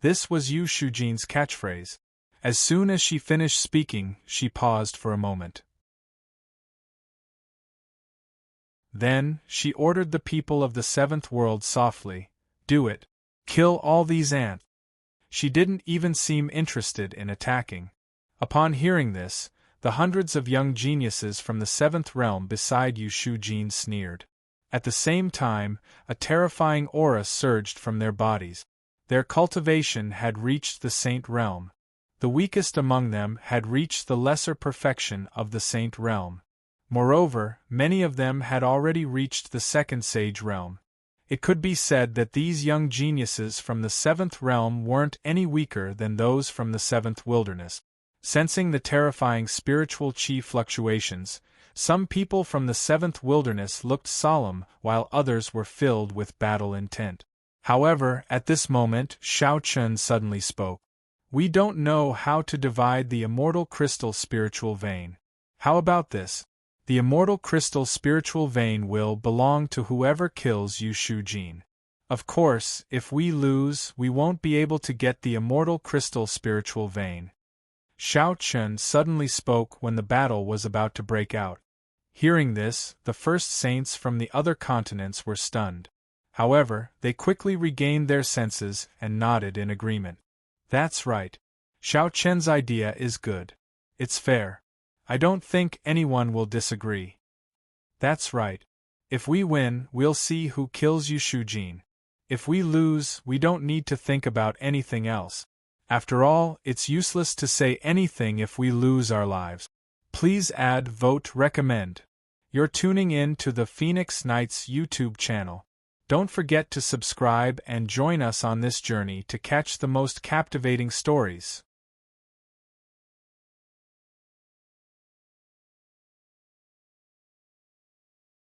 This was Yu Shujin's catchphrase. As soon as she finished speaking, she paused for a moment. Then, she ordered the people of the seventh world softly, "Do it. Kill all these ants." She didn't even seem interested in attacking. Upon hearing this, the hundreds of young geniuses from the seventh realm beside Yu Shujin sneered. At the same time, a terrifying aura surged from their bodies. Their cultivation had reached the saint realm. The weakest among them had reached the lesser perfection of the saint realm. Moreover, many of them had already reached the second sage realm. It could be said that these young geniuses from the seventh realm weren't any weaker than those from the seventh wilderness. Sensing the terrifying spiritual chi fluctuations, some people from the seventh wilderness looked solemn while others were filled with battle intent. However, at this moment, Shao Chun suddenly spoke. "We don't know how to divide the immortal crystal spiritual vein. How about this? The immortal crystal spiritual vein will belong to whoever kills Yu Shujin. Of course, if we lose, we won't be able to get the immortal crystal spiritual vein." Shao Chun suddenly spoke when the battle was about to break out. Hearing this, the first saints from the other continents were stunned. However, they quickly regained their senses and nodded in agreement. "That's right. Shao Chun's idea is good. It's fair. I don't think anyone will disagree." "That's right. If we win, we'll see who kills Yu Shujin. If we lose, we don't need to think about anything else. After all, it's useless to say anything if we lose our lives." Please add vote recommend. You're tuning in to the Phoenix Knights YouTube channel. Don't forget to subscribe and join us on this journey to catch the most captivating stories.